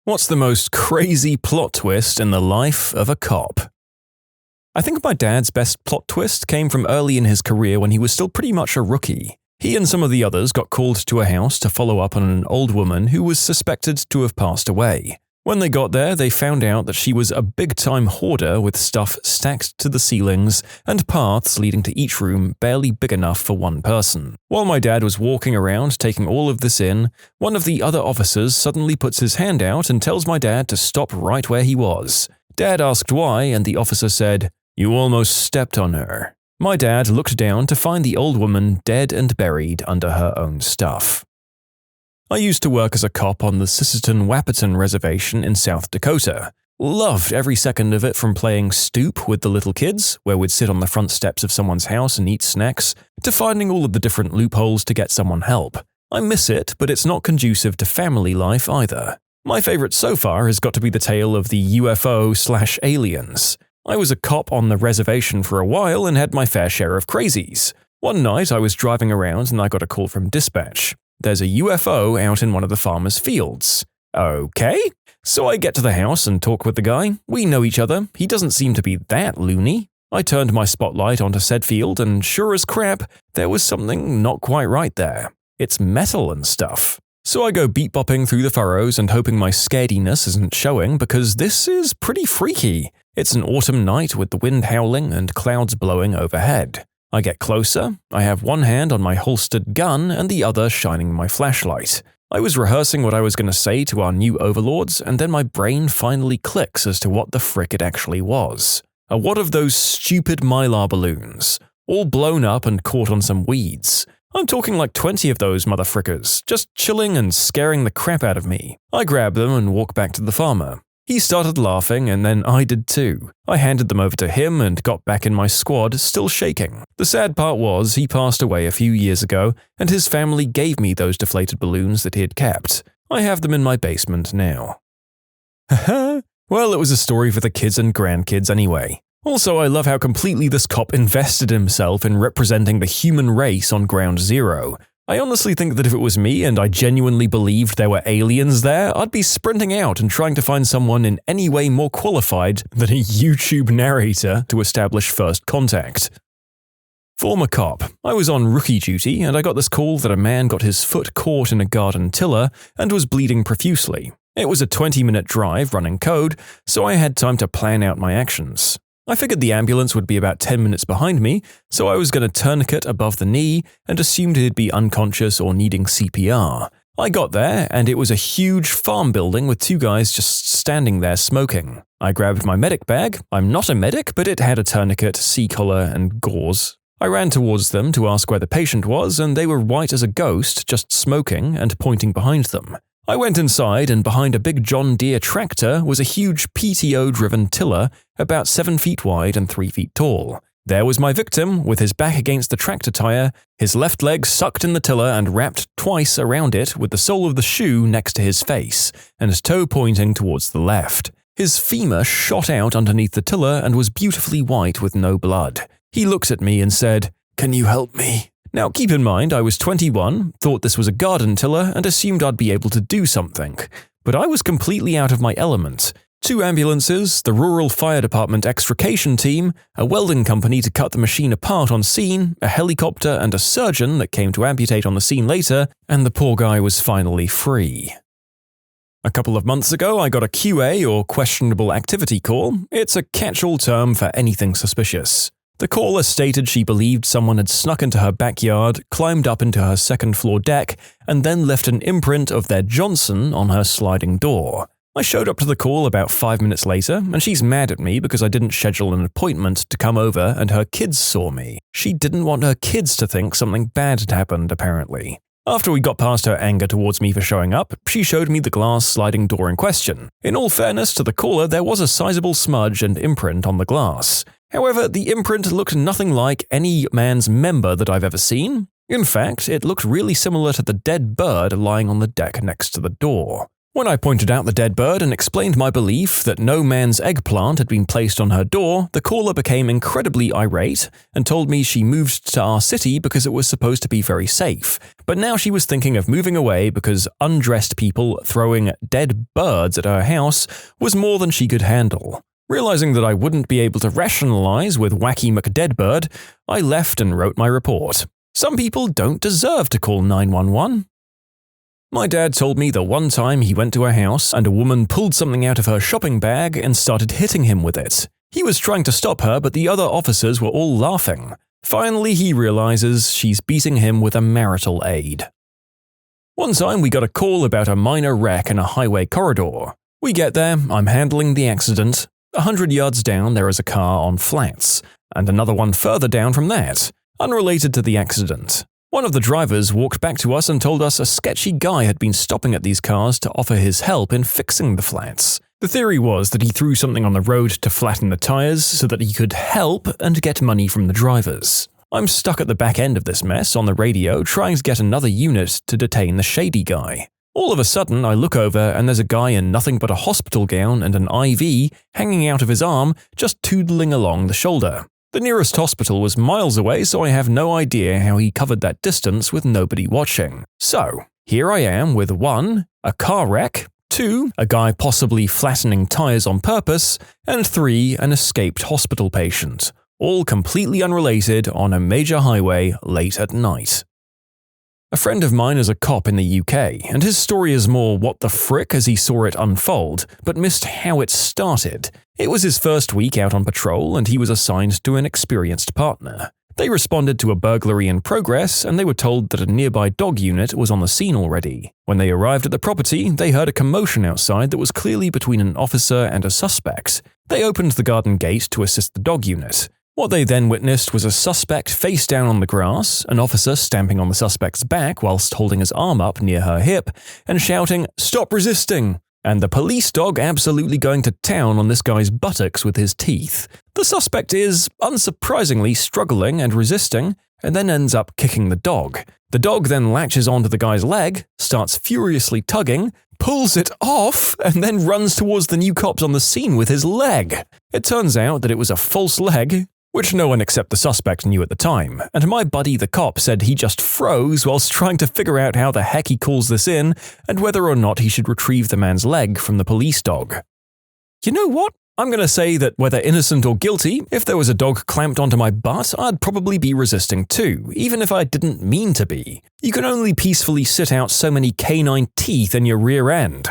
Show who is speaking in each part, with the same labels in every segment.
Speaker 1: What's the most crazy plot twist in the life of a cop? I think my dad's best plot twist came from early in his career when he was still pretty much a rookie. He and some of the others got called to a house to follow up on an old woman who was suspected to have passed away. When they got there, they found out that she was a big-time hoarder with stuff stacked to the ceilings and paths leading to each room barely big enough for one person. While my dad was walking around taking all of this in, one of the other officers suddenly puts his hand out and tells my dad to stop right where he was. Dad asked why, and the officer said, "You almost stepped on her." My dad looked down to find the old woman dead and buried under her own stuff. I used to work as a cop on the Sisseton-Wahpeton Reservation in South Dakota. Loved every second of it, from playing stoop with the little kids, where we'd sit on the front steps of someone's house and eat snacks, to finding all of the different loopholes to get someone help. I miss it, but it's not conducive to family life either. My favorite so far has got to be the tale of the UFO/aliens. I was a cop on the reservation for a while and had my fair share of crazies. One night I was driving around and I got a call from dispatch. There's a UFO out in one of the farmers' fields. Okay. So I get to the house and talk with the guy. We know each other. He doesn't seem to be that loony. I turned my spotlight onto said field and sure as crap, there was something not quite right there. It's metal and stuff. So I go beat-bopping through the furrows and hoping my scarediness isn't showing because this is pretty freaky. It's an autumn night with the wind howling and clouds blowing overhead. I get closer, I have one hand on my holstered gun and the other shining my flashlight. I was rehearsing what I was going to say to our new overlords, and then my brain finally clicks as to what the frick it actually was. A wad of those stupid mylar balloons, all blown up and caught on some weeds. I'm talking like 20 of those motherfrickers, just chilling and scaring the crap out of me. I grab them and walk back to the farmer. He started laughing, and then I did too. I handed them over to him and got back in my squad, still shaking. The sad part was he passed away a few years ago, and his family gave me those deflated balloons that he had kept. I have them in my basement now. Haha. Well, it was a story for the kids and grandkids anyway. Also, I love how completely this cop invested himself in representing the human race on Ground Zero. I honestly think that if it was me and I genuinely believed there were aliens there, I'd be sprinting out and trying to find someone in any way more qualified than a YouTube narrator to establish first contact. Former cop. I was on rookie duty and I got this call that a man got his foot caught in a garden tiller and was bleeding profusely. It was a 20-minute drive running code, so I had time to plan out my actions. I figured the ambulance would be about 10 minutes behind me, so I was going to tourniquet above the knee and assumed he'd be unconscious or needing CPR. I got there, and it was a huge farm building with two guys just standing there smoking. I grabbed my medic bag. I'm not a medic, but it had a tourniquet, C-collar, and gauze. I ran towards them to ask where the patient was, and they were white as a ghost, just smoking and pointing behind them. I went inside, and behind a big John Deere tractor was a huge PTO-driven tiller about 7 feet wide and 3 feet tall. There was my victim, with his back against the tractor tire, his left leg sucked in the tiller and wrapped twice around it with the sole of the shoe next to his face, and his toe pointing towards the left. His femur shot out underneath the tiller and was beautifully white with no blood. He looked at me and said, "Can you help me?" Now keep in mind I was 21, thought this was a garden tiller, and assumed I'd be able to do something. But I was completely out of my element. 2 ambulances, the rural fire department extrication team, a welding company to cut the machine apart on scene, a helicopter and a surgeon that came to amputate on the scene later, and the poor guy was finally free. A couple of months ago, I got a QA or questionable activity call. It's a catch-all term for anything suspicious. The caller stated she believed someone had snuck into her backyard, climbed up into her second-floor deck, and then left an imprint of their Johnson on her sliding door. I showed up to the call about 5 minutes later, and she's mad at me because I didn't schedule an appointment to come over and her kids saw me. She didn't want her kids to think something bad had happened, apparently. After we got past her anger towards me for showing up, she showed me the glass sliding door in question. In all fairness to the caller, there was a sizable smudge and imprint on the glass. However, the imprint looked nothing like any man's member that I've ever seen. In fact, it looked really similar to the dead bird lying on the deck next to the door. When I pointed out the dead bird and explained my belief that no man's eggplant had been placed on her door, the caller became incredibly irate and told me she moved to our city because it was supposed to be very safe, but now she was thinking of moving away because undressed people throwing dead birds at her house was more than she could handle. Realizing that I wouldn't be able to rationalize with Wacky McDeadbird, I left and wrote my report. Some people don't deserve to call 911. My dad told me that one time he went to a house and a woman pulled something out of her shopping bag and started hitting him with it. He was trying to stop her, but the other officers were all laughing. Finally, he realizes she's beating him with a marital aid. One time we got a call about a minor wreck in a highway corridor. We get there, I'm handling the accident. 100 yards down there is a car on flats, and another one further down from that, unrelated to the accident. One of the drivers walked back to us and told us a sketchy guy had been stopping at these cars to offer his help in fixing the flats. The theory was that he threw something on the road to flatten the tires so that he could help and get money from the drivers. I'm stuck at the back end of this mess on the radio trying to get another unit to detain the shady guy. All of a sudden, I look over and there's a guy in nothing but a hospital gown and an IV hanging out of his arm, just toodling along the shoulder. The nearest hospital was miles away, so I have no idea how he covered that distance with nobody watching. So, here I am with 1. A car wreck, 2. A guy possibly flattening tires on purpose, and 3. An escaped hospital patient, all completely unrelated on a major highway late at night. A friend of mine is a cop in the UK, and his story is more what the frick as he saw it unfold, but missed how it started. It was his first week out on patrol, and he was assigned to an experienced partner. They responded to a burglary in progress, and they were told that a nearby dog unit was on the scene already. When they arrived at the property, they heard a commotion outside that was clearly between an officer and a suspect. They opened the garden gate to assist the dog unit. What they then witnessed was a suspect face down on the grass, an officer stamping on the suspect's back whilst holding his arm up near her hip, and shouting, "Stop resisting!" and the police dog absolutely going to town on this guy's buttocks with his teeth. The suspect is, unsurprisingly, struggling and resisting, and then ends up kicking the dog. The dog then latches onto the guy's leg, starts furiously tugging, pulls it off, and then runs towards the new cops on the scene with his leg. It turns out that it was a false leg, which no one except the suspect knew at the time, and my buddy the cop said he just froze whilst trying to figure out how the heck he calls this in and whether or not he should retrieve the man's leg from the police dog. You know what? I'm going to say that whether innocent or guilty, if there was a dog clamped onto my butt, I'd probably be resisting too, even if I didn't mean to be. You can only peacefully sit out so many canine teeth in your rear end.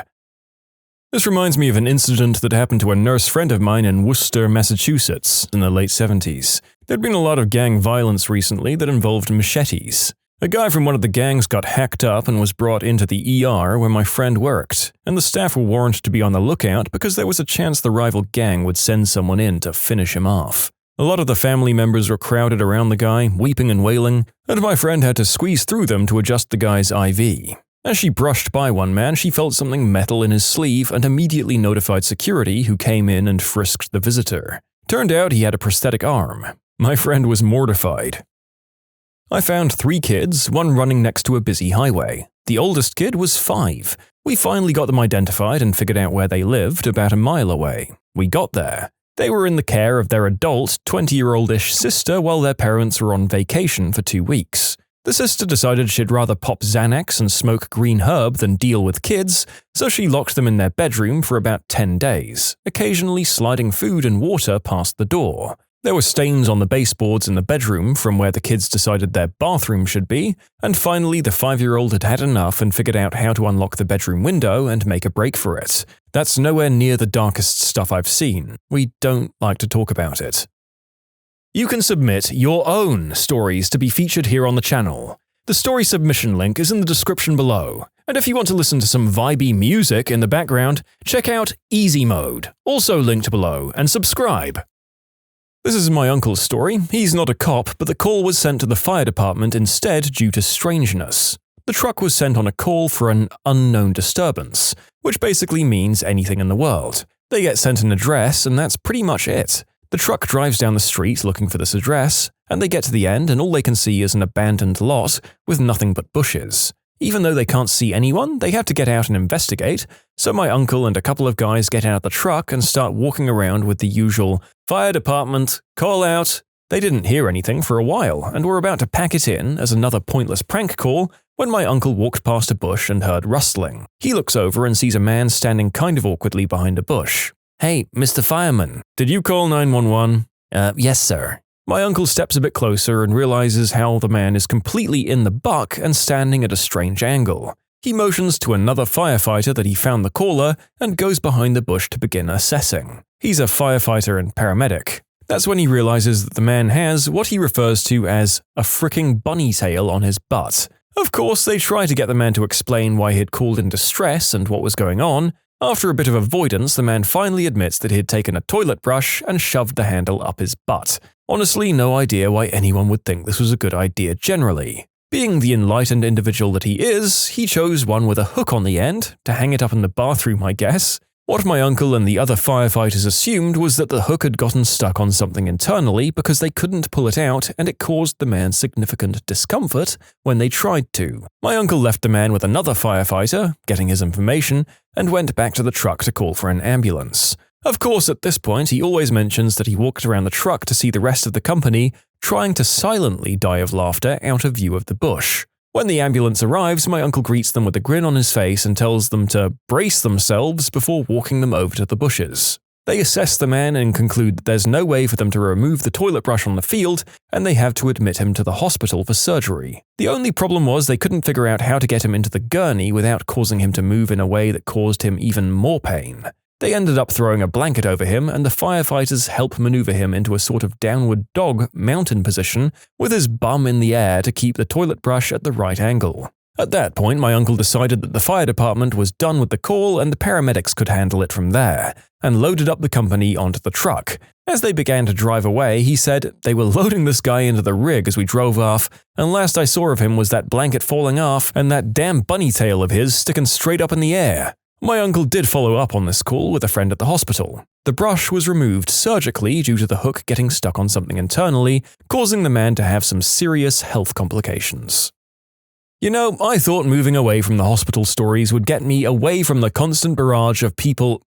Speaker 1: This reminds me of an incident that happened to a nurse friend of mine in Worcester, Massachusetts, in the late 70s. There'd been a lot of gang violence recently that involved machetes. A guy from one of the gangs got hacked up and was brought into the ER where my friend worked, and the staff were warned to be on the lookout because there was a chance the rival gang would send someone in to finish him off. A lot of the family members were crowded around the guy, weeping and wailing, and my friend had to squeeze through them to adjust the guy's IV. As she brushed by one man, she felt something metal in his sleeve and immediately notified security, who came in and frisked the visitor. Turned out he had a prosthetic arm. My friend was mortified. I found 3 kids, one running next to a busy highway. The oldest kid was 5. We finally got them identified and figured out where they lived, about a mile away. We got there. They were in the care of their adult, 20-year-old-ish sister while their parents were on vacation for 2 weeks. The sister decided she'd rather pop Xanax and smoke green herb than deal with kids, so she locked them in their bedroom for about 10 days, occasionally sliding food and water past the door. There were stains on the baseboards in the bedroom from where the kids decided their bathroom should be, and finally the 5-year-old had had enough and figured out how to unlock the bedroom window and make a break for it. That's nowhere near the darkest stuff I've seen. We don't like to talk about it. You can submit your own stories to be featured here on the channel. The story submission link is in the description below, and if you want to listen to some vibey music in the background, check out easymode, also linked below, and subscribe. This is my uncle's story. He's not a cop, but the call was sent to the fire department instead due to strangeness. The truck was sent on a call for an unknown disturbance, which basically means anything in the world. They get sent an address, and that's pretty much it. The truck drives down the street looking for this address, and they get to the end and all they can see is an abandoned lot with nothing but bushes. Even though they can't see anyone, they have to get out and investigate, so my uncle and a couple of guys get out of the truck and start walking around with the usual, "Fire department, call out." They didn't hear anything for a while, and were about to pack it in as another pointless prank call when my uncle walked past a bush and heard rustling. He looks over and sees a man standing kind of awkwardly behind a bush. "Hey, Mr. Fireman, did you call 911? Yes, sir." My uncle steps a bit closer and realizes how the man is completely in the buck and standing at a strange angle. He motions to another firefighter that he found the caller and goes behind the bush to begin assessing. He's a firefighter and paramedic. That's when he realizes that the man has what he refers to as a fricking bunny tail on his butt. Of course, they try to get the man to explain why he had called in distress and what was going on. After a bit of avoidance, the man finally admits that he had taken a toilet brush and shoved the handle up his butt. Honestly, no idea why anyone would think this was a good idea generally. Being the enlightened individual that he is, he chose one with a hook on the end, to hang it up in the bathroom, I guess. What my uncle and the other firefighters assumed was that the hook had gotten stuck on something internally because they couldn't pull it out and it caused the man significant discomfort when they tried to. My uncle left the man with another firefighter, getting his information, and went back to the truck to call for an ambulance. Of course, at this point, he always mentions that he walked around the truck to see the rest of the company, trying to silently die of laughter out of view of the bush. When the ambulance arrives, my uncle greets them with a grin on his face and tells them to brace themselves before walking them over to the bushes. They assess the man and conclude that there's no way for them to remove the toilet brush on the field, and they have to admit him to the hospital for surgery. The only problem was they couldn't figure out how to get him into the gurney without causing him to move in a way that caused him even more pain. They ended up throwing a blanket over him, and the firefighters help maneuver him into a sort of downward dog mountain position with his bum in the air to keep the toilet brush at the right angle. At that point, my uncle decided that the fire department was done with the call and the paramedics could handle it from there, and loaded up the company onto the truck. As they began to drive away, he said, "They were loading this guy into the rig as we drove off, and last I saw of him was that blanket falling off and that damn bunny tail of his sticking straight up in the air." My uncle did follow up on this call with a friend at the hospital. The brush was removed surgically due to the hook getting stuck on something internally, causing the man to have some serious health complications. You know, I thought moving away from the hospital stories would get me away from the constant barrage of people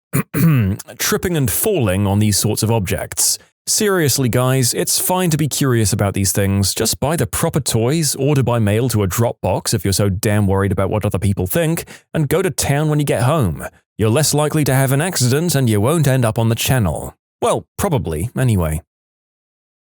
Speaker 1: tripping and falling on these sorts of objects. Seriously, guys, it's fine to be curious about these things. Just buy the proper toys, order by mail to a Dropbox if you're so damn worried about what other people think, and go to town when you get home. You're less likely to have an accident and you won't end up on the channel. Well, probably, anyway.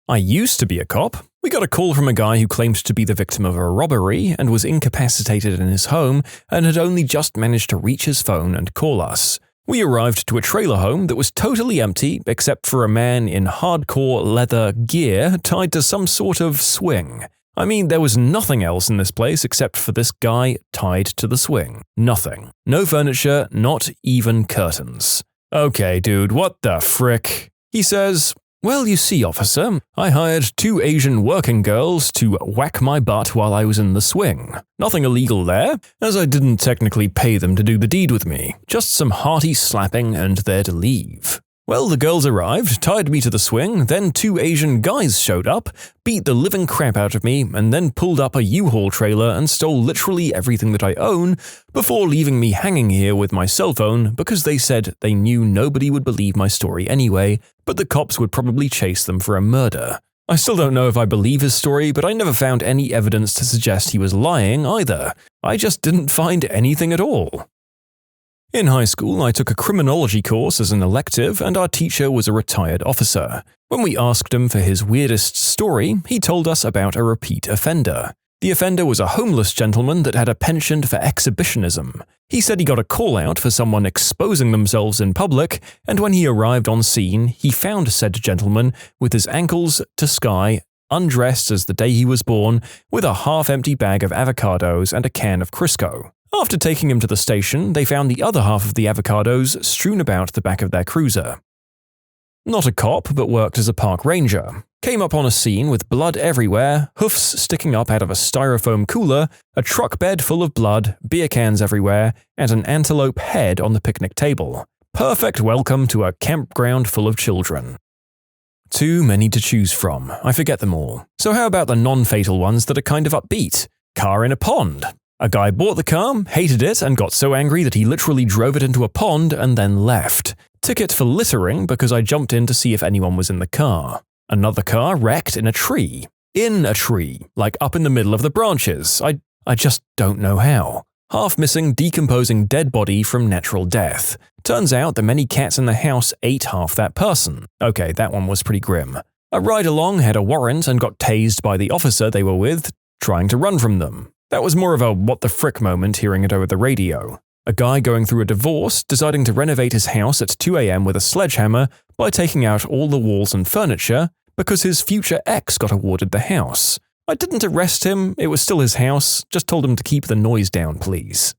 Speaker 1: I used to be a cop. We got a call from a guy who claimed to be the victim of a robbery and was incapacitated in his home and had only just managed to reach his phone and call us. We arrived to a trailer home that was totally empty except for a man in hardcore leather gear tied to some sort of swing. I mean, there was nothing else in this place except for this guy tied to the swing. Nothing. No furniture, not even curtains. Okay, dude, what the frick? He says, "Well, you see, officer, I hired 2 Asian working girls to whack my butt while I was in the swing. Nothing illegal there, as I didn't technically pay them to do the deed with me. Just some hearty slapping and they're to leave. Well, the girls arrived, tied me to the swing, then 2 Asian guys showed up, beat the living crap out of me, and then pulled up a U-Haul trailer and stole literally everything that I own before leaving me hanging here with my cell phone because they said they knew nobody would believe my story anyway, but the cops would probably chase them for a murder. I still don't know if I believe his story, but I never found any evidence to suggest he was lying either. I just didn't find anything at all." In high school, I took a criminology course as an elective, and our teacher was a retired officer. When we asked him for his weirdest story, he told us about a repeat offender. The offender was a homeless gentleman that had a penchant for exhibitionism. He said he got a call out for someone exposing themselves in public, and when he arrived on scene, he found said gentleman with his ankles to sky, undressed as the day he was born, with a half-empty bag of avocados and a can of Crisco. After taking him to the station, they found the other half of the avocados strewn about the back of their cruiser. Not a cop, but worked as a park ranger. Came up on a scene with blood everywhere, hoofs sticking up out of a styrofoam cooler, a truck bed full of blood, beer cans everywhere, and an antelope head on the picnic table. Perfect welcome to a campground full of children. Too many to choose from. I forget them all. So how about the non-fatal ones that are kind of upbeat? Car in a pond. A guy bought the car, hated it, and got so angry that he literally drove it into a pond and then left. Ticket for littering because I jumped in to see if anyone was in the car. Another car wrecked in a tree. In a tree, like up in the middle of the branches. I just don't know how. Half-missing, decomposing dead body from natural death. Turns out the many cats in the house ate half that person. Okay, that one was pretty grim. A ride-along had a warrant and got tased by the officer they were with, trying to run from them. That was more of a what the frick moment hearing it over the radio. A guy going through a divorce, deciding to renovate his house at 2 a.m. with a sledgehammer by taking out all the walls and furniture because his future ex got awarded the house. I didn't arrest him, it was still his house, just told him to keep the noise down, please.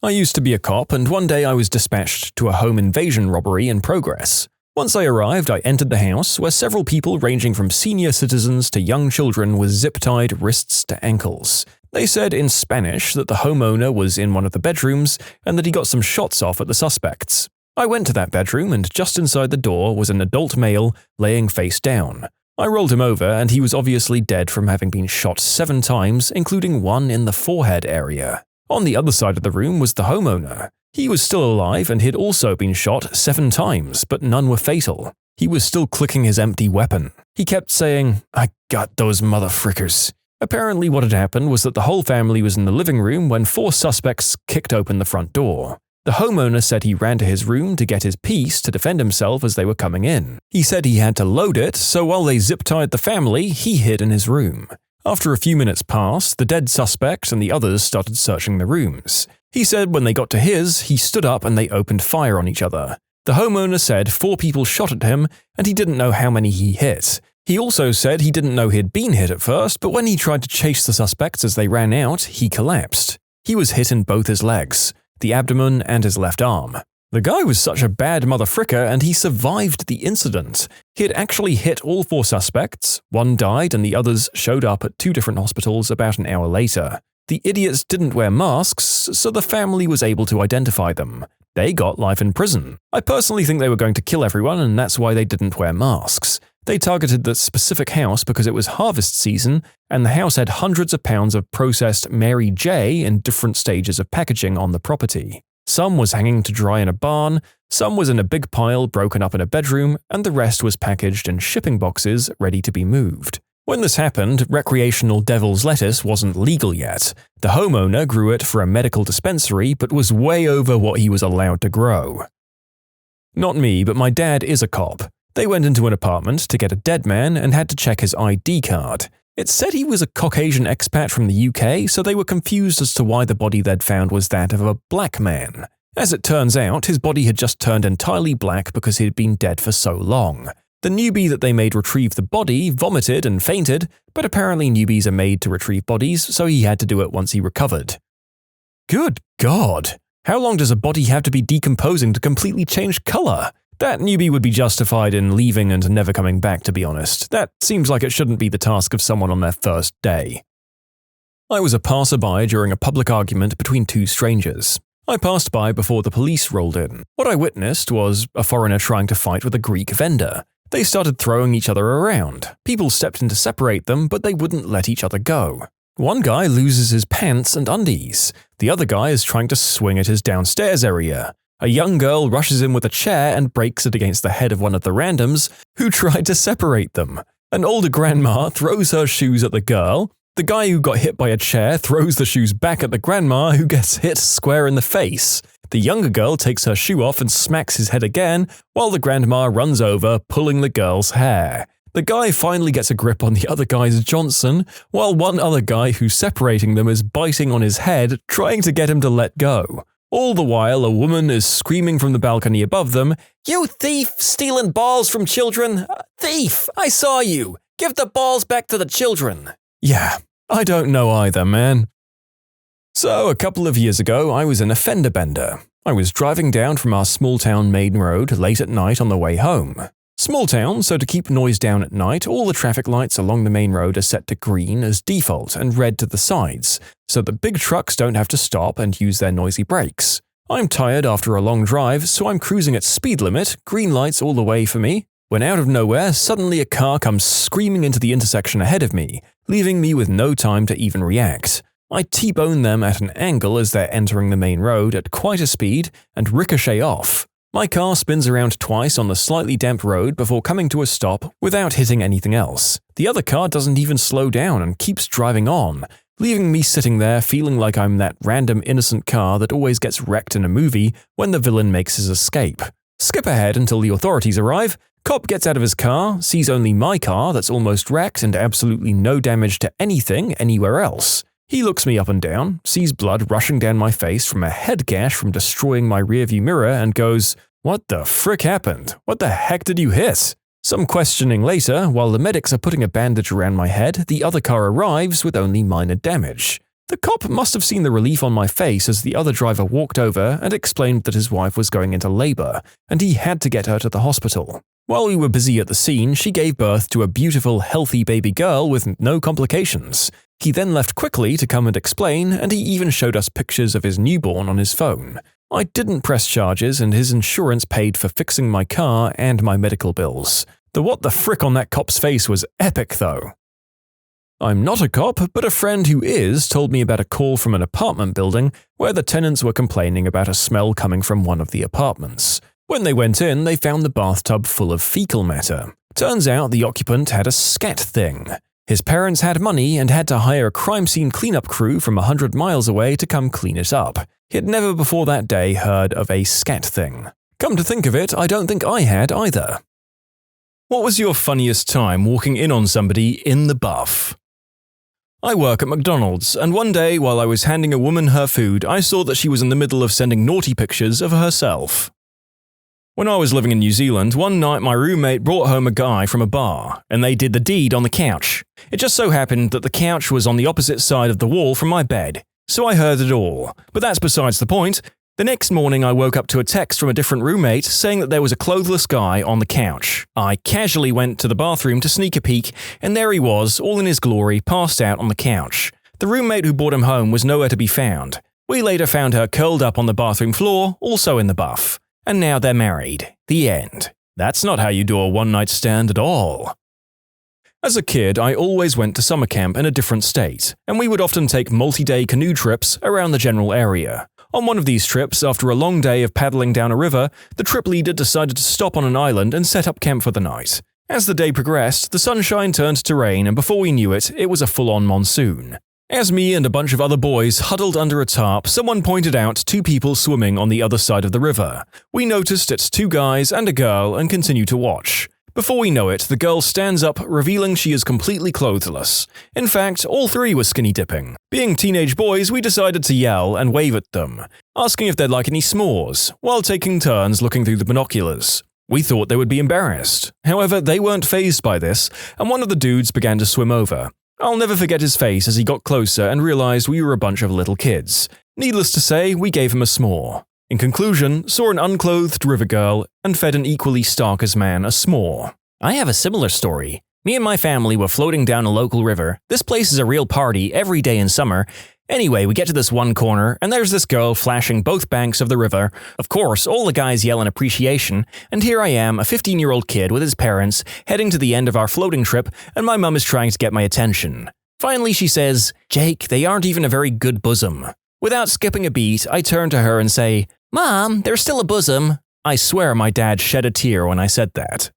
Speaker 1: I used to be a cop, and one day I was dispatched to a home invasion robbery in progress. Once I arrived, I entered the house, where several people ranging from senior citizens to young children were zip-tied wrists to ankles. They said in Spanish that the homeowner was in one of the bedrooms and that he got some shots off at the suspects. I went to that bedroom, and just inside the door was an adult male laying face down. I rolled him over, and he was obviously dead from having been shot 7 times, including one in the forehead area. On the other side of the room was the homeowner. He was still alive and he'd also been shot 7 times, but none were fatal. He was still clicking his empty weapon. He kept saying, "I got those motherfrickers." Apparently what had happened was that the whole family was in the living room when 4 suspects kicked open the front door. The homeowner said he ran to his room to get his piece to defend himself as they were coming in. He said he had to load it, so while they zip-tied the family, he hid in his room. After a few minutes passed, the dead suspect and the others started searching the rooms. He said when they got to his, he stood up and they opened fire on each other. The homeowner said 4 people shot at him and he didn't know how many he hit. He also said he didn't know he'd been hit at first, but when he tried to chase the suspects as they ran out, he collapsed. He was hit in both his legs, the abdomen and his left arm. The guy was such a bad motherfricker and he survived the incident. He had actually hit all 4 suspects, 1 died and the others showed up at 2 different hospitals about an hour later. The idiots didn't wear masks, so the family was able to identify them. They got life in prison. I personally think they were going to kill everyone and that's why they didn't wear masks. They targeted that specific house because it was harvest season and the house had hundreds of pounds of processed Mary J in different stages of packaging on the property. Some was hanging to dry in a barn, some was in a big pile broken up in a bedroom, and the rest was packaged in shipping boxes ready to be moved. When this happened, recreational devil's lettuce wasn't legal yet. The homeowner grew it for a medical dispensary but was way over what he was allowed to grow. Not me, but my dad is a cop. They went into an apartment to get a dead man and had to check his ID card. It said he was a Caucasian expat from the UK, so they were confused as to why the body they'd found was that of a black man. As it turns out, his body had just turned entirely black because he had been dead for so long. The newbie that they made retrieve the body vomited and fainted, but apparently newbies are made to retrieve bodies, so he had to do it once he recovered. Good God! How long does a body have to be decomposing to completely change color? That newbie would be justified in leaving and never coming back, to be honest. That seems like it shouldn't be the task of someone on their first day. I was a passerby during a public argument between 2 strangers. I passed by before the police rolled in. What I witnessed was a foreigner trying to fight with a Greek vendor. They started throwing each other around. People stepped in to separate them, but they wouldn't let each other go. One guy loses his pants and undies. The other guy is trying to swing at his downstairs area. A young girl rushes in with a chair and breaks it against the head of one of the randoms who tried to separate them. An older grandma throws her shoes at the girl. The guy who got hit by a chair throws the shoes back at the grandma who gets hit square in the face. The younger girl takes her shoe off and smacks his head again while the grandma runs over, pulling the girl's hair. The guy finally gets a grip on the other guy's Johnson, while one other guy who's separating them is biting on his head, trying to get him to let go. All the while, a woman is screaming from the balcony above them, "You thief, stealing balls from children! Thief, I saw you! Give the balls back to the children!" Yeah, I don't know either, man. So, a couple of years ago, I was in a fender bender. I was driving down from our small town main road late at night on the way home. Small town, so to keep noise down at night, all the traffic lights along the main road are set to green as default and red to the sides, so that big trucks don't have to stop and use their noisy brakes. I'm tired after a long drive, so I'm cruising at speed limit, green lights all the way for me, when out of nowhere, suddenly a car comes screaming into the intersection ahead of me, leaving me with no time to even react. I T-bone them at an angle as they're entering the main road at quite a speed and ricochet off. My car spins around twice on the slightly damp road before coming to a stop without hitting anything else. The other car doesn't even slow down and keeps driving on, leaving me sitting there feeling like I'm that random innocent car that always gets wrecked in a movie when the villain makes his escape. Skip ahead until the authorities arrive. Cop gets out of his car, sees only my car that's almost wrecked and absolutely no damage to anything anywhere else. He looks me up and down, sees blood rushing down my face from a head gash from destroying my rearview mirror, and goes, "What the frick happened? What the heck did you hit?" Some questioning later, while the medics are putting a bandage around my head, the other car arrives with only minor damage. The cop must have seen the relief on my face as the other driver walked over and explained that his wife was going into labor, and he had to get her to the hospital. While we were busy at the scene, she gave birth to a beautiful, healthy baby girl with no complications. He then left quickly to come and explain, and he even showed us pictures of his newborn on his phone. I didn't press charges, and his insurance paid for fixing my car and my medical bills. The what the frick on that cop's face was epic, though. I'm not a cop, but a friend who is told me about a call from an apartment building where the tenants were complaining about a smell coming from one of the apartments. When they went in, they found the bathtub full of fecal matter. Turns out the occupant had a scat thing. His parents had money and had to hire a crime scene cleanup crew from 100 miles away to come clean it up. He had never before that day heard of a scat thing. Come to think of it, I don't think I had either. What was your funniest time walking in on somebody in the buff? I work at McDonald's, and one day while I was handing a woman her food, I saw that she was in the middle of sending naughty pictures of herself. When I was living in New Zealand, one night my roommate brought home a guy from a bar, and they did the deed on the couch. It just so happened that the couch was on the opposite side of the wall from my bed, so I heard it all. But that's besides the point. The next morning I woke up to a text from a different roommate saying that there was a clothless guy on the couch. I casually went to the bathroom to sneak a peek, and there he was, all in his glory, passed out on the couch. The roommate who brought him home was nowhere to be found. We later found her curled up on the bathroom floor, also in the buff. And now they're married. The end. That's not how you do a one-night stand at all. As a kid, I always went to summer camp in a different state, and we would often take multi-day canoe trips around the general area. On one of these trips, after a long day of paddling down a river, the trip leader decided to stop on an island and set up camp for the night. As the day progressed, the sunshine turned to rain, and before we knew it, it was a full-on monsoon. As me and a bunch of other boys huddled under a tarp, someone pointed out two people swimming on the other side of the river. We noticed it's two guys and a girl and continue to watch. Before we know it, the girl stands up, revealing she is completely clothless. In fact, all three were skinny dipping. Being teenage boys, we decided to yell and wave at them, asking if they'd like any s'mores, while taking turns looking through the binoculars. We thought they would be embarrassed. However, they weren't fazed by this, and one of the dudes began to swim over. I'll never forget his face as he got closer and realized we were a bunch of little kids. Needless to say, we gave him a s'more. In conclusion, saw an unclothed river girl and fed an equally stark-as man a s'more. I have a similar story. Me and my family were floating down a local river. This place is a real party every day in summer. Anyway, we get to this one corner, and there's this girl flashing both banks of the river. Of course, all the guys yell in appreciation, and here I am, a 15-year-old kid with his parents, heading to the end of our floating trip, and my mum is trying to get my attention. Finally, she says, "Jake, they aren't even a very good bosom." Without skipping a beat, I turn to her and say, "Mom, they're still a bosom." I swear my dad shed a tear when I said that.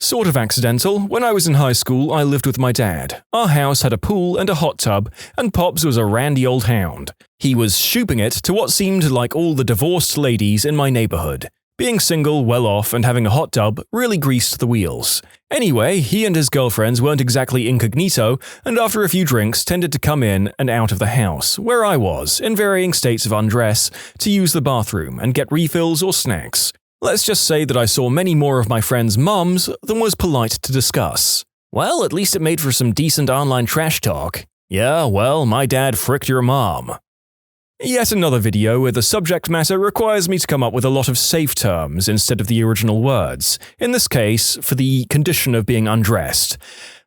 Speaker 1: Sort of accidental. When I was in high school, I lived with my dad. Our house had a pool and a hot tub, and Pops was a randy old hound. He was shooping it to what seemed like all the divorced ladies in my neighborhood. Being single, well off, and having a hot tub really greased the wheels. Anyway, he and his girlfriends weren't exactly incognito, and after a few drinks tended to come in and out of the house, where I was, in varying states of undress, to use the bathroom and get refills or snacks. Let's just say that I saw many more of my friends' mums than was polite to discuss. Well, at least it made for some decent online trash talk. Yeah, well, my dad fricked your mom. Yet another video where the subject matter requires me to come up with a lot of safe terms instead of the original words, in this case, for the condition of being undressed.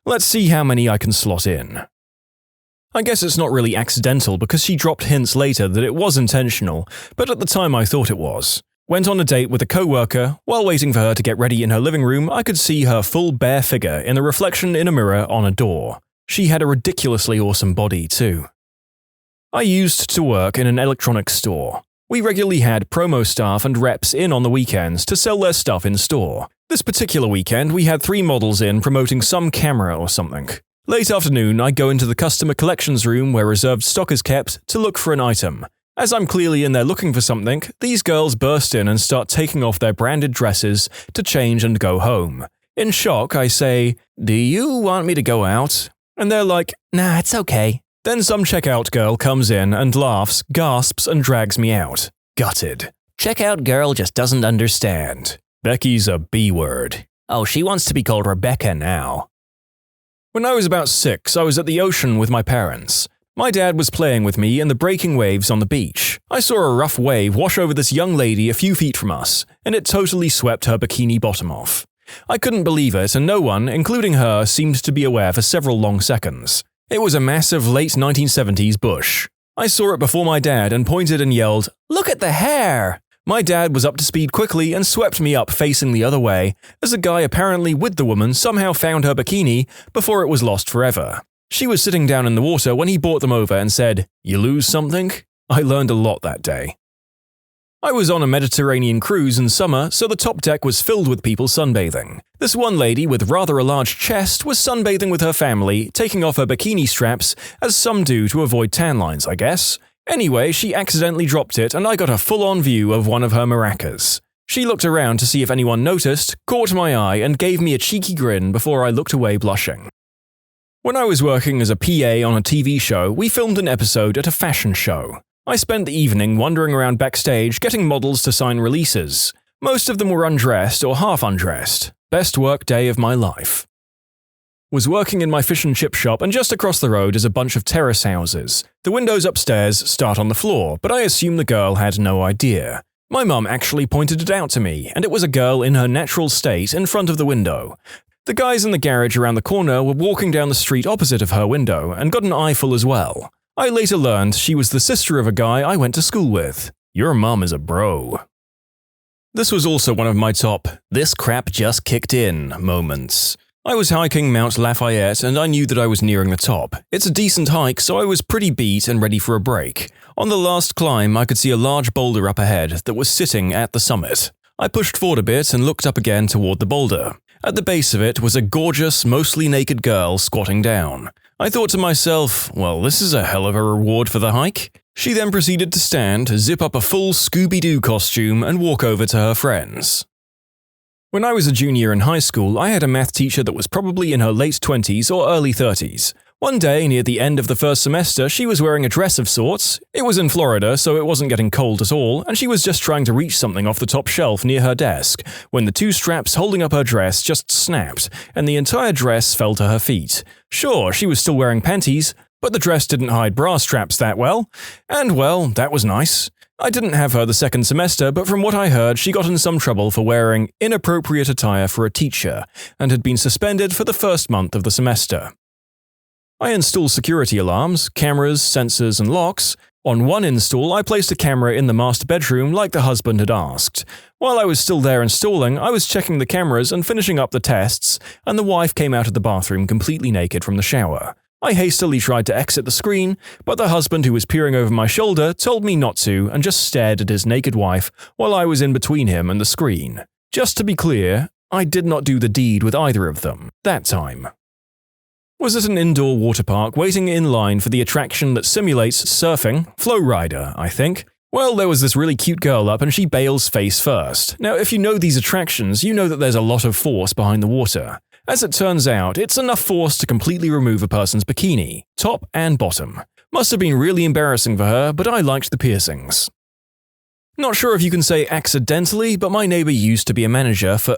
Speaker 1: Let's see how many I can slot in. I guess it's not really accidental because she dropped hints later that it was intentional, but at the time I thought it was. Went on a date with a co-worker. While waiting for her to get ready in her living room, I could see her full bare figure in the reflection in a mirror on a door. She had a ridiculously awesome body, too. I used to work in an electronics store. We regularly had promo staff and reps in on the weekends to sell their stuff in store. This particular weekend, we had 3 models in promoting some camera or something. Late afternoon, I go into the customer collections room where reserved stock is kept to look for an item. As I'm clearly in there looking for something, these girls burst in and start taking off their branded dresses to change and go home. In shock, I say, "Do you want me to go out?" And they're like, "Nah, it's okay." Then some checkout girl comes in and laughs, gasps, and drags me out. Gutted. Checkout girl just doesn't understand. Becky's a B word. Oh, she wants to be called Rebecca now. When I was about 6, I was at the ocean with my parents. My dad was playing with me in the breaking waves on the beach. I saw a rough wave wash over this young lady a few feet from us, and it totally swept her bikini bottom off. I couldn't believe it, and no one, including her, seemed to be aware for several long seconds. It was a massive late 1970s bush. I saw it before my dad and pointed and yelled, "Look at the hair!" My dad was up to speed quickly and swept me up facing the other way, as a guy apparently with the woman somehow found her bikini before it was lost forever. She was sitting down in the water when he brought them over and said, "You lose something?" I learned a lot that day. I was on a Mediterranean cruise in summer, so the top deck was filled with people sunbathing. This one lady with rather a large chest was sunbathing with her family, taking off her bikini straps, as some do to avoid tan lines, I guess. Anyway, she accidentally dropped it and I got a full-on view of one of her maracas. She looked around to see if anyone noticed, caught my eye, and gave me a cheeky grin before I looked away blushing. When I was working as a PA on a TV show, we filmed an episode at a fashion show. I spent the evening wandering around backstage getting models to sign releases. Most of them were undressed or half undressed. Best work day of my life. Was working in my fish and chip shop, and just across the road is a bunch of terrace houses. The windows upstairs start on the floor, but I assume the girl had no idea. My mum actually pointed it out to me, and it was a girl in her natural state in front of the window. The guys in the garage around the corner were walking down the street opposite of her window and got an eyeful as well. I later learned she was the sister of a guy I went to school with. Your mum is a bro. This was also one of my top "this crap just kicked in" moments. I was hiking Mount Lafayette and I knew that I was nearing the top. It's a decent hike, so I was pretty beat and ready for a break. On the last climb, I could see a large boulder up ahead that was sitting at the summit. I pushed forward a bit and looked up again toward the boulder. At the base of it was a gorgeous, mostly naked girl squatting down. I thought to myself, well, this is a hell of a reward for the hike. She then proceeded to stand, zip up a full Scooby-Doo costume, and walk over to her friends. When I was a junior in high school, I had a math teacher that was probably in her late 20s or early 30s. One day, near the end of the first semester, she was wearing a dress of sorts. It was in Florida, so it wasn't getting cold at all, and she was just trying to reach something off the top shelf near her desk, when the 2 straps holding up her dress just snapped, and the entire dress fell to her feet. Sure, she was still wearing panties, but the dress didn't hide bra straps that well. And well, that was nice. I didn't have her the second semester, but from what I heard, she got in some trouble for wearing inappropriate attire for a teacher, and had been suspended for the first month of the semester. I installed security alarms, cameras, sensors, and locks. On one install, I placed a camera in the master bedroom like the husband had asked. While I was still there installing, I was checking the cameras and finishing up the tests, and the wife came out of the bathroom completely naked from the shower. I hastily tried to exit the screen, but the husband who was peering over my shoulder told me not to and just stared at his naked wife while I was in between him and the screen. Just to be clear, I did not do the deed with either of them, that time. Was at an indoor water park waiting in line for the attraction that simulates surfing, Flow Rider, I think. Well, there was this really cute girl up and she bails face first. Now, if you know these attractions, you know that there's a lot of force behind the water. As it turns out, it's enough force to completely remove a person's bikini, top and bottom. Must have been really embarrassing for her, but I liked the piercings. Not sure if you can say accidentally, but my neighbor used to be a manager for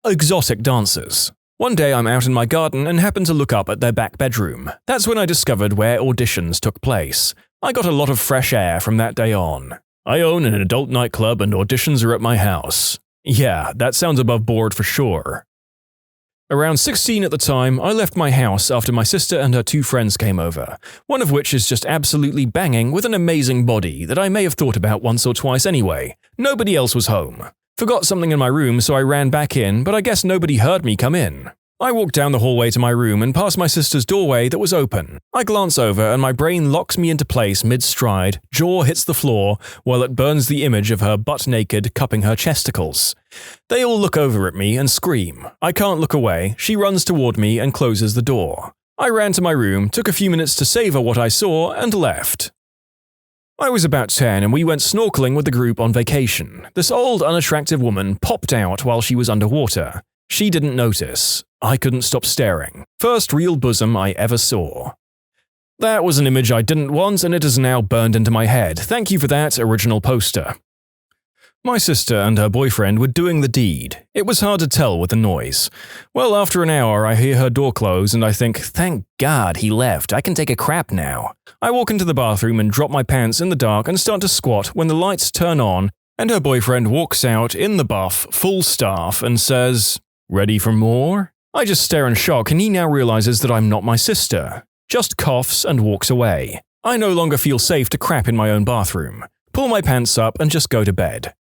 Speaker 1: exotic dancers. One day I'm out in my garden and happened to look up at their back bedroom. That's when I discovered where auditions took place. I got a lot of fresh air from that day on. I own an adult nightclub and auditions are at my house. Yeah, that sounds above board for sure. Around 16 at the time, I left my house after my sister and her 2 friends came over, one of which is just absolutely banging with an amazing body that I may have thought about once or twice anyway. Nobody else was home. Forgot something in my room, so I ran back in, but I guess nobody heard me come in. I walk down the hallway to my room and past my sister's doorway that was open. I glance over and my brain locks me into place mid-stride, jaw hits the floor, while it burns the image of her butt-naked cupping her chesticles. They all look over at me and scream. I can't look away. She runs toward me and closes the door. I ran to my room, took a few minutes to savor what I saw, and left. I was about 10 and we went snorkeling with the group on vacation. This old, unattractive woman popped out while she was underwater. She didn't notice. I couldn't stop staring. First real bosom I ever saw. That was an image I didn't want and it is now burned into my head. Thank you for that, original poster. My sister and her boyfriend were doing the deed. It was hard to tell with the noise. Well, after an hour, I hear her door close and I think, thank God he left, I can take a crap now. I walk into the bathroom and drop my pants in the dark and start to squat when the lights turn on and her boyfriend walks out in the buff, full staff and says, "Ready for more?" I just stare in shock and he now realizes that I'm not my sister. Just coughs and walks away. I no longer feel safe to crap in my own bathroom. Pull my pants up and just go to bed.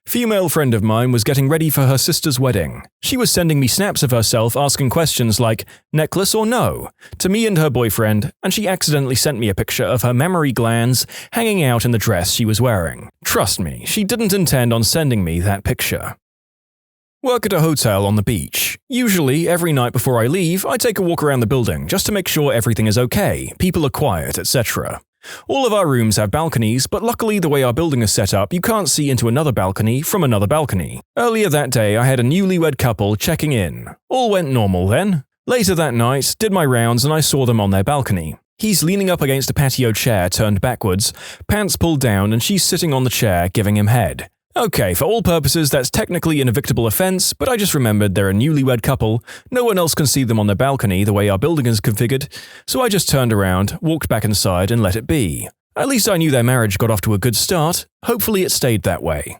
Speaker 1: Female friend of mine was getting ready for her sister's wedding. She was sending me snaps of herself asking questions like, necklace or no, to me and her boyfriend, and she accidentally sent me a picture of her mammary glands hanging out in the dress she was wearing. Trust me, she didn't intend on sending me that picture. Work at a hotel on the beach. Usually, every night before I leave, I take a walk around the building just to make sure everything is okay, people are quiet, etc. All of our rooms have balconies, but luckily the way our building is set up, you can't see into another balcony from another balcony. Earlier that day, I had a newlywed couple checking in. All went normal then. Later that night, did my rounds and I saw them on their balcony. He's leaning up against a patio chair turned backwards, pants pulled down, and she's sitting on the chair giving him head. Okay, for all purposes, that's technically an evictable offense, but I just remembered they're a newlywed couple, no one else can see them on their balcony the way our building is configured, so I just turned around, walked back inside, and let it be. At least I knew their marriage got off to a good start, hopefully it stayed that way.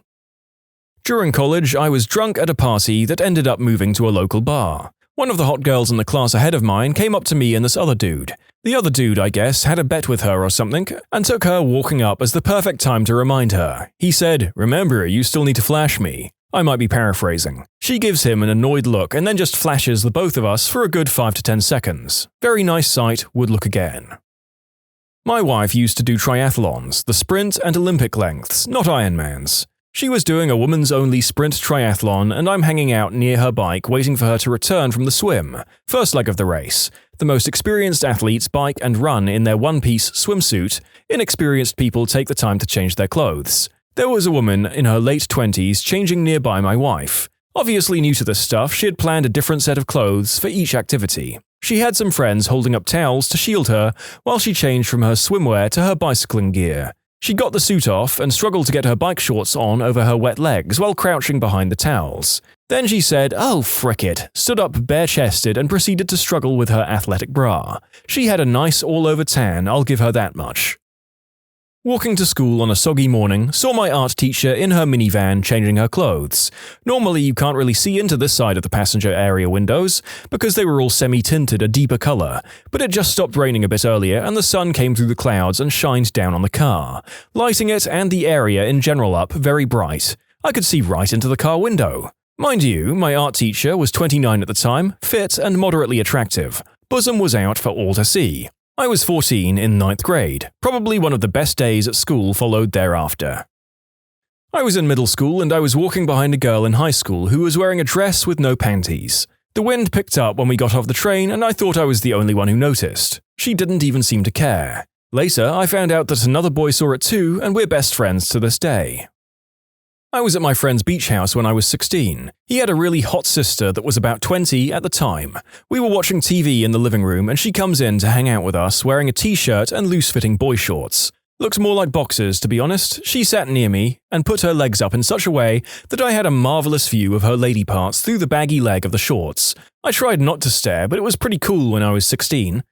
Speaker 1: During college, I was drunk at a party that ended up moving to a local bar. One of the hot girls in the class ahead of mine came up to me and this other dude. The other dude, I guess, had a bet with her or something, and took her walking up as the perfect time to remind her. He said, "Remember, you still need to flash me." I might be paraphrasing. She gives him an annoyed look and then just flashes the both of us for a good 5 to 10 seconds. Very nice sight, would look again. My wife used to do triathlons, the sprint and Olympic lengths, not Ironmans. She was doing a woman's only sprint triathlon and I'm hanging out near her bike waiting for her to return from the swim, first leg of the race. The most experienced athletes bike and run in their one-piece swimsuit, inexperienced people take the time to change their clothes. There was a woman in her late 20s changing nearby my wife. Obviously new to this stuff, she had planned a different set of clothes for each activity. She had some friends holding up towels to shield her while she changed from her swimwear to her bicycling gear. She got the suit off and struggled to get her bike shorts on over her wet legs while crouching behind the towels. Then she said, "Oh, frick it," stood up bare-chested and proceeded to struggle with her athletic bra. She had a nice all-over tan, I'll give her that much. Walking to school on a soggy morning, saw my art teacher in her minivan changing her clothes. Normally you can't really see into this side of the passenger area windows, because they were all semi-tinted a deeper color, but it just stopped raining a bit earlier and the sun came through the clouds and shined down on the car, lighting it and the area in general up very bright. I could see right into the car window. Mind you, my art teacher was 29 at the time, fit and moderately attractive. Bosom was out for all to see. I was 14 in 9th grade. Probably one of the best days at school followed thereafter. I was in middle school and I was walking behind a girl in high school who was wearing a dress with no panties. The wind picked up when we got off the train and I thought I was the only one who noticed. She didn't even seem to care. Later, I found out that another boy saw it too and we're best friends to this day. I was at my friend's beach house when I was 16. He had a really hot sister that was about 20 at the time. We were watching TV in the living room and she comes in to hang out with us wearing a t-shirt and loose-fitting boy shorts. Looked more like boxers, to be honest. She sat near me and put her legs up in such a way that I had a marvelous view of her lady parts through the baggy leg of the shorts. I tried not to stare, but it was pretty cool when I was 16.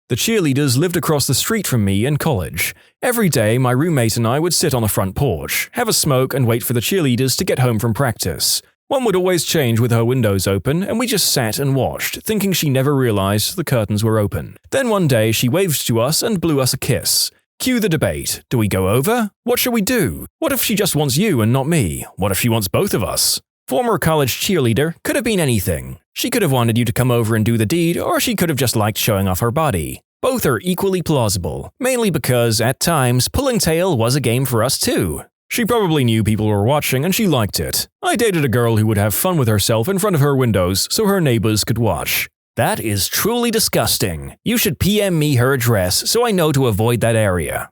Speaker 1: The cheerleaders lived across the street from me in college. Every day, my roommate and I would sit on the front porch, have a smoke and wait for the cheerleaders to get home from practice. One would always change with her windows open, and we just sat and watched, thinking she never realized the curtains were open. Then one day, she waved to us and blew us a kiss. Cue the debate. Do we go over? What should we do? What if she just wants you and not me? What if she wants both of us? Former college cheerleader could have been anything. She could have wanted you to come over and do the deed, or she could have just liked showing off her body. Both are equally plausible, mainly because, at times, pulling tail was a game for us too. She probably knew people were watching and she liked it. I dated a girl who would have fun with herself in front of her windows so her neighbors could watch. That is truly disgusting. You should PM me her address so I know to avoid that area.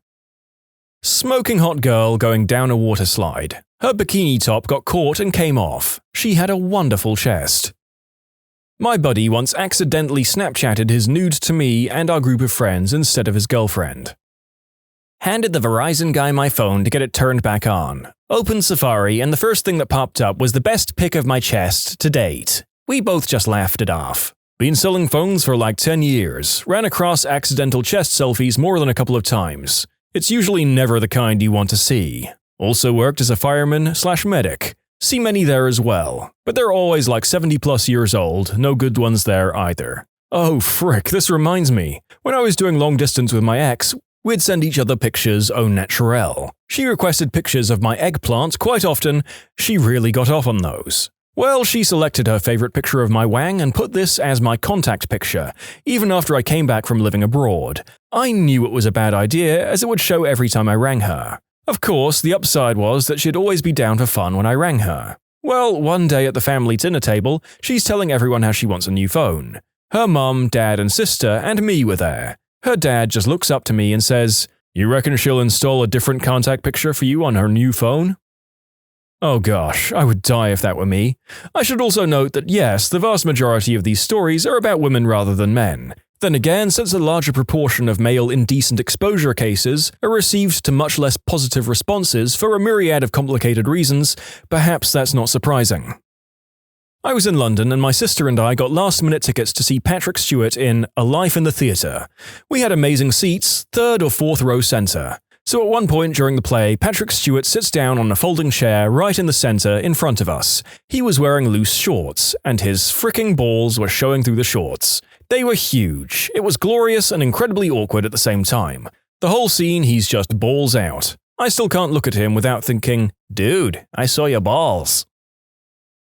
Speaker 1: Smoking hot girl going down a water slide. Her bikini top got caught and came off. She had a wonderful chest. My buddy once accidentally Snapchatted his nude to me and our group of friends instead of his girlfriend. Handed the Verizon guy my phone to get it turned back on. Opened Safari and the first thing that popped up was the best pic of my chest to date. We both just laughed it off. Been selling phones for like 10 years. Ran across accidental chest selfies more than a couple of times. It's usually never the kind you want to see. Also worked as a fireman/medic. See many there as well. But they're always like 70+ years old, no good ones there either. Oh frick, this reminds me. When I was doing long distance with my ex, we'd send each other pictures au naturel. She requested pictures of my eggplant quite often. She really got off on those. Well, she selected her favorite picture of my wang and put this as my contact picture, even after I came back from living abroad. I knew it was a bad idea, as it would show every time I rang her. Of course, the upside was that she'd always be down for fun when I rang her. Well, one day at the family dinner table, she's telling everyone how she wants a new phone. Her mum, dad, and sister, and me were there. Her dad just looks up to me and says, "You reckon she'll install a different contact picture for you on her new phone?" Oh gosh, I would die if that were me. I should also note that yes, the vast majority of these stories are about women rather than men. Then again, since a larger proportion of male indecent exposure cases are received to much less positive responses for a myriad of complicated reasons, perhaps that's not surprising. I was in London and my sister and I got last-minute tickets to see Patrick Stewart in A Life in the Theatre. We had amazing seats, 3rd or 4th row centre. So at one point during the play, Patrick Stewart sits down on a folding chair right in the centre in front of us. He was wearing loose shorts, and his fricking balls were showing through the shorts. They were huge. It was glorious and incredibly awkward at the same time. The whole scene, he's just balls out. I still can't look at him without thinking, "Dude, I saw your balls."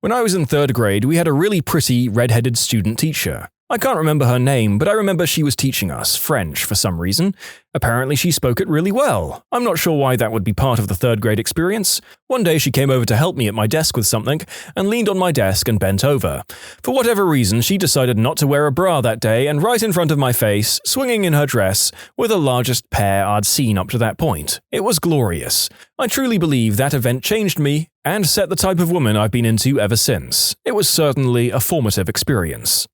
Speaker 1: When I was in 3rd grade, we had a really pretty, red-headed student teacher. I can't remember her name, but I remember she was teaching us French for some reason. Apparently she spoke it really well. I'm not sure why that would be part of the 3rd grade experience. One day she came over to help me at my desk with something, and leaned on my desk and bent over. For whatever reason, she decided not to wear a bra that day, and right in front of my face, swinging in her dress, were the largest pair I'd seen up to that point. It was glorious. I truly believe that event changed me, and set the type of woman I've been into ever since. It was certainly a formative experience.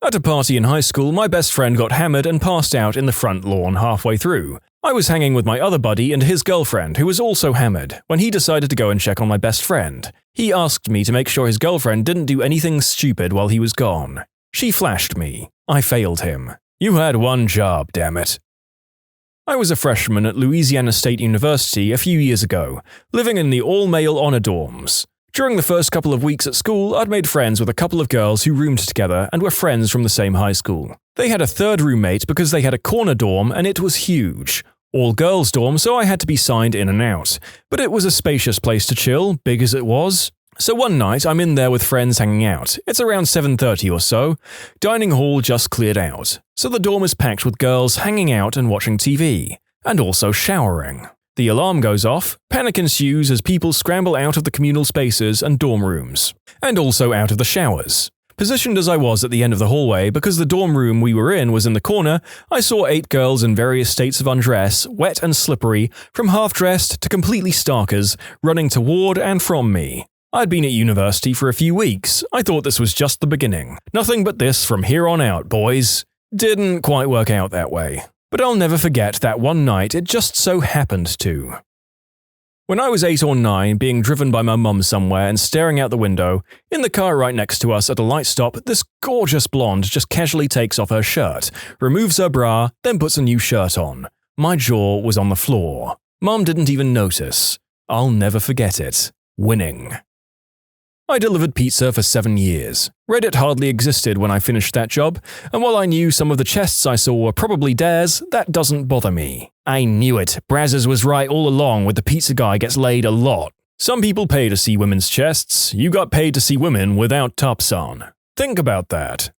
Speaker 1: At a party in high school, my best friend got hammered and passed out in the front lawn halfway through. I was hanging with my other buddy and his girlfriend, who was also hammered, when he decided to go and check on my best friend. He asked me to make sure his girlfriend didn't do anything stupid while he was gone. She flashed me. I failed him. You had one job, damn it. I was a freshman at Louisiana State University a few years ago, living in the all-male honor dorms. During the first couple of weeks at school, I'd made friends with a couple of girls who roomed together and were friends from the same high school. They had a 3rd roommate because they had a corner dorm and it was huge. All-girls dorm, so I had to be signed in and out. But it was a spacious place to chill, big as it was. So one night, I'm in there with friends hanging out. It's around 7:30 or so. Dining hall just cleared out. So the dorm is packed with girls hanging out and watching TV. And also showering. The alarm goes off, panic ensues as people scramble out of the communal spaces and dorm rooms, and also out of the showers. Positioned as I was at the end of the hallway because the dorm room we were in was in the corner, I saw 8 girls in various states of undress, wet and slippery, from half-dressed to completely starkers, running toward and from me. I'd been at university for a few weeks. I thought this was just the beginning. Nothing but this from here on out, boys. Didn't quite work out that way. But I'll never forget that one night it just so happened to. When I was 8 or 9, being driven by my mum somewhere and staring out the window, in the car right next to us at a light stop, this gorgeous blonde just casually takes off her shirt, removes her bra, then puts a new shirt on. My jaw was on the floor. Mum didn't even notice. I'll never forget it. Winning. I delivered pizza for 7 years. Reddit hardly existed when I finished that job, and while I knew some of the chests I saw were probably dares, that doesn't bother me. I knew it. Brazzers was right all along with the pizza guy gets laid a lot. Some people pay to see women's chests, you got paid to see women without tops on. Think about that.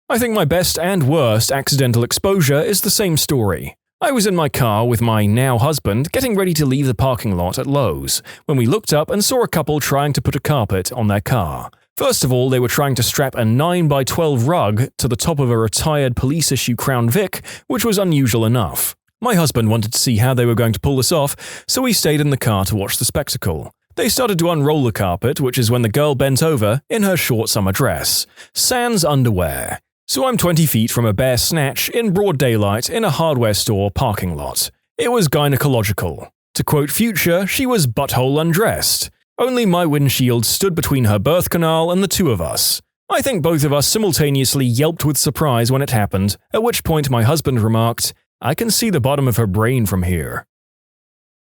Speaker 1: I think my best and worst accidental exposure is the same story. I was in my car with my now husband getting ready to leave the parking lot at Lowe's when we looked up and saw a couple trying to put a carpet on their car. First of all, they were trying to strap a 9x12 rug to the top of a retired police-issue Crown Vic, which was unusual enough. My husband wanted to see how they were going to pull this off, so we stayed in the car to watch the spectacle. They started to unroll the carpet, which is when the girl bent over in her short summer dress. Sans underwear. So I'm 20 feet from a bare snatch in broad daylight in a hardware store parking lot. It was gynecological. To quote Future, she was butthole undressed. Only my windshield stood between her birth canal and the two of us. I think both of us simultaneously yelped with surprise when it happened, at which point my husband remarked, "I can see the bottom of her brain from here."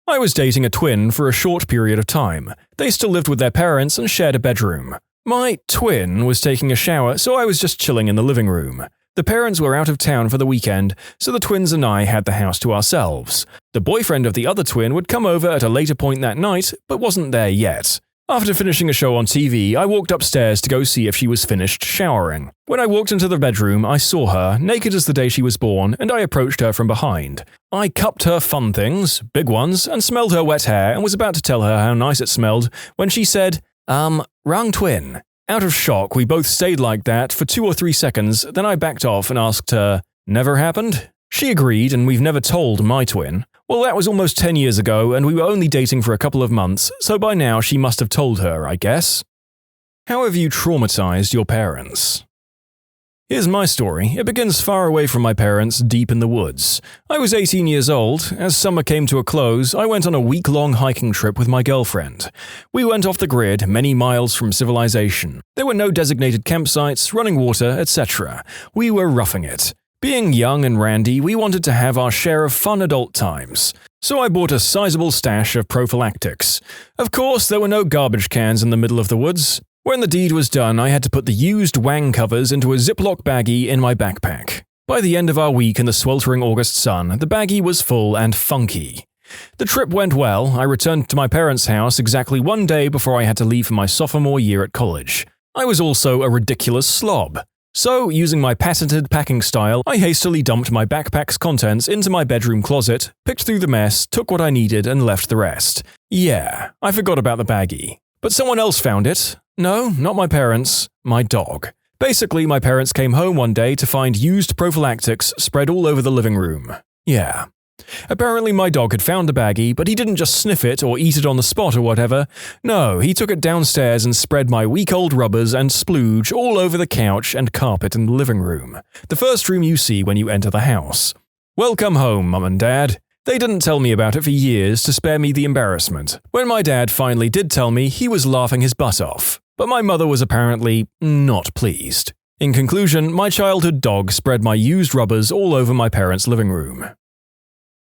Speaker 1: I was dating a twin for a short period of time. They still lived with their parents and shared a bedroom. My twin was taking a shower, so I was just chilling in the living room. The parents were out of town for the weekend, so the twins and I had the house to ourselves. The boyfriend of the other twin would come over at a later point that night, but wasn't there yet. After finishing a show on TV, I walked upstairs to go see if she was finished showering. When I walked into the bedroom, I saw her, naked as the day she was born, and I approached her from behind. I cupped her fun things, big ones, and smelled her wet hair and was about to tell her how nice it smelled when she said, wrong twin. Out of shock, we both stayed like that for 2 or 3 seconds, then I backed off and asked her, "Never happened?" She agreed, and we've never told my twin. Well, that was almost 10 years ago, and we were only dating for a couple of months, so by now she must have told her, I guess. How have you traumatized your parents? Here's my story. It begins far away from my parents, deep in the woods. I was 18 years old. As summer came to a close, I went on a week-long hiking trip with my girlfriend. We went off the grid, many miles from civilization. There were no designated campsites, running water, etc. We were roughing it. Being young and randy, we wanted to have our share of fun adult times. So I bought a sizable stash of prophylactics. Of course, there were no garbage cans in the middle of the woods. When the deed was done, I had to put the used wang covers into a Ziploc baggie in my backpack. By the end of our week in the sweltering August sun, the baggie was full and funky. The trip went well. I returned to my parents' house exactly 1 day before I had to leave for my sophomore year at college. I was also a ridiculous slob. So, using my patented packing style, I hastily dumped my backpack's contents into my bedroom closet, picked through the mess, took what I needed, and left the rest. Yeah, I forgot about the baggie. But someone else found it. No, not my parents. My dog. Basically, my parents came home one day to find used prophylactics spread all over the living room. Yeah. Apparently my dog had found the baggie, but he didn't just sniff it or eat it on the spot or whatever. No, he took it downstairs and spread my week-old rubbers and splooge all over the couch and carpet in the living room. The first room you see when you enter the house. Welcome home, Mum and Dad. They didn't tell me about it for years to spare me the embarrassment. When my dad finally did tell me, he was laughing his butt off. But my mother was apparently not pleased. In conclusion, my childhood dog spread my used rubbers all over my parents' living room.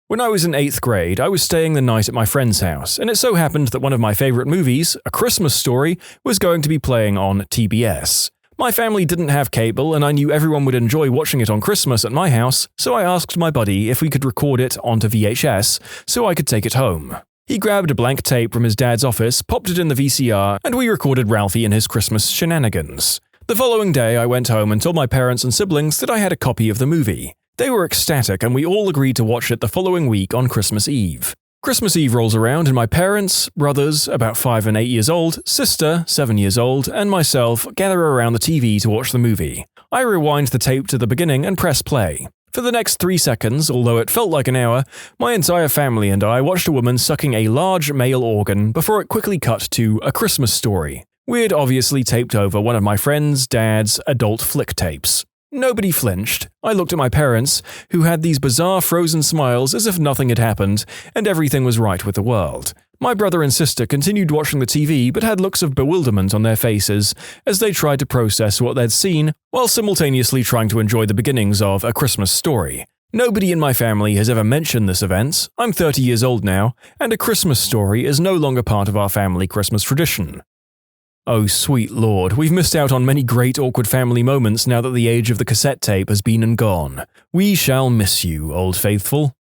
Speaker 1: When I was in 8th grade, I was staying the night at my friend's house, and it so happened that one of my favorite movies, A Christmas Story, was going to be playing on TBS. My family didn't have cable, and I knew everyone would enjoy watching it on Christmas at my house, so I asked my buddy if we could record it onto VHS so I could take it home. He grabbed a blank tape from his dad's office, popped it in the VCR, and we recorded Ralphie and his Christmas shenanigans. The following day, I went home and told my parents and siblings that I had a copy of the movie. They were ecstatic, and we all agreed to watch it the following week on Christmas Eve. Christmas Eve rolls around, and my parents, brothers, about 5 and 8 years old, sister, 7 years old, and myself gather around the TV to watch the movie. I rewind the tape to the beginning and press play. For the next 3 seconds, although it felt like an hour, my entire family and I watched a woman sucking a large male organ before it quickly cut to A Christmas Story. We'd obviously taped over one of my friend's dad's adult flick tapes. Nobody flinched. I looked at my parents, who had these bizarre frozen smiles as if nothing had happened, and everything was right with the world. My brother and sister continued watching the TV but had looks of bewilderment on their faces as they tried to process what they'd seen while simultaneously trying to enjoy the beginnings of A Christmas Story. Nobody in my family has ever mentioned this event. I'm 30 years old now, and A Christmas Story is no longer part of our family Christmas tradition. Oh, sweet Lord, we've missed out on many great awkward family moments now that the age of the cassette tape has been and gone. We shall miss you, Old Faithful.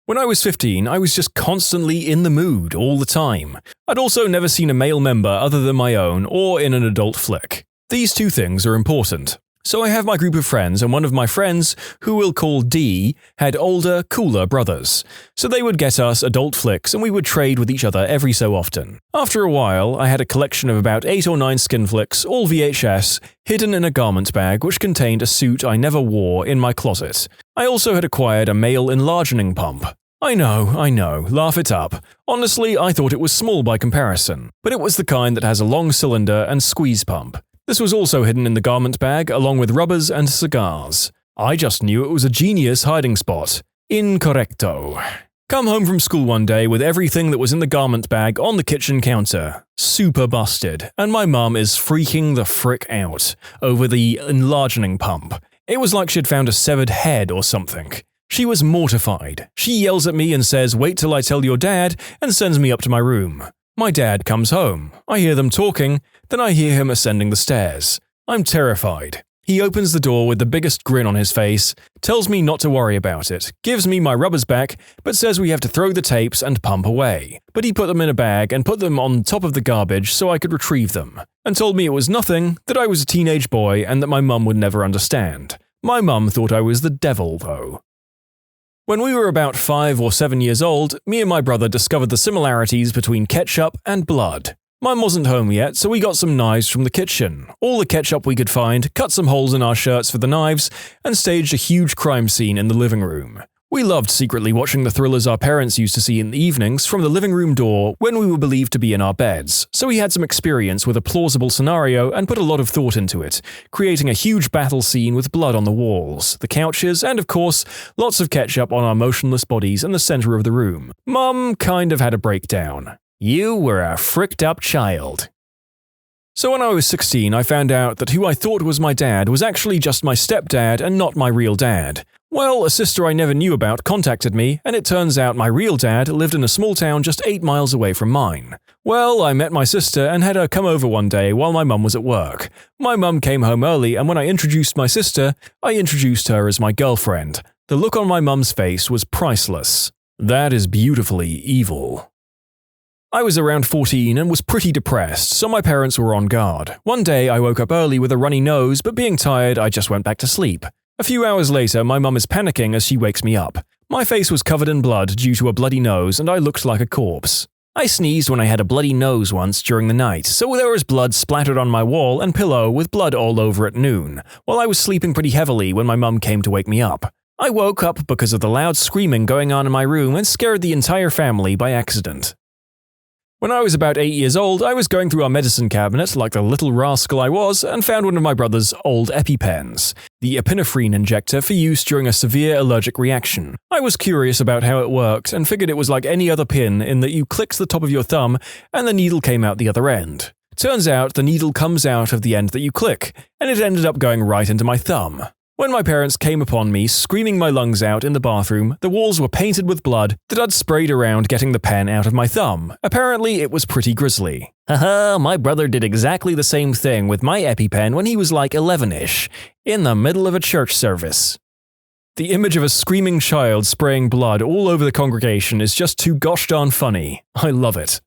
Speaker 1: When I was 15, I was just constantly in the mood all the time. I'd also never seen a male member other than my own or in an adult flick. These two things are important. So I have my group of friends, and one of my friends, who we'll call D, had older, cooler brothers. So they would get us adult flicks and we would trade with each other every so often. After a while, I had a collection of about 8 or 9 skin flicks, all VHS, hidden in a garment bag which contained a suit I never wore in my closet. I also had acquired a male enlarging pump. I know, laugh it up. Honestly, I thought it was small by comparison, but it was the kind that has a long cylinder and squeeze pump. This was also hidden in the garment bag along with rubbers and cigars. I just knew it was a genius hiding spot. Incorrecto. Come home from school one day with everything that was in the garment bag on the kitchen counter. Super busted, and my mum is freaking the frick out over the enlarging pump. It was like she'd found a severed head or something. She was mortified. She yells at me and says, "Wait till I tell your dad," and sends me up to my room. My dad comes home. I hear them talking, then I hear him ascending the stairs. I'm terrified. He opens the door with the biggest grin on his face, tells me not to worry about it, gives me my rubbers back, but says we have to throw the tapes and pump away. But he put them in a bag and put them on top of the garbage so I could retrieve them, and told me it was nothing, that I was a teenage boy and that my mum would never understand. My mum thought I was the devil, though. When we were about 5 or 7 years old, me and my brother discovered the similarities between ketchup and blood. Mum wasn't home yet, so we got some knives from the kitchen, all the ketchup we could find, cut some holes in our shirts for the knives, and staged a huge crime scene in the living room. We loved secretly watching the thrillers our parents used to see in the evenings from the living room door when we were believed to be in our beds, so we had some experience with a plausible scenario and put a lot of thought into it, creating a huge battle scene with blood on the walls, the couches, and of course, lots of ketchup on our motionless bodies in the center of the room. Mum kind of had a breakdown. You were a fricked up child. So when I was 16, I found out that who I thought was my dad was actually just my stepdad and not my real dad. Well, a sister I never knew about contacted me, and it turns out my real dad lived in a small town just 8 miles away from mine. Well, I met my sister and had her come over one day while my mum was at work. My mum came home early, and when I introduced my sister, I introduced her as my girlfriend. The look on my mum's face was priceless. That is beautifully evil. I was around 14 and was pretty depressed, so my parents were on guard. One day I woke up early with a runny nose, but being tired, I just went back to sleep. A few hours later, my mum is panicking as she wakes me up. My face was covered in blood due to a bloody nose, and I looked like a corpse. I sneezed when I had a bloody nose once during the night, so there was blood splattered on my wall and pillow with blood all over at noon, while I was sleeping pretty heavily when my mum came to wake me up. I woke up because of the loud screaming going on in my room and scared the entire family by accident. When I was about 8 years old, I was going through our medicine cabinet like the little rascal I was and found one of my brother's old EpiPens, the epinephrine injector for use during a severe allergic reaction. I was curious about how it worked and figured it was like any other pin in that you clicked the top of your thumb and the needle came out the other end. Turns out the needle comes out of the end that you click, and it ended up going right into my thumb. When my parents came upon me screaming my lungs out in the bathroom, the walls were painted with blood that I'd sprayed around getting the pen out of my thumb. Apparently, it was pretty grisly. Haha, my brother did exactly the same thing with my EpiPen when he was like 11-ish, in the middle of a church service. The image of a screaming child spraying blood all over the congregation is just too gosh darn funny. I love it.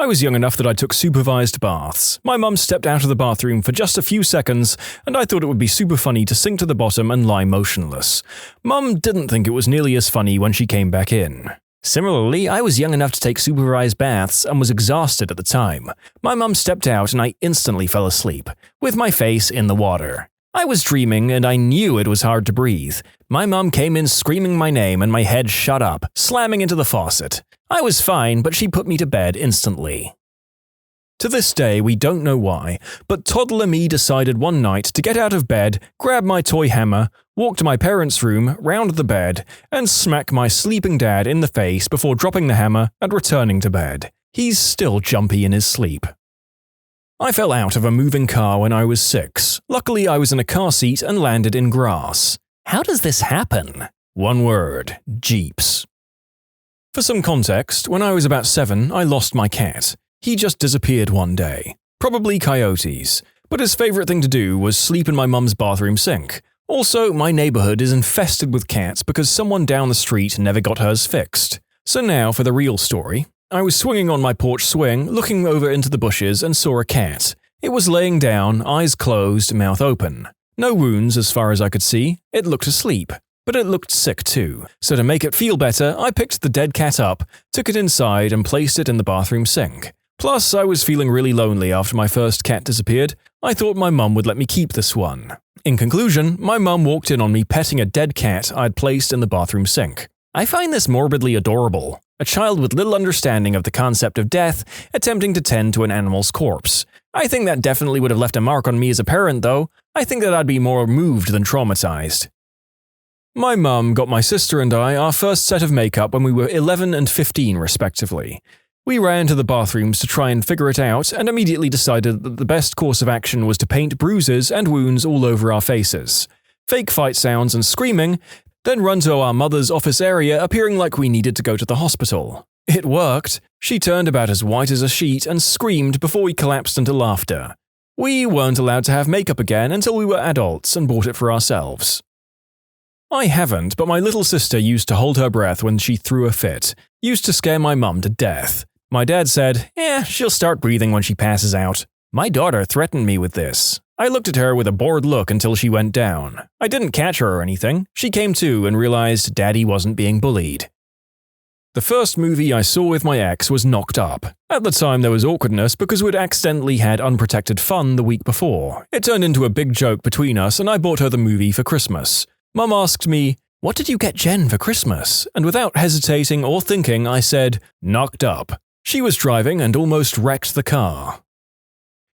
Speaker 1: I was young enough that I took supervised baths. My mum stepped out of the bathroom for just a few seconds, and I thought it would be super funny to sink to the bottom and lie motionless. Mum didn't think it was nearly as funny when she came back in. Similarly, I was young enough to take supervised baths and was exhausted at the time. My mum stepped out and I instantly fell asleep, with my face in the water. I was dreaming and I knew it was hard to breathe. My mum came in screaming my name and my head shot up, slamming into the faucet. I was fine, but she put me to bed instantly. To this day, we don't know why, but toddler me decided one night to get out of bed, grab my toy hammer, walk to my parents' room, round the bed, and smack my sleeping dad in the face before dropping the hammer and returning to bed. He's still jumpy in his sleep. I fell out of a moving car when I was 6. Luckily, I was in a car seat and landed in grass. How does this happen? One word: Jeeps. For some context, when I was about 7, I lost my cat. He just disappeared one day. Probably coyotes. But his favorite thing to do was sleep in my mum's bathroom sink. Also, my neighborhood is infested with cats because someone down the street never got hers fixed. So now for the real story. I was swinging on my porch swing, looking over into the bushes and saw a cat. It was laying down, eyes closed, mouth open. No wounds as far as I could see. It looked asleep. But it looked sick too. So to make it feel better, I picked the dead cat up, took it inside and placed it in the bathroom sink. Plus, I was feeling really lonely after my first cat disappeared. I thought my mum would let me keep this one. In conclusion, my mum walked in on me petting a dead cat I'd placed in the bathroom sink. I find this morbidly adorable. A child with little understanding of the concept of death attempting to tend to an animal's corpse. I think that definitely would have left a mark on me as a parent, though. I think that I'd be more moved than traumatized. My mum got my sister and I our first set of makeup when we were 11 and 15 respectively. We ran to the bathrooms to try and figure it out and immediately decided that the best course of action was to paint bruises and wounds all over our faces, fake fight sounds and screaming, then run to our mother's office area appearing like we needed to go to the hospital. It worked. She turned about as white as a sheet and screamed before we collapsed into laughter. We weren't allowed to have makeup again until we were adults and bought it for ourselves. I haven't, but my little sister used to hold her breath when she threw a fit. Used to scare my mum to death. My dad said, she'll start breathing when she passes out. My daughter threatened me with this. I looked at her with a bored look until she went down. I didn't catch her or anything. She came to and realized Daddy wasn't being bullied. The first movie I saw with my ex was Knocked Up. At the time there was awkwardness because we'd accidentally had unprotected fun the week before. It turned into a big joke between us and I bought her the movie for Christmas. Mum asked me, "What did you get Jen for Christmas?" And without hesitating or thinking, I said, "Knocked Up." She was driving and almost wrecked the car.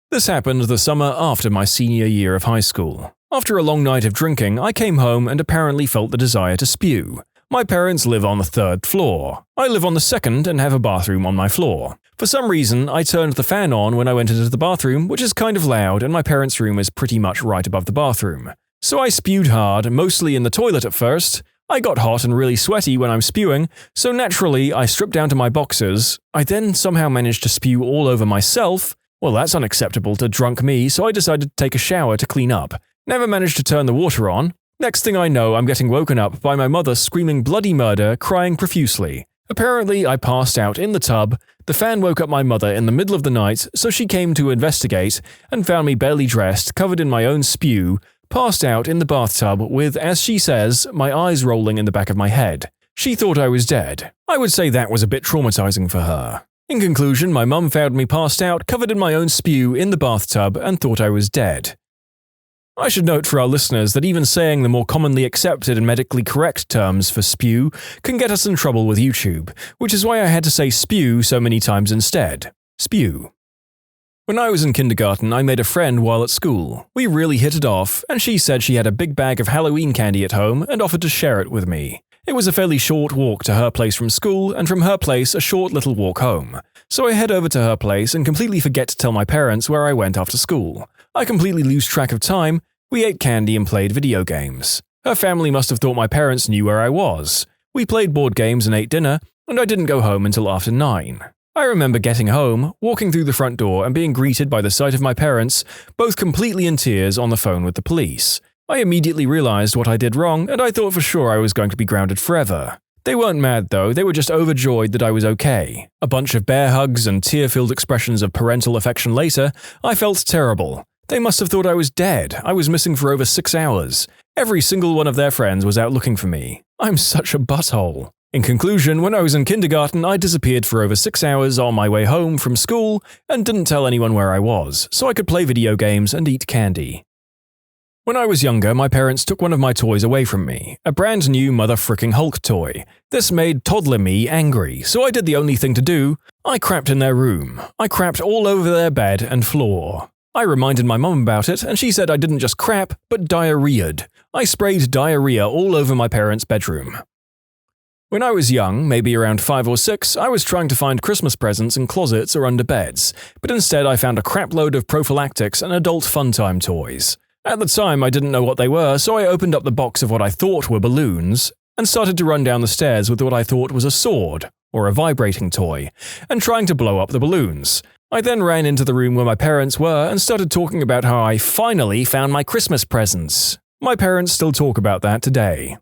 Speaker 1: This happened the summer after my senior year of high school. After a long night of drinking, I came home and apparently felt the desire to spew. My parents live on the 3rd floor. I live on the 2nd and have a bathroom on my floor. For some reason, I turned the fan on when I went into the bathroom, which is kind of loud, and my parents' room is pretty much right above the bathroom. So I spewed hard, mostly in the toilet at first. I got hot and really sweaty when I'm spewing, so naturally I stripped down to my boxers. I then somehow managed to spew all over myself. Well, that's unacceptable to drunk me, so I decided to take a shower to clean up. Never managed to turn the water on. Next thing I know, I'm getting woken up by my mother screaming bloody murder, crying profusely. Apparently, I passed out in the tub. The fan woke up my mother in the middle of the night, so she came to investigate and found me barely dressed, covered in my own spew, passed out in the bathtub with, as she says, my eyes rolling in the back of my head. She thought I was dead. I would say that was a bit traumatizing for her. In conclusion, my mum found me passed out, covered in my own spew in the bathtub, and thought I was dead. I should note for our listeners that even saying the more commonly accepted and medically correct terms for spew can get us in trouble with YouTube, which is why I had to say spew so many times instead. Spew. When I was in kindergarten, I made a friend while at school. We really hit it off, and she said she had a big bag of Halloween candy at home and offered to share it with me. It was a fairly short walk to her place from school, and from her place a short little walk home. So I head over to her place and completely forget to tell my parents where I went after school. I completely lose track of time. We ate candy and played video games. Her family must have thought my parents knew where I was. We played board games and ate dinner, and I didn't go home until after 9. I remember getting home, walking through the front door and being greeted by the sight of my parents, both completely in tears on the phone with the police. I immediately realized what I did wrong, and I thought for sure I was going to be grounded forever. They weren't mad though, they were just overjoyed that I was okay. A bunch of bear hugs and tear-filled expressions of parental affection later, I felt terrible. They must have thought I was dead. I was missing for over 6 hours. Every single one of their friends was out looking for me. I'm such a butthole. In conclusion, when I was in kindergarten, I disappeared for over 6 hours on my way home from school and didn't tell anyone where I was, so I could play video games and eat candy. When I was younger, my parents took one of my toys away from me, a brand new mother-fricking Hulk toy. This made toddler me angry, so I did the only thing to do. I crapped in their room. I crapped all over their bed and floor. I reminded my mum about it, and she said I didn't just crap, but diarrheaed. I sprayed diarrhea all over my parents' bedroom. When I was young, maybe around 5 or 6, I was trying to find Christmas presents in closets or under beds, but instead I found a crapload of prophylactics and adult fun-time toys. At the time, I didn't know what they were, so I opened up the box of what I thought were balloons and started to run down the stairs with what I thought was a sword, or a vibrating toy, and trying to blow up the balloons. I then ran into the room where my parents were and started talking about how I finally found my Christmas presents. My parents still talk about that today.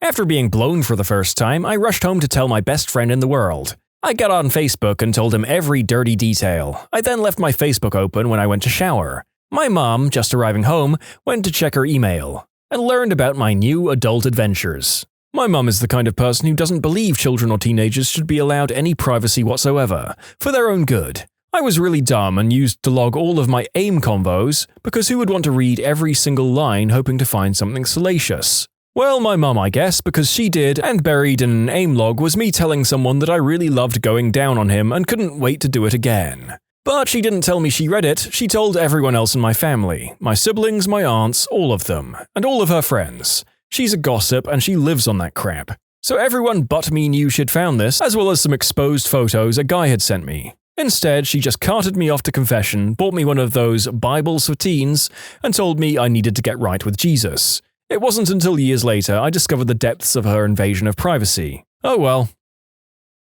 Speaker 1: After being blown for the first time, I rushed home to tell my best friend in the world. I got on Facebook and told him every dirty detail. I then left my Facebook open when I went to shower. My mom, just arriving home, went to check her email and learned about my new adult adventures. My mum is the kind of person who doesn't believe children or teenagers should be allowed any privacy whatsoever, for their own good. I was really dumb and used to log all of my AIM convos, because who would want to read every single line hoping to find something salacious? Well, my mum, I guess, because she did, and buried in an AIM log was me telling someone that I really loved going down on him and couldn't wait to do it again. But she didn't tell me she read it, she told everyone else in my family, my siblings, my aunts, all of them, and all of her friends. She's a gossip and she lives on that crap. So everyone but me knew she'd found this, as well as some exposed photos a guy had sent me. Instead, she just carted me off to confession, bought me one of those Bibles for teens, and told me I needed to get right with Jesus. It wasn't until years later I discovered the depths of her invasion of privacy. Oh well.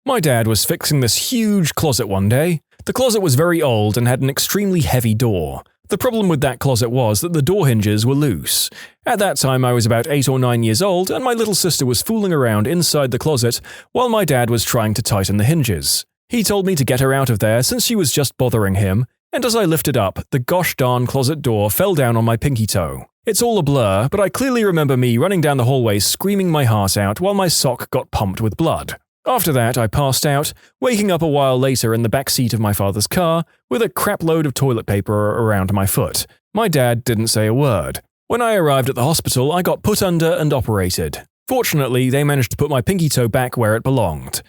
Speaker 1: My dad was fixing this huge closet one day. The closet was very old and had an extremely heavy door. The problem with that closet was that the door hinges were loose. At that time I was about 8 or 9 years old and my little sister was fooling around inside the closet while my dad was trying to tighten the hinges. He told me to get her out of there since she was just bothering him, and as I lifted up, the gosh darn closet door fell down on my pinky toe. It's all a blur, but I clearly remember me running down the hallway screaming my heart out while my sock got pumped with blood. After that, I passed out, waking up a while later in the back seat of my father's car with a crap load of toilet paper around my foot. My dad didn't say a word. When I arrived at the hospital, I got put under and operated. Fortunately, they managed to put my pinky toe back where it belonged.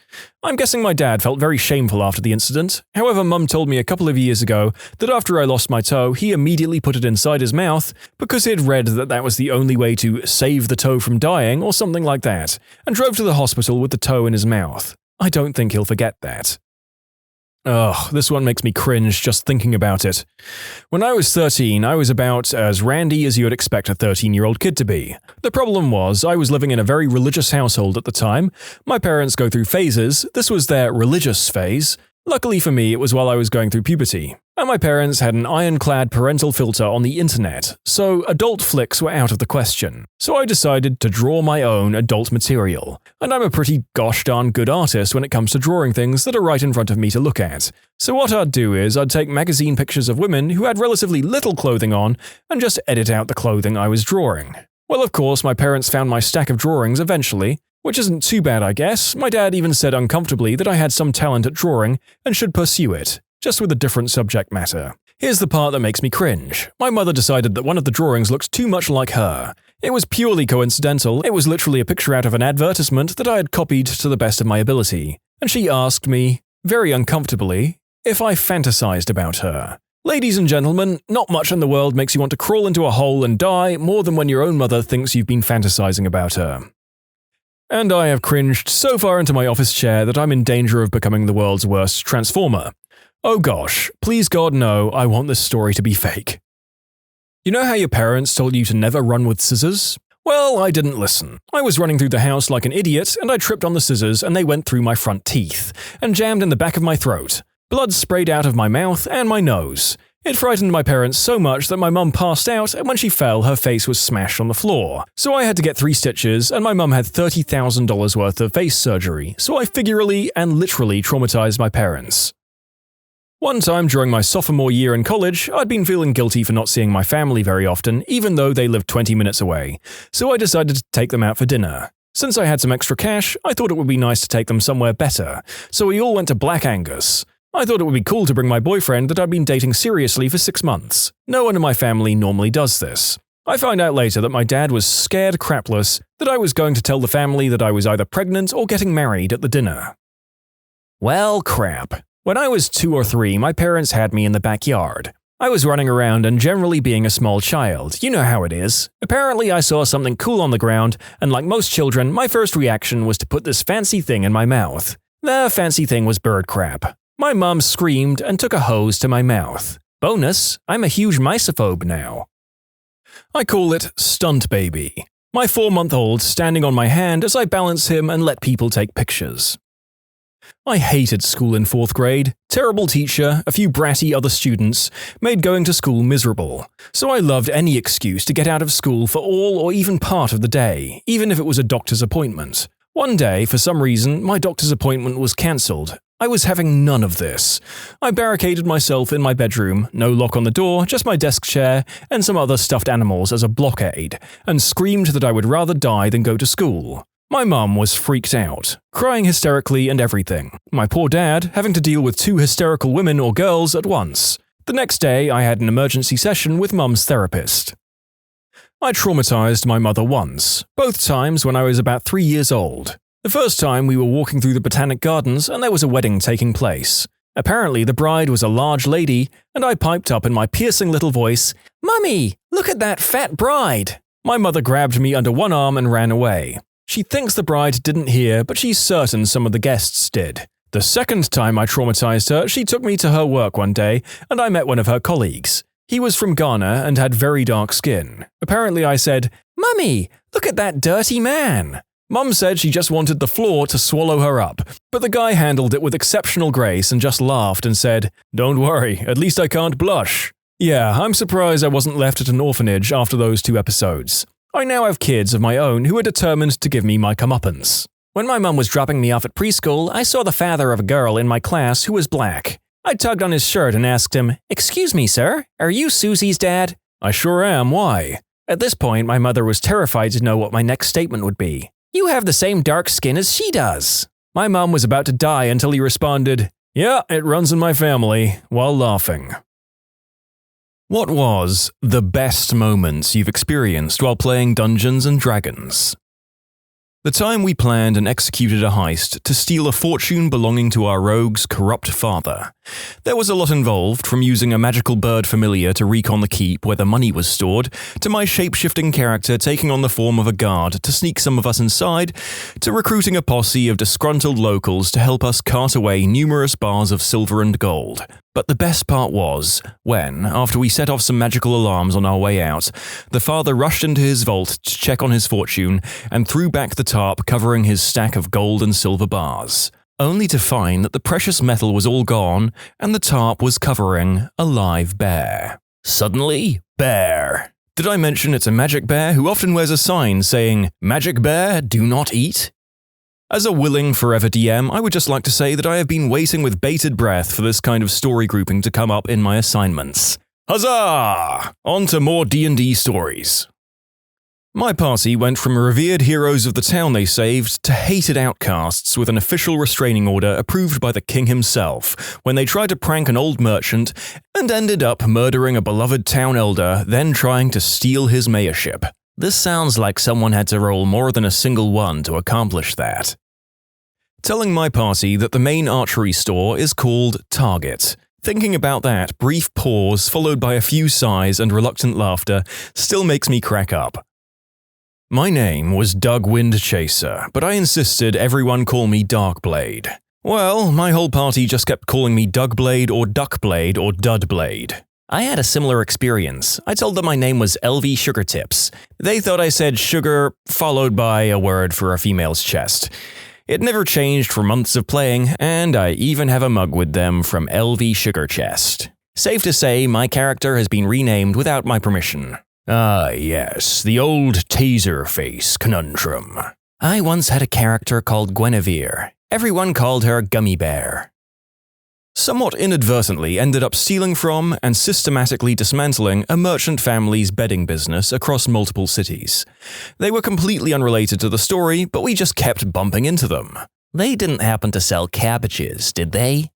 Speaker 1: I'm guessing my dad felt very shameful after the incident. However, Mum told me a couple of years ago that after I lost my toe, he immediately put it inside his mouth because he'd read that that was the only way to save the toe from dying or something like that, and drove to the hospital with the toe in his mouth. I don't think he'll forget that. Ugh, this one makes me cringe just thinking about it. When I was 13, I was about as randy as you would expect a 13-year-old kid to be. The problem was, I was living in a very religious household at the time. My parents go through phases. This was their religious phase. Luckily for me, it was while I was going through puberty. And my parents had an ironclad parental filter on the internet, so adult flicks were out of the question. So I decided to draw my own adult material. And I'm a pretty gosh darn good artist when it comes to drawing things that are right in front of me to look at. So what I'd do is I'd take magazine pictures of women who had relatively little clothing on and just edit out the clothing I was drawing. Well, of course, my parents found my stack of drawings eventually, which isn't too bad, I guess. My dad even said uncomfortably that I had some talent at drawing and should pursue it, just with a different subject matter. Here's the part that makes me cringe. My mother decided that one of the drawings looked too much like her. It was purely coincidental. It was literally a picture out of an advertisement that I had copied to the best of my ability. And she asked me, very uncomfortably, if I fantasized about her. Ladies and gentlemen, not much in the world makes you want to crawl into a hole and die more than when your own mother thinks you've been fantasizing about her. And I have cringed so far into my office chair that I'm in danger of becoming the world's worst transformer. Oh gosh, please God no, I want this story to be fake. You know how your parents told you to never run with scissors? Well, I didn't listen. I was running through the house like an idiot and I tripped on the scissors and they went through my front teeth and jammed in the back of my throat. Blood sprayed out of my mouth and my nose. It frightened my parents so much that my mum passed out, and when she fell, her face was smashed on the floor. So I had to get 3 stitches, and my mum had $30,000 worth of face surgery, so I figuratively and literally traumatized my parents. One time during my sophomore year in college, I'd been feeling guilty for not seeing my family very often, even though they lived 20 minutes away, so I decided to take them out for dinner. Since I had some extra cash, I thought it would be nice to take them somewhere better, so we all went to Black Angus. I thought it would be cool to bring my boyfriend that I'd been dating seriously for 6 months. No one in my family normally does this. I find out later that my dad was scared crapless that I was going to tell the family that I was either pregnant or getting married at the dinner. Well, crap. When I was 2 or 3, my parents had me in the backyard. I was running around and generally being a small child. You know how it is. Apparently, I saw something cool on the ground, and like most children, my first reaction was to put this fancy thing in my mouth. The fancy thing was bird crap. My mom screamed and took a hose to my mouth. Bonus, I'm a huge misophobe now. I call it Stunt Baby. My 4-month-old standing on my hand as I balance him and let people take pictures. I hated school in 4th grade. Terrible teacher, a few bratty other students, made going to school miserable. So I loved any excuse to get out of school for all or even part of the day, even if it was a doctor's appointment. One day, for some reason, my doctor's appointment was cancelled. I was having none of this. I barricaded myself in my bedroom, no lock on the door, just my desk chair and some other stuffed animals as a blockade, and screamed that I would rather die than go to school. My mum was freaked out, crying hysterically and everything. My poor dad having to deal with 2 hysterical women or girls at once. The next day, I had an emergency session with mum's therapist. I traumatized my mother once, both times when I was about 3 years old. The first time we were walking through the Botanic Gardens and there was a wedding taking place. Apparently the bride was a large lady, and I piped up in my piercing little voice, "Mummy, look at that fat bride!" My mother grabbed me under one arm and ran away. She thinks the bride didn't hear, but she's certain some of the guests did. The second time I traumatized her, she took me to her work one day, and I met one of her colleagues. He was from Ghana and had very dark skin. Apparently I said, "Mummy, look at that dirty man." Mum said she just wanted the floor to swallow her up, but the guy handled it with exceptional grace and just laughed and said, "Don't worry, at least I can't blush." Yeah, I'm surprised I wasn't left at an orphanage after those 2 episodes. I now have kids of my own who are determined to give me my comeuppance. When my mum was dropping me off at preschool, I saw the father of a girl in my class who was black. I tugged on his shirt and asked him, "Excuse me, sir, are you Susie's dad?" "I sure am, why?" At this point, my mother was terrified to know what my next statement would be. "You have the same dark skin as she does." My mum was about to die until he responded, "Yeah, it runs in my family," while laughing. What was the best moments you've experienced while playing Dungeons & Dragons? The time we planned and executed a heist to steal a fortune belonging to our rogue's corrupt father. There was a lot involved, from using a magical bird familiar to recon the keep where the money was stored, to my shape-shifting character taking on the form of a guard to sneak some of us inside, to recruiting a posse of disgruntled locals to help us cart away numerous bars of silver and gold. But the best part was when, after we set off some magical alarms on our way out, the father rushed into his vault to check on his fortune and threw back the tarp covering his stack of gold and silver bars, only to find that the precious metal was all gone and the tarp was covering a live bear. Suddenly, bear. Did I mention it's a magic bear who often wears a sign saying, "Magic bear, do not eat"? As a willing forever DM, I would just like to say that I have been waiting with bated breath for this kind of story grouping to come up in my assignments. Huzzah! On to more D&D stories. My party went from revered heroes of the town they saved to hated outcasts with an official restraining order approved by the king himself when they tried to prank an old merchant and ended up murdering a beloved town elder, then trying to steal his mayorship. This sounds like someone had to roll more than a single one to accomplish that. Telling my party that the main archery store is called Target. Thinking about that brief pause followed by a few sighs and reluctant laughter still makes me crack up. My name was Doug Windchaser, but I insisted everyone call me Darkblade. Well, my whole party just kept calling me Dougblade or Duckblade or Dudblade. I had a similar experience. I told them my name was LV Sugartips. They thought I said sugar, followed by a word for a female's chest. It never changed for months of playing, and I even have a mug with them from LV Sugar Chest. Safe to say, my character has been renamed without my permission. Ah yes, the old taser face conundrum. I once had a character called Guinevere. Everyone called her Gummy Bear. Somewhat inadvertently ended up stealing from and systematically dismantling a merchant family's bedding business across multiple cities. They were completely unrelated to the story, but we just kept bumping into them. They didn't happen to sell cabbages, did they?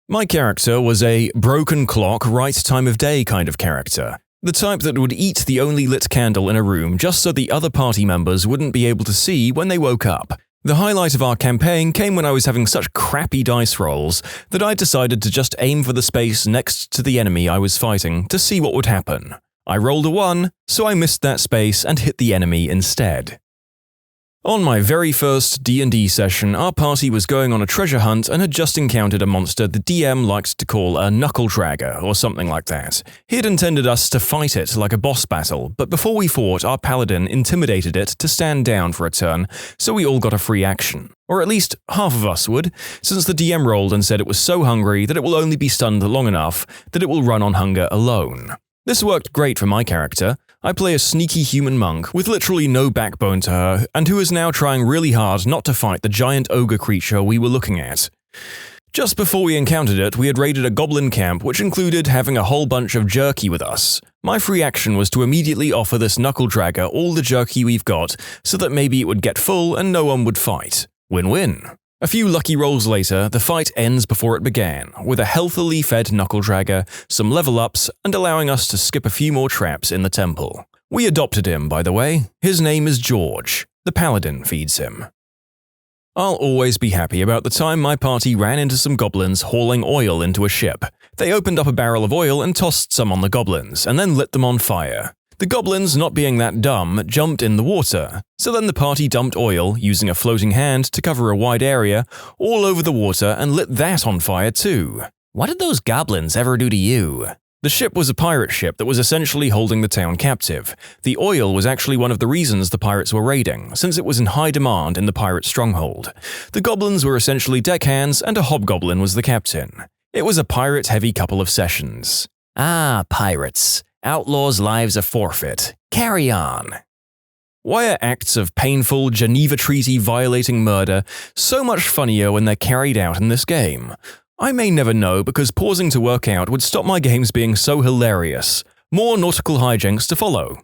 Speaker 1: My character was a broken clock, right time of day kind of character. The type that would eat the only lit candle in a room just so the other party members wouldn't be able to see when they woke up. The highlight of our campaign came when I was having such crappy dice rolls that I decided to just aim for the space next to the enemy I was fighting to see what would happen. I rolled a 1, so I missed that space and hit the enemy instead. On my very first D&D session, our party was going on a treasure hunt and had just encountered a monster the DM liked to call a knuckle dragger or something like that. He had intended us to fight it like a boss battle, but before we fought, our paladin intimidated it to stand down for a turn, so we all got a free action. Or at least half of us would, since the DM rolled and said it was so hungry that it will only be stunned long enough that it will run on hunger alone. This worked great for my character. I play a sneaky human monk with literally no backbone to her and who is now trying really hard not to fight the giant ogre creature we were looking at. Just before we encountered it, we had raided a goblin camp which included having a whole bunch of jerky with us. My free action was to immediately offer this knuckle dragger all the jerky we've got so that maybe it would get full and no one would fight. Win-win. A few lucky rolls later, the fight ends before it began, with a healthily fed knuckle dragger, some level ups, and allowing us to skip a few more traps in the temple. We adopted him, by the way. His name is George. The paladin feeds him. I'll always be happy about the time my party ran into some goblins hauling oil into a ship. They opened up a barrel of oil and tossed some on the goblins, and then lit them on fire. The goblins, not being that dumb, jumped in the water. So then the party dumped oil, using a floating hand to cover a wide area, all over the water and lit that on fire too. What did those goblins ever do to you? The ship was a pirate ship that was essentially holding the town captive. The oil was actually one of the reasons the pirates were raiding, since it was in high demand in the pirate stronghold. The goblins were essentially deckhands and a hobgoblin was the captain. It was a pirate-heavy couple of sessions. Ah, pirates. Outlaws' lives are forfeit. Carry on. Why are acts of painful, Geneva Treaty violating murder so much funnier when they're carried out in this game? I may never know because pausing to work out would stop my games being so hilarious. More nautical hijinks to follow.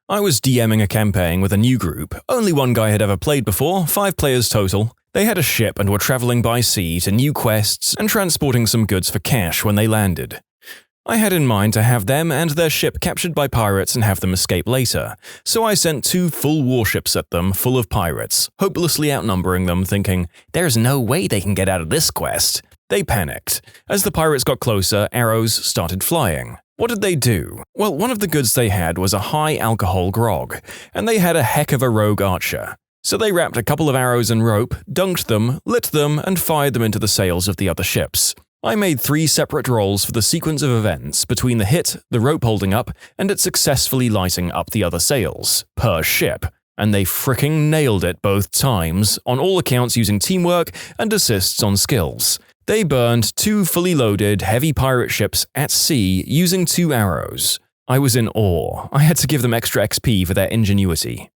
Speaker 1: I was DMing a campaign with a new group. Only one guy had ever played before, 5 players total. They had a ship and were traveling by sea to new quests and transporting some goods for cash when they landed. I had in mind to have them and their ship captured by pirates and have them escape later, so I sent 2 full warships at them full of pirates, hopelessly outnumbering them, thinking, there's no way they can get out of this quest. They panicked. As the pirates got closer, arrows started flying. What did they do? Well, one of the goods they had was a high alcohol grog, and they had a heck of a rogue archer. So they wrapped a couple of arrows in rope, dunked them, lit them, and fired them into the sails of the other ships. I made 3 separate rolls for the sequence of events between the hit, the rope holding up, and it successfully lighting up the other sails, per ship, and they fricking nailed it both times, on all accounts using teamwork and assists on skills. They burned 2 fully loaded, heavy pirate ships at sea using 2 arrows. I was in awe. I had to give them extra XP for their ingenuity.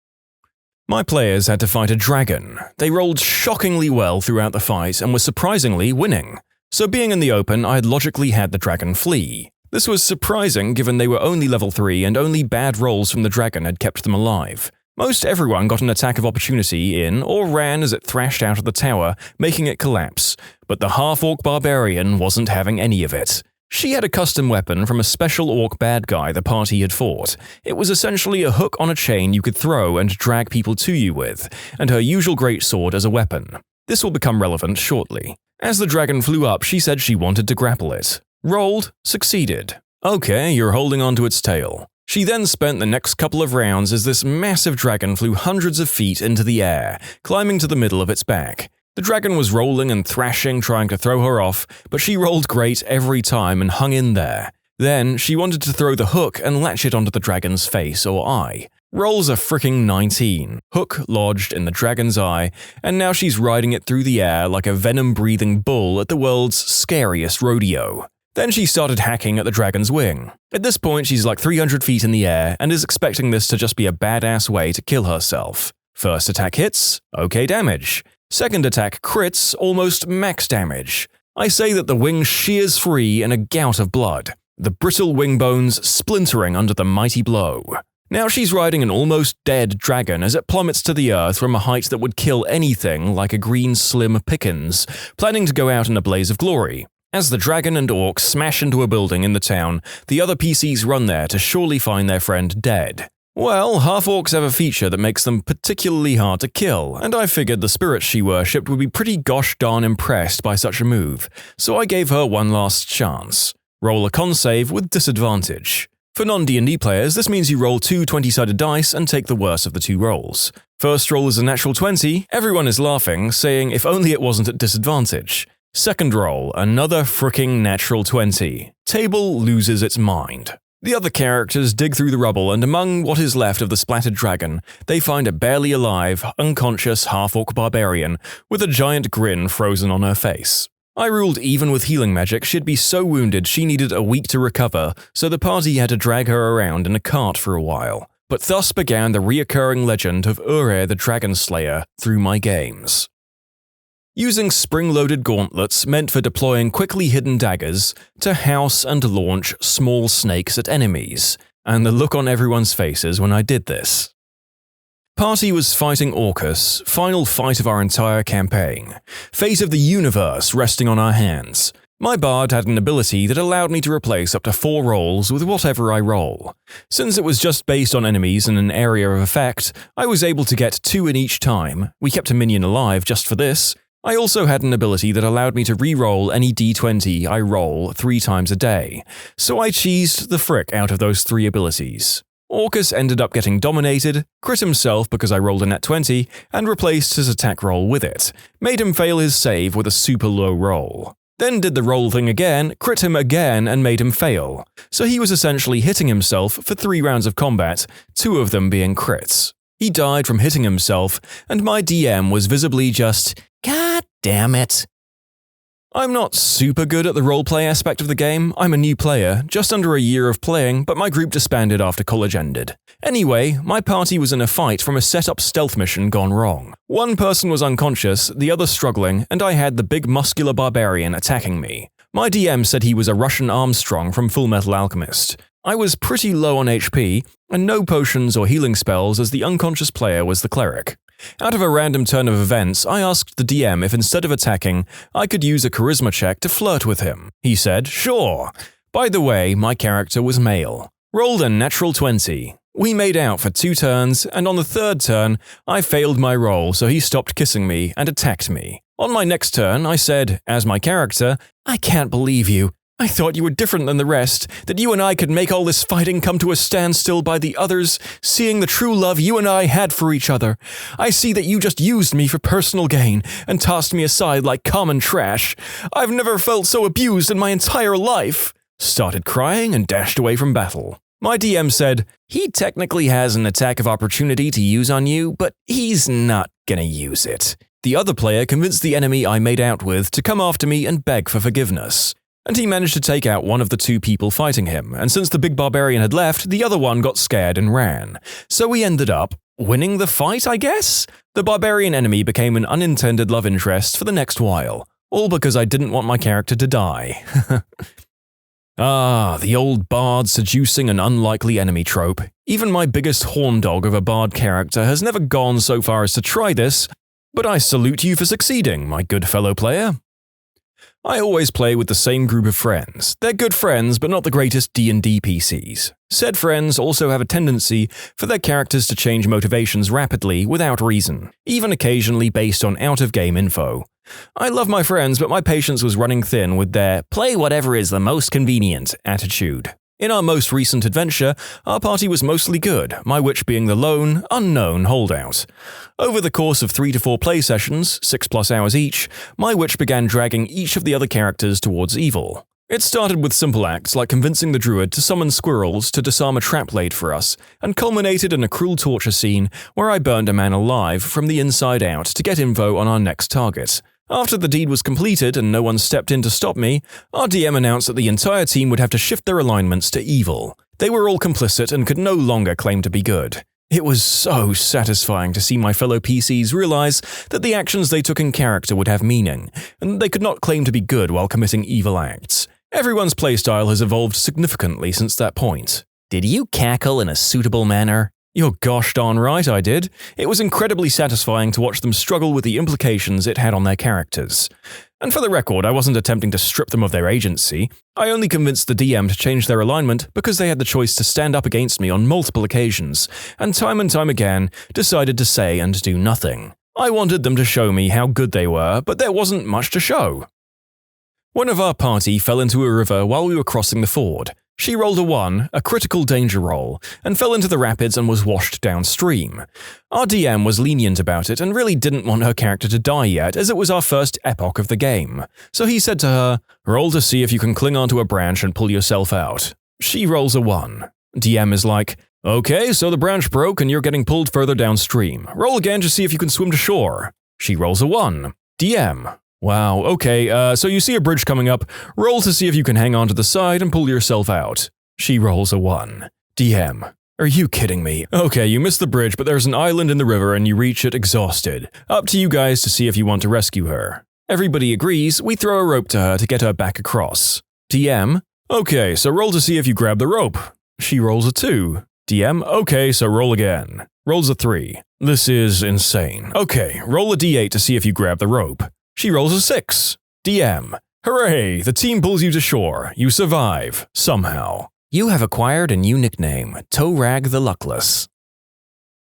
Speaker 1: My players had to fight a dragon. They rolled shockingly well throughout the fight and were surprisingly winning. So being in the open, I had logically had the dragon flee. This was surprising given they were only level 3 and only bad rolls from the dragon had kept them alive. Most everyone got an attack of opportunity in or ran as it thrashed out of the tower, making it collapse, but the half-orc barbarian wasn't having any of it. She had a custom weapon from a special orc bad guy the party had fought. It was essentially a hook on a chain you could throw and drag people to you with, and her usual greatsword as a weapon. This will become relevant shortly. As the dragon flew up, she said she wanted to grapple it. Rolled, succeeded. Okay, you're holding onto its tail. She then spent the next couple of rounds as this massive dragon flew hundreds of feet into the air, climbing to the middle of its back. The dragon was rolling and thrashing, trying to throw her off, but she rolled great every time and hung in there. Then, she wanted to throw the hook and latch it onto the dragon's face or eye. Rolls a fricking 19. Hook lodged in the dragon's eye, and now she's riding it through the air like a venom-breathing bull at the world's scariest rodeo. Then she started hacking at the dragon's wing. At this point, she's like 300 feet in the air and is expecting this to just be a badass way to kill herself. First attack hits, okay damage. Second attack crits, almost max damage. I say that the wing shears free in a gout of blood, the brittle wing bones splintering under the mighty blow. Now she's riding an almost dead dragon as it plummets to the earth from a height that would kill anything like a green slim Pickens, planning to go out in a blaze of glory. As the dragon and orcs smash into a building in the town, the other PCs run there to surely find their friend dead. Well, half-orcs have a feature that makes them particularly hard to kill, and I figured the spirits she worshipped would be pretty gosh darn impressed by such a move, so I gave her one last chance. Roll a con save with disadvantage. For non-D&D players, this means you roll 2 20-sided dice and take the worst of the 2 rolls. First roll is a natural 20, everyone is laughing, saying if only it wasn't at disadvantage. Second roll, another fricking natural 20. Table loses its mind. The other characters dig through the rubble, and among what is left of the splattered dragon, they find a barely alive, unconscious half-orc barbarian with a giant grin frozen on her face. I ruled even with healing magic she'd be so wounded she needed a week to recover, so the party had to drag her around in a cart for a while. But thus began the reoccurring legend of Ure the Dragon Slayer through my games. Using spring-loaded gauntlets meant for deploying quickly hidden daggers to house and launch small snakes at enemies, and the look on everyone's faces when I did this. Party was fighting Orcus, final fight of our entire campaign. Fate of the universe resting on our hands. My bard had an ability that allowed me to replace up to 4 rolls with whatever I roll. Since it was just based on enemies in an area of effect, I was able to get 2 in each time. We kept a minion alive just for this. I also had an ability that allowed me to re-roll any d20 I roll 3 times a day, so I cheesed the frick out of those 3 abilities. Orcus ended up getting dominated, crit himself because I rolled a nat 20, and replaced his attack roll with it, made him fail his save with a super low roll. Then did the roll thing again, crit him again and made him fail, so he was essentially hitting himself for 3 rounds of combat, 2 of them being crits. He died from hitting himself, and my DM was visibly just, "God damn it." I'm not super good at the roleplay aspect of the game. I'm a new player, just under a year of playing, but my group disbanded after college ended. Anyway, my party was in a fight from a set-up stealth mission gone wrong. One person was unconscious, the other struggling, and I had the big muscular barbarian attacking me. My DM said he was a Russian Armstrong from Fullmetal Alchemist. I was pretty low on HP, and no potions or healing spells as the unconscious player was the cleric. Out of a random turn of events, I asked the DM if instead of attacking, I could use a charisma check to flirt with him. He said, sure. By the way, my character was male. Rolled a natural 20. We made out for 2 turns, and on the 3rd turn, I failed my roll, so he stopped kissing me and attacked me. On my next turn, I said, as my character, I can't believe you. I thought you were different than the rest, that you and I could make all this fighting come to a standstill by the others, seeing the true love you and I had for each other. I see that you just used me for personal gain and tossed me aside like common trash. I've never felt so abused in my entire life. Started crying and dashed away from battle. My DM said, he technically has an attack of opportunity to use on you, but he's not gonna use it. The other player convinced the enemy I made out with to come after me and beg for forgiveness. And he managed to take out one of the 2 people fighting him, and since the big barbarian had left, the other one got scared and ran. So we ended up winning the fight, I guess? The barbarian enemy became an unintended love interest for the next while, all because I didn't want my character to die. The old bard seducing an unlikely enemy trope. Even my biggest horn dog of a bard character has never gone so far as to try this, but I salute you for succeeding, my good fellow player. I always play with the same group of friends. They're good friends, but not the greatest D&D PCs. Said friends also have a tendency for their characters to change motivations rapidly without reason, even occasionally based on out-of-game info. I love my friends, but my patience was running thin with their play whatever is the most convenient attitude. In our most recent adventure, our party was mostly good, my witch being the lone, unknown holdout. Over the course of 3 to 4 play sessions, 6+ hours each, my witch began dragging each of the other characters towards evil. It started with simple acts like convincing the druid to summon squirrels to disarm a trap laid for us, and culminated in a cruel torture scene where I burned a man alive from the inside out to get info on our next target. After the deed was completed and no one stepped in to stop me, our DM announced that the entire team would have to shift their alignments to evil. They were all complicit and could no longer claim to be good. It was so satisfying to see my fellow PCs realize that the actions they took in character would have meaning, and they could not claim to be good while committing evil acts. Everyone's playstyle has evolved significantly since that point. Did you cackle in a suitable manner? You're gosh darn right I did. It was incredibly satisfying to watch them struggle with the implications it had on their characters. And for the record, I wasn't attempting to strip them of their agency. I only convinced the DM to change their alignment because they had the choice to stand up against me on multiple occasions, and time again decided to say and do nothing. I wanted them to show me how good they were, but there wasn't much to show. One of our party fell into a river while we were crossing the ford. She rolled a 1, a critical danger roll, and fell into the rapids and was washed downstream. Our DM was lenient about it and really didn't want her character to die yet, as it was our first epoch of the game. So he said to her, "Roll to see if you can cling onto a branch and pull yourself out." She rolls a 1. DM is like, "Okay, so the branch broke and you're getting pulled further downstream. Roll again to see if you can swim to shore." She rolls a 1. DM. "Wow, okay, so you see a bridge coming up. Roll to see if you can hang on to the side and pull yourself out." She rolls a 1. DM. "Are you kidding me? Okay, you missed the bridge, but there's an island in the river and you reach it exhausted. Up to you guys to see if you want to rescue her." Everybody agrees. We throw a rope to her to get her back across. DM. "Okay, so roll to see if you grab the rope." She rolls a 2. DM. "Okay, so roll again." Rolls a 3. "This is insane. Okay, roll a D8 to see if you grab the rope." She rolls a 6. DM. "Hooray! The team pulls you to shore. You survive. Somehow. You have acquired a new nickname, Toe Rag the Luckless."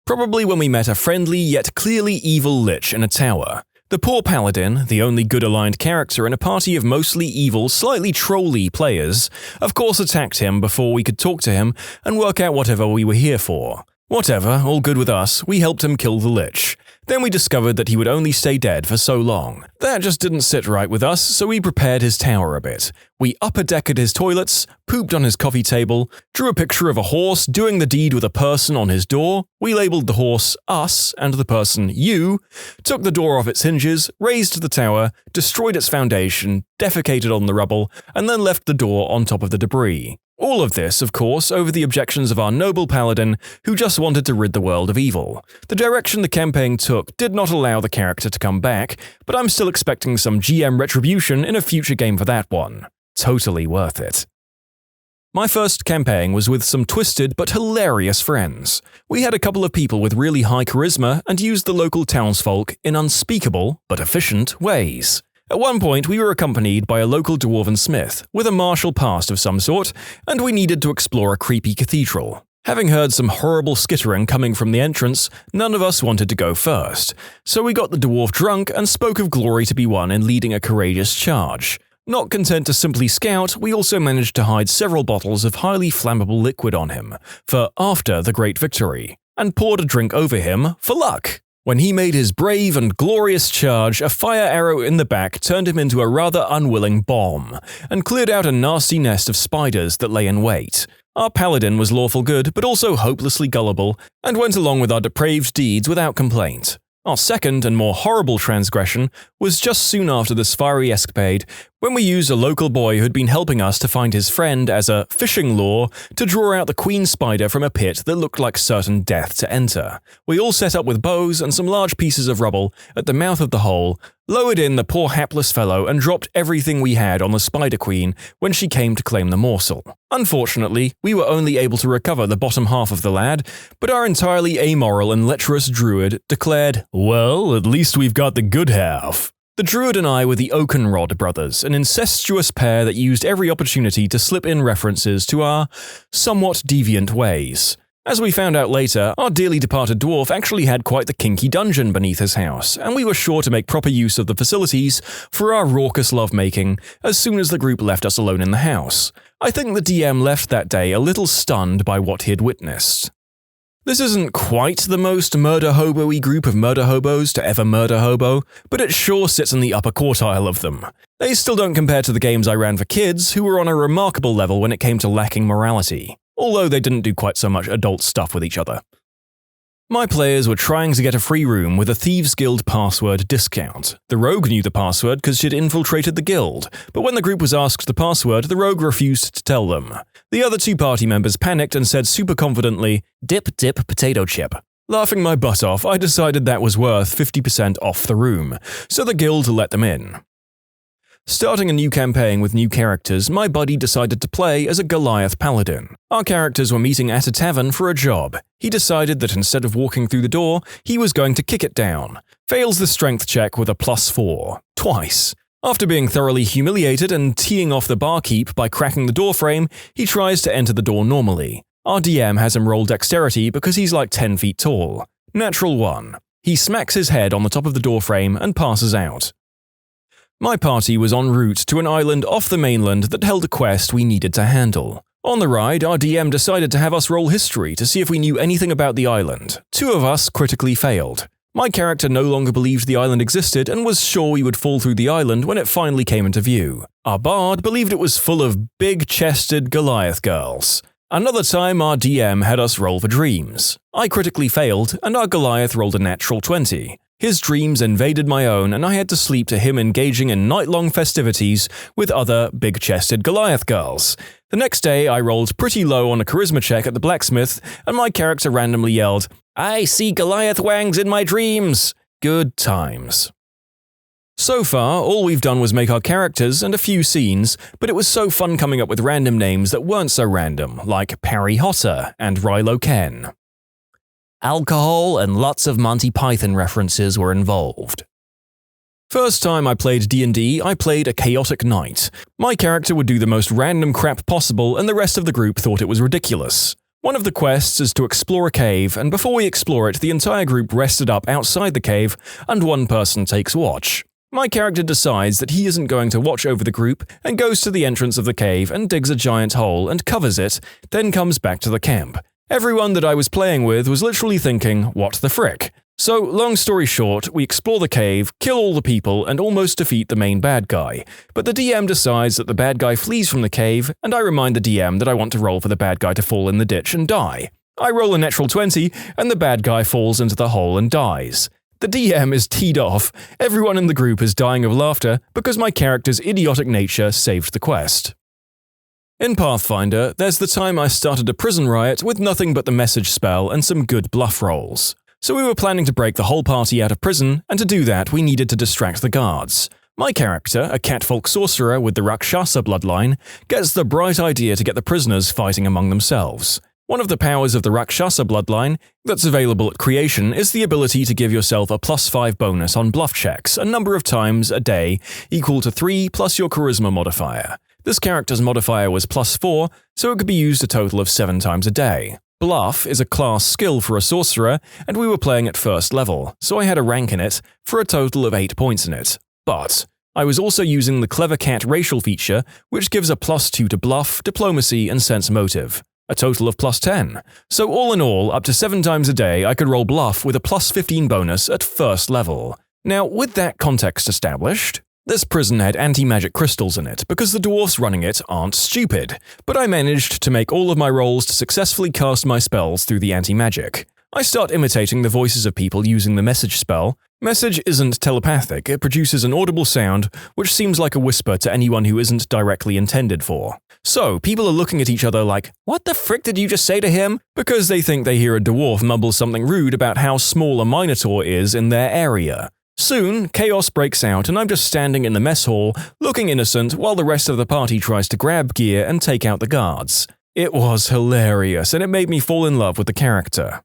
Speaker 1: Probably when we met a friendly yet clearly evil lich in a tower. The poor paladin, the only good aligned character in a party of mostly evil, slightly trolly players, of course attacked him before we could talk to him and work out whatever we were here for. Whatever, all good with us, we helped him kill the lich. Then we discovered that he would only stay dead for so long. That just didn't sit right with us, so we prepared his tower a bit. We upper-decked his toilets, pooped on his coffee table, drew a picture of a horse doing the deed with a person on his door, we labeled the horse us and the person you, took the door off its hinges, raised the tower, destroyed its foundation, defecated on the rubble, and then left the door on top of the debris. All of this, of course, over the objections of our noble paladin, who just wanted to rid the world of evil. The direction the campaign took did not allow the character to come back, but I'm still expecting some GM retribution in a future game for that one. Totally worth it. My first campaign was with some twisted but hilarious friends. We had a couple of people with really high charisma and used the local townsfolk in unspeakable, but efficient, ways. At one point, we were accompanied by a local dwarven smith, with a martial past of some sort, and we needed to explore a creepy cathedral. Having heard some horrible skittering coming from the entrance, none of us wanted to go first, so we got the dwarf drunk and spoke of glory to be won in leading a courageous charge. Not content to simply scout, we also managed to hide several bottles of highly flammable liquid on him, for after the great victory, and poured a drink over him for luck. When he made his brave and glorious charge, a fire arrow in the back turned him into a rather unwilling bomb, and cleared out a nasty nest of spiders that lay in wait. Our paladin was lawful good, but also hopelessly gullible, and went along with our depraved deeds without complaint. Our second and more horrible transgression was just soon after this fiery escapade, when we used a local boy who had been helping us to find his friend as a fishing lure to draw out the queen spider from a pit that looked like certain death to enter. We all set up with bows and some large pieces of rubble at the mouth of the hole, lowered in the poor hapless fellow and dropped everything we had on the spider queen when she came to claim the morsel. Unfortunately, we were only able to recover the bottom half of the lad, but our entirely amoral and lecherous druid declared, "Well, at least we've got the good half." The druid and I were the Oakenrod brothers, an incestuous pair that used every opportunity to slip in references to our somewhat deviant ways. As we found out later, our dearly departed dwarf actually had quite the kinky dungeon beneath his house, and we were sure to make proper use of the facilities for our raucous lovemaking as soon as the group left us alone in the house. I think the DM left that day a little stunned by what he had witnessed. This isn't quite the most murder-hobo-y group of murder hobos to ever murder hobo, but it sure sits in the upper quartile of them. They still don't compare to the games I ran for kids, who were on a remarkable level when it came to lacking morality, although they didn't do quite so much adult stuff with each other. My players were trying to get a free room with a Thieves Guild password discount. The rogue knew the password because she'd infiltrated the guild, but when the group was asked the password, the rogue refused to tell them. The other two party members panicked and said super confidently, "Dip, dip, potato chip." Laughing my butt off, I decided that was worth 50% off the room, so the guild let them in. Starting a new campaign with new characters, my buddy decided to play as a Goliath paladin. Our characters were meeting at a tavern for a job. He decided that instead of walking through the door, he was going to kick it down. Fails the strength check with a +4. Twice. After being thoroughly humiliated and teeing off the barkeep by cracking the door frame, he tries to enter the door normally. Our DM has him roll dexterity because he's like 10 feet tall. Natural 1. He smacks his head on the top of the door frame and passes out. My party was en route to an island off the mainland that held a quest we needed to handle. On the ride, our DM decided to have us roll history to see if we knew anything about the island. 2 of us critically failed. My character no longer believed the island existed and was sure we would fall through the island when it finally came into view. Our bard believed it was full of big-chested Goliath girls. Another time, our DM had us roll for dreams. I critically failed, and our Goliath rolled a natural 20. His dreams invaded my own, and I had to sleep to him engaging in night-long festivities with other big-chested Goliath girls. The next day, I rolled pretty low on a charisma check at the blacksmith, and my character randomly yelled, "I see Goliath wangs in my dreams!" Good times. So far, all we've done was make our characters and a few scenes, but it was so fun coming up with random names that weren't so random, like Parry Hotter and Rilo Ken. Alcohol and lots of Monty Python references were involved. First time I played D&D, I played a chaotic knight. My character would do the most random crap possible, and the rest of the group thought it was ridiculous. One of the quests is to explore a cave, and before we explore it, the entire group rested up outside the cave, and one person takes watch. My character decides that he isn't going to watch over the group and goes to the entrance of the cave and digs a giant hole and covers it, then comes back to the camp. Everyone that I was playing with was literally thinking, what the frick? So, long story short, we explore the cave, kill all the people, and almost defeat the main bad guy. But the DM decides that the bad guy flees from the cave, and I remind the DM that I want to roll for the bad guy to fall in the ditch and die. I roll a natural 20, and the bad guy falls into the hole and dies. The DM is teed off. Everyone in the group is dying of laughter because my character's idiotic nature saved the quest. In Pathfinder, there's the time I started a prison riot with nothing but the message spell and some good bluff rolls. So we were planning to break the whole party out of prison, and to do that we needed to distract the guards. My character, a catfolk sorcerer with the Rakshasa bloodline, gets the bright idea to get the prisoners fighting among themselves. One of the powers of the Rakshasa bloodline that's available at creation is the ability to give yourself a +5 bonus on bluff checks a number of times a day equal to 3 plus your charisma modifier. This character's modifier was +4, so it could be used a total of 7 times a day. Bluff is a class skill for a sorcerer, and we were playing at first level, so I had a rank in it, for a total of 8 points in it. But I was also using the Clever Cat racial feature, which gives a +2 to bluff, diplomacy, and sense motive. A total of +10. So all in all, up to 7 times a day, I could roll bluff with a +15 bonus at first level. Now, with that context established, this prison had anti-magic crystals in it because the dwarfs running it aren't stupid, but I managed to make all of my rolls to successfully cast my spells through the anti-magic. I start imitating the voices of people using the message spell. Message isn't telepathic, it produces an audible sound which seems like a whisper to anyone who isn't directly intended for. So, people are looking at each other like, "What the frick did you just say to him?" because they think they hear a dwarf mumble something rude about how small a minotaur is in their area. Soon, chaos breaks out and I'm just standing in the mess hall, looking innocent while the rest of the party tries to grab gear and take out the guards. It was hilarious and it made me fall in love with the character.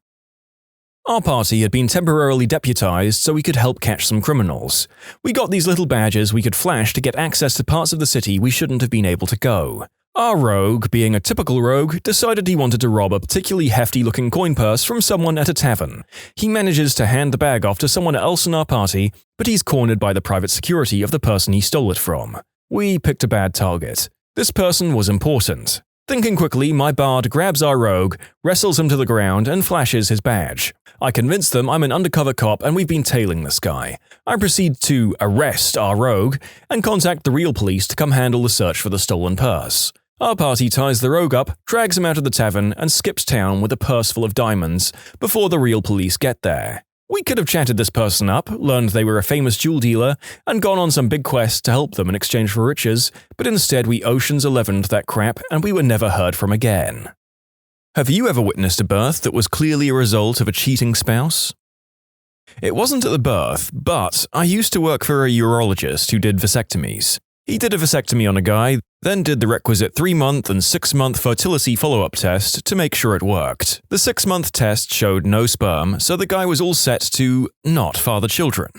Speaker 1: Our party had been temporarily deputized so we could help catch some criminals. We got these little badges we could flash to get access to parts of the city we shouldn't have been able to go. Our rogue, being a typical rogue, decided he wanted to rob a particularly hefty-looking coin purse from someone at a tavern. He manages to hand the bag off to someone else in our party, but he's cornered by the private security of the person he stole it from. We picked a bad target. This person was important. Thinking quickly, my bard grabs our rogue, wrestles him to the ground, and flashes his badge. I convince them I'm an undercover cop and we've been tailing this guy. I proceed to arrest our rogue and contact the real police to come handle the search for the stolen purse. Our party ties the rogue up, drags him out of the tavern, and skips town with a purse full of diamonds before the real police get there. We could have chatted this person up, learned they were a famous jewel dealer, and gone on some big quest to help them in exchange for riches, but instead we Ocean's 11'd that crap and we were never heard from again. Have you ever witnessed a birth that was clearly a result of a cheating spouse? It wasn't at the birth, but I used to work for a urologist who did vasectomies. He did a vasectomy on a guy, then did the requisite 3-month and 6-month fertility follow-up test to make sure it worked. The 6-month test showed no sperm, so the guy was all set to not father children.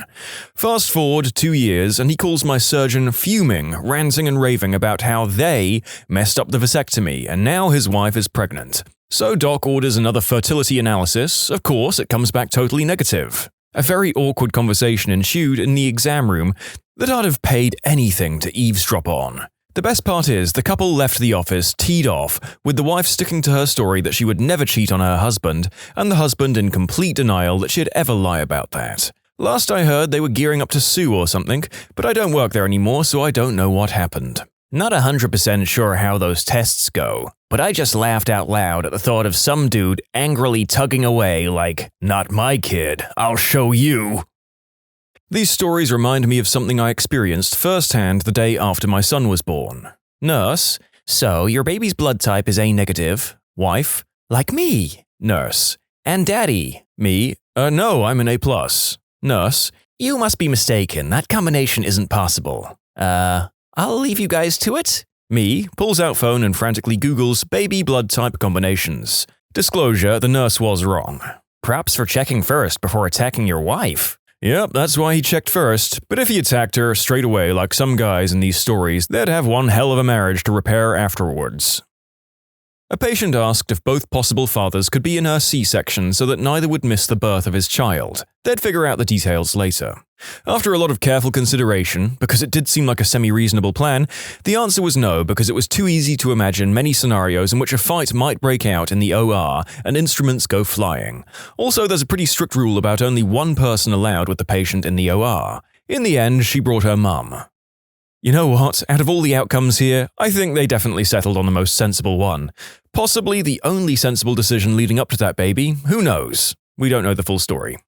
Speaker 1: Fast forward 2 years and he calls my surgeon fuming, ranting and raving about how they messed up the vasectomy and now his wife is pregnant. So Doc orders another fertility analysis. Of course, it comes back totally negative. A very awkward conversation ensued in the exam room that I'd have paid anything to eavesdrop on. The best part is, the couple left the office teed off, with the wife sticking to her story that she would never cheat on her husband, and the husband in complete denial that she'd ever lie about that. Last I heard, they were gearing up to sue or something, but I don't work there anymore, so I don't know what happened. Not 100% sure how those tests go, but I just laughed out loud at the thought of some dude angrily tugging away like, "Not my kid, I'll show you." These stories remind me of something I experienced firsthand the day after my son was born. Nurse: "So, your baby's blood type is A negative." Wife: "Like me." Nurse: "And daddy?" Me: "No, I'm an A+. Nurse: "You must be mistaken, that combination isn't possible." I'll leave you guys to it." Me pulls out phone and frantically Googles baby blood type combinations. Disclosure: the nurse was wrong. Props for checking first before attacking your wife. Yep, that's why he checked first, but if he attacked her straight away like some guys in these stories, they'd have one hell of a marriage to repair afterwards. A patient asked if both possible fathers could be in her C-section so that neither would miss the birth of his child. They'd figure out the details later. After a lot of careful consideration, because it did seem like a semi-reasonable plan, the answer was no, because it was too easy to imagine many scenarios in which a fight might break out in the OR and instruments go flying. Also, there's a pretty strict rule about only one person allowed with the patient in the OR. In the end, she brought her mum. You know what? Out of all the outcomes here, I think they definitely settled on the most sensible one. Possibly the only sensible decision leading up to that baby, who knows? We don't know the full story.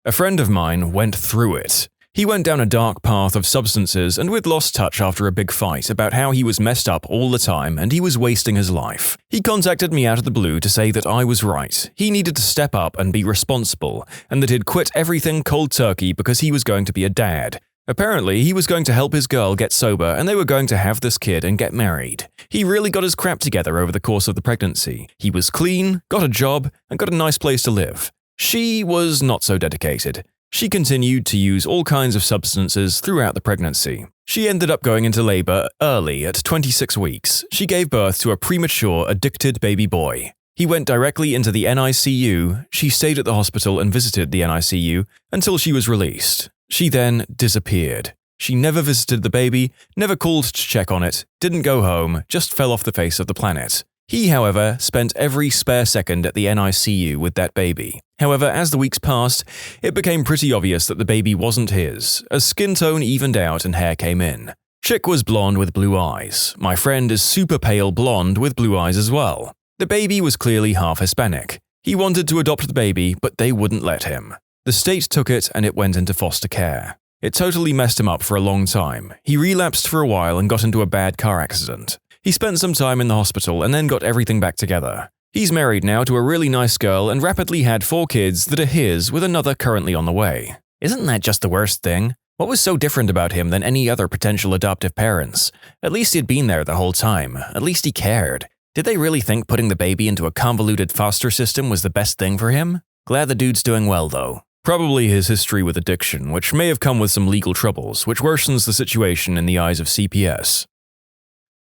Speaker 1: A friend of mine went through it. He went down a dark path of substances and we'd lost touch after a big fight about how he was messed up all the time and he was wasting his life. He contacted me out of the blue to say that I was right. He needed to step up and be responsible, and that he'd quit everything cold turkey because he was going to be a dad. Apparently, he was going to help his girl get sober and they were going to have this kid and get married. He really got his crap together over the course of the pregnancy. He was clean, got a job, and got a nice place to live. She was not so dedicated. She continued to use all kinds of substances throughout the pregnancy. She ended up going into labor early at 26 weeks. She gave birth to a premature, addicted baby boy. He went directly into the NICU. She stayed at the hospital and visited the NICU until she was released. She then disappeared. She never visited the baby, never called to check on it, didn't go home, just fell off the face of the planet. He, however, spent every spare second at the NICU with that baby. However, as the weeks passed, it became pretty obvious that the baby wasn't his, as skin tone evened out and hair came in. Chick was blonde with blue eyes. My friend is super pale blonde with blue eyes as well. The baby was clearly half Hispanic. He wanted to adopt the baby, but they wouldn't let him. The state took it and it went into foster care. It totally messed him up for a long time. He relapsed for a while and got into a bad car accident. He spent some time in the hospital and then got everything back together. He's married now to a really nice girl and rapidly had 4 kids that are his, with another currently on the way. Isn't that just the worst thing? What was so different about him than any other potential adoptive parents? At least he'd been there the whole time. At least he cared. Did they really think putting the baby into a convoluted foster system was the best thing for him? Glad the dude's doing well, though. Probably his history with addiction, which may have come with some legal troubles, which worsens the situation in the eyes of CPS.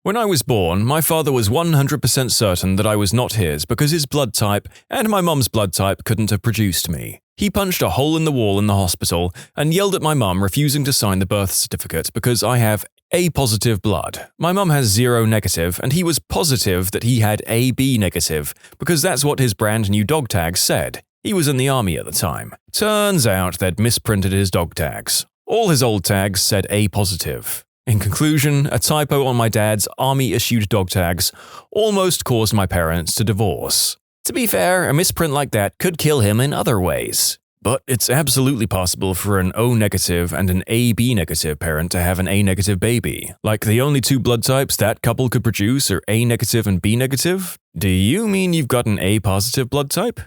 Speaker 1: When I was born, my father was 100% certain that I was not his because his blood type and my mum's blood type couldn't have produced me. He punched a hole in the wall in the hospital and yelled at my mum refusing to sign the birth certificate because I have A positive blood. My mum has 0 negative and he was positive that he had AB negative because that's what his brand new dog tag said. He was in the army at the time. Turns out they'd misprinted his dog tags. All his old tags said A positive. In conclusion, a typo on my dad's army-issued dog tags almost caused my parents to divorce. To be fair, a misprint like that could kill him in other ways. But it's absolutely possible for an O negative and an AB negative parent to have an A negative baby. Like the only 2 blood types that couple could produce are A negative and B negative? Do you mean you've got an A positive blood type?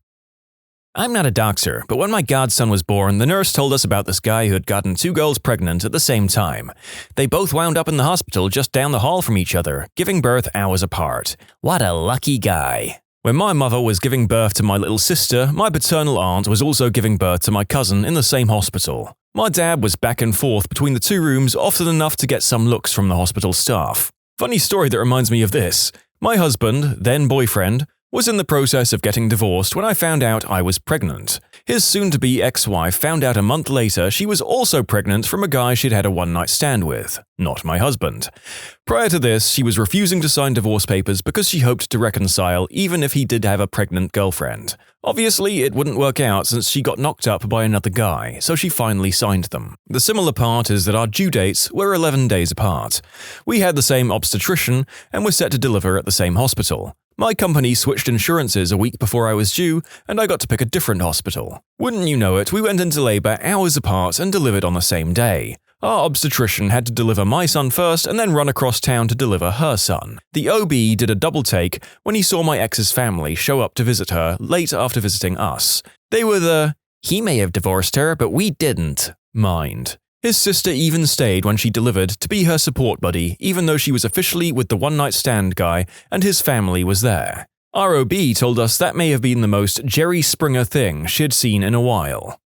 Speaker 1: I'm not a doctor, but when my godson was born, the nurse told us about this guy who had gotten 2 girls pregnant at the same time. They both wound up in the hospital just down the hall from each other, giving birth hours apart. What a lucky guy. When my mother was giving birth to my little sister, my paternal aunt was also giving birth to my cousin in the same hospital. My dad was back and forth between the 2 rooms often enough to get some looks from the hospital staff. Funny story that reminds me of this. My husband, then boyfriend, was in the process of getting divorced when I found out I was pregnant. His soon-to-be ex-wife found out a month later she was also pregnant from a guy she'd had a one-night stand with, not my husband. Prior to this, she was refusing to sign divorce papers because she hoped to reconcile even if he did have a pregnant girlfriend. Obviously, it wouldn't work out since she got knocked up by another guy, so she finally signed them. The similar part is that our due dates were 11 days apart. We had the same obstetrician and were set to deliver at the same hospital. My company switched insurances a week before I was due, and I got to pick a different hospital. Wouldn't you know it, we went into labor hours apart and delivered on the same day. Our obstetrician had to deliver my son first and then run across town to deliver her son. The OB did a double take when he saw my ex's family show up to visit her late after visiting us. They were the, "he may have divorced her, but we didn't" mind. His sister even stayed when she delivered to be her support buddy, even though she was officially with the one-night stand guy and his family was there. Our OB told us that may have been the most Jerry Springer thing she'd seen in a while.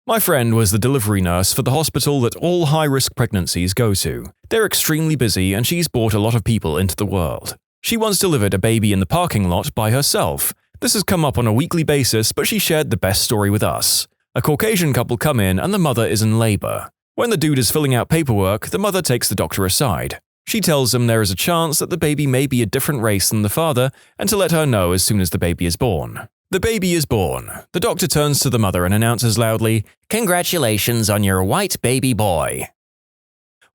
Speaker 1: My friend was the delivery nurse for the hospital that all high-risk pregnancies go to. They're extremely busy and she's brought a lot of people into the world. She once delivered a baby in the parking lot by herself. This has come up on a weekly basis, but she shared the best story with us. A Caucasian couple come in and the mother is in labor. When the dude is filling out paperwork, the mother takes the doctor aside. She tells him there is a chance that the baby may be a different race than the father and to let her know as soon as the baby is born. The baby is born. The doctor turns to the mother and announces loudly, "Congratulations on your white baby boy."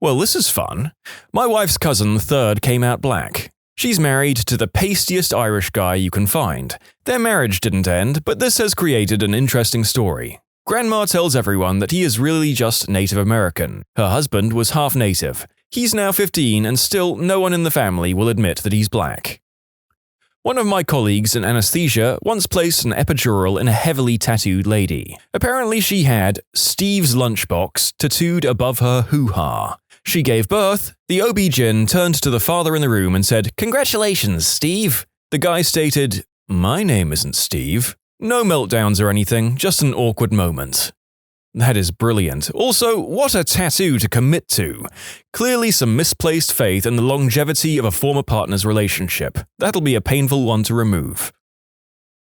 Speaker 1: Well, this is fun. My wife's cousin, third, came out black. She's married to the pastiest Irish guy you can find. Their marriage didn't end, but this has created an interesting story. Grandma tells everyone that he is really just Native American. Her husband was half Native. He's now 15 and still no one in the family will admit that he's black. One of my colleagues in anesthesia once placed an epidural in a heavily tattooed lady. Apparently she had Steve's lunchbox tattooed above her hoo-ha. She gave birth. The OB-GYN turned to the father in the room and said, "Congratulations, Steve." The guy stated, "My name isn't Steve." No meltdowns or anything, just an awkward moment. That is brilliant. Also, what a tattoo to commit to. Clearly some misplaced faith in the longevity of a former partner's relationship. That'll be a painful one to remove.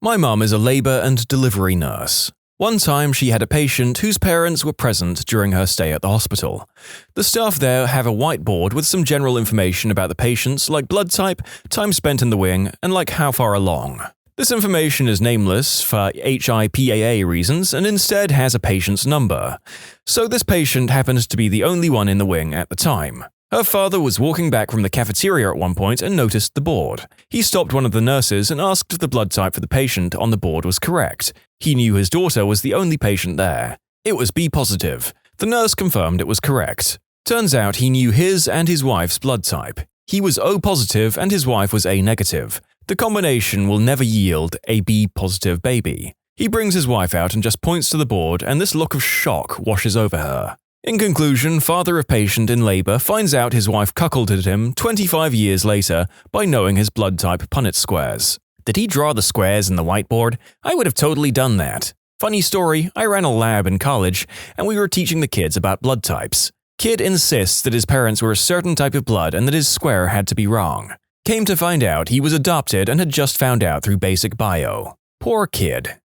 Speaker 1: My mum is a labor and delivery nurse. One time she had a patient whose parents were present during her stay at the hospital. The staff there have a whiteboard with some general information about the patients like blood type, time spent in the wing, and like how far along. This information is nameless for HIPAA reasons and instead has a patient's number. So this patient happens to be the only one in the wing at the time. Her father was walking back from the cafeteria at one point and noticed the board. He stopped one of the nurses and asked if the blood type for the patient on the board was correct. He knew his daughter was the only patient there. It was B positive. The nurse confirmed it was correct. Turns out he knew his and his wife's blood type. He was O positive and his wife was A negative. The combination will never yield a B-positive baby. He brings his wife out and just points to the board, and this look of shock washes over her. In conclusion, father of patient in labor finds out his wife cuckolded him 25 years later by knowing his blood type Punnett squares. Did he draw the squares in the whiteboard? I would have totally done that. Funny story, I ran a lab in college, and we were teaching the kids about blood types. Kid insists that his parents were a certain type of blood and that his square had to be wrong. Came to find out he was adopted and had just found out through basic bio. Poor kid.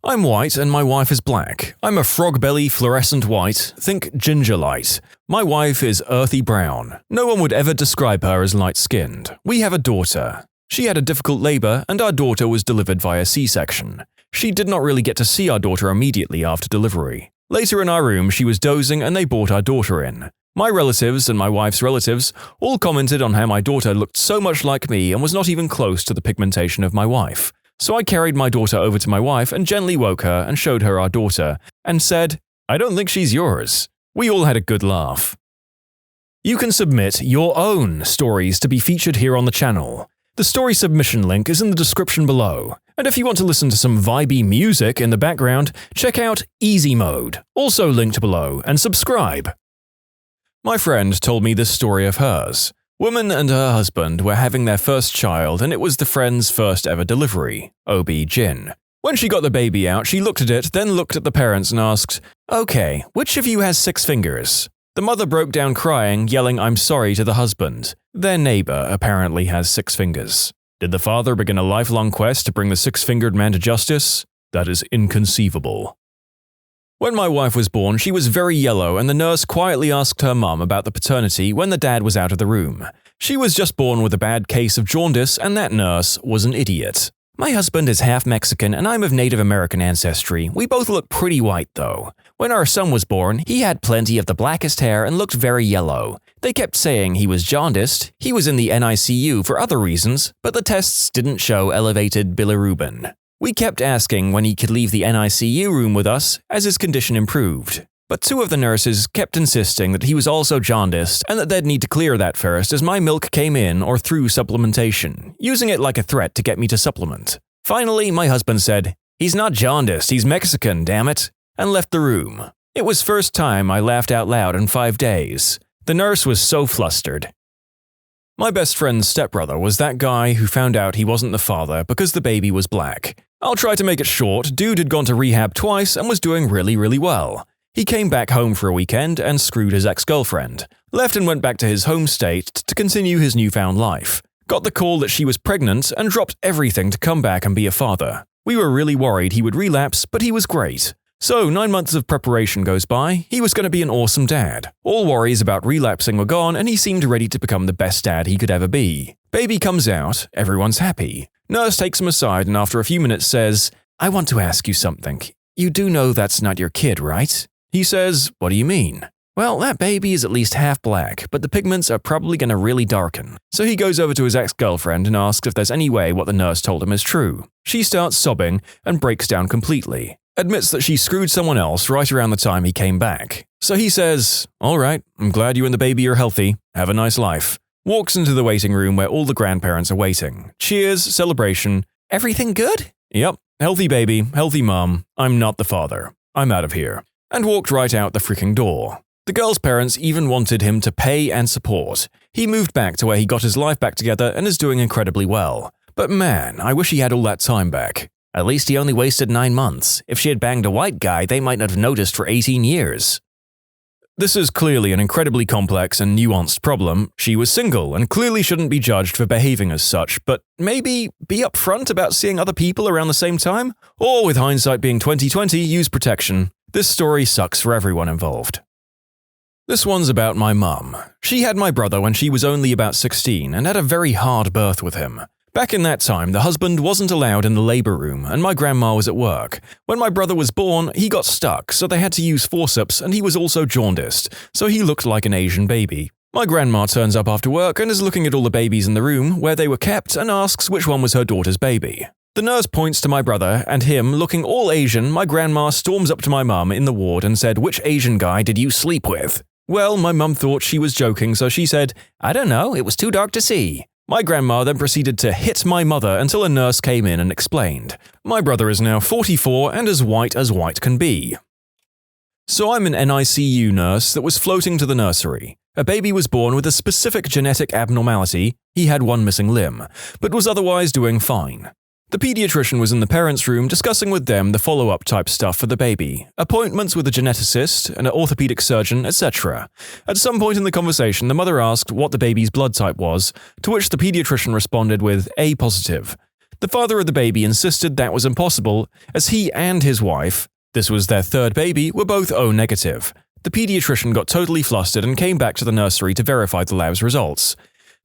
Speaker 1: I'm white and my wife is black. I'm a frog belly fluorescent white, think ginger light. My wife is earthy brown. No one would ever describe her as light-skinned. We have a daughter. She had a difficult labor and our daughter was delivered via C-section. She did not really get to see our daughter immediately after delivery. Later in our room she was dozing and they brought our daughter in. My relatives and my wife's relatives all commented on how my daughter looked so much like me and was not even close to the pigmentation of my wife. So I carried my daughter over to my wife and gently woke her and showed her our daughter, and said, "I don't think she's yours." We all had a good laugh. You can submit your own stories to be featured here on the channel. The story submission link is in the description below. And if you want to listen to some vibey music in the background, check out easymode, also linked below, and subscribe. My friend told me this story of hers. Woman and her husband were having their first child and it was the friend's first ever delivery, OB-GYN. When she got the baby out, she looked at it, then looked at the parents and asked, "Okay, which of you has 6 fingers?" The mother broke down crying, yelling "I'm sorry" to the husband. Their neighbor apparently has 6 fingers. Did the father begin a lifelong quest to bring the six-fingered man to justice? That is inconceivable. When my wife was born, she was very yellow, and the nurse quietly asked her mum about the paternity when the dad was out of the room. She was just born with a bad case of jaundice, and that nurse was an idiot. My husband is half Mexican and I'm of Native American ancestry. We both look pretty white though. When our son was born, he had plenty of the blackest hair and looked very yellow. They kept saying he was jaundiced. He was in the NICU for other reasons, but the tests didn't show elevated bilirubin. We kept asking when he could leave the NICU room with us as his condition improved. But two of the nurses kept insisting that he was also jaundiced and that they'd need to clear that first as my milk came in or through supplementation, using it like a threat to get me to supplement. Finally, my husband said, "He's not jaundiced, he's Mexican, damn it," and left the room. It was first time I laughed out loud in 5 days. The nurse was so flustered. My best friend's stepbrother was that guy who found out he wasn't the father because the baby was black. I'll try to make it short. Dude had gone to rehab twice and was doing really well. He came back home for a weekend and screwed his ex-girlfriend, left and went back to his home state to continue his newfound life. Got the call that she was pregnant and dropped everything to come back and be a father. We were really worried he would relapse, but he was great. So 9 months of preparation goes by, he was going to be an awesome dad. All worries about relapsing were gone and he seemed ready to become the best dad he could ever be. Baby comes out, everyone's happy. Nurse takes him aside and after a few minutes says, "I want to ask you something. You do know that's not your kid, right?" He says, "What do you mean?" "Well, that baby is at least half black, but the pigments are probably going to really darken." So he goes over to his ex-girlfriend and asks if there's any way what the nurse told him is true. She starts sobbing and breaks down completely. Admits that she screwed someone else right around the time he came back. So he says, "All right, I'm glad you and the baby are healthy. Have a nice life." Walks into the waiting room where all the grandparents are waiting. Cheers, celebration. "Everything good?" "Yep, healthy baby, healthy mom. I'm not the father. I'm out of here." And walked right out the freaking door. The girl's parents even wanted him to pay and support. He moved back to where he got his life back together and is doing incredibly well. But man, I wish he had all that time back. At least he only wasted 9 months. If she had banged a white guy, they might not have noticed for 18 years. This is clearly an incredibly complex and nuanced problem. She was single and clearly shouldn't be judged for behaving as such, but maybe be upfront about seeing other people around the same time? Or with hindsight being 20/20, use protection. This story sucks for everyone involved. This one's about my mum. She had my brother when she was only about 16 and had a very hard birth with him. Back in that time, the husband wasn't allowed in the labor room and my grandma was at work. When my brother was born, he got stuck, so they had to use forceps and he was also jaundiced, so he looked like an Asian baby. My grandma turns up after work and is looking at all the babies in the room where they were kept and asks which one was her daughter's baby. The nurse points to my brother, and him, looking all Asian, my grandma storms up to my mum in the ward and said, "Which Asian guy did you sleep with?" Well, my mum thought she was joking, so she said, "I don't know, it was too dark to see." My grandma then proceeded to hit my mother until a nurse came in and explained. My brother is now 44 and as white can be. So I'm an NICU nurse that was floating to the nursery. A baby was born with a specific genetic abnormality, he had one missing limb, but was otherwise doing fine. The pediatrician was in the parents' room discussing with them the follow-up type stuff for the baby, appointments with a geneticist, an orthopedic surgeon, etc. At some point in the conversation, the mother asked what the baby's blood type was, to which the pediatrician responded with A positive. The father of the baby insisted that was impossible, as he and his wife, this was their third baby, were both O negative. The pediatrician got totally flustered and came back to the nursery to verify the lab's results.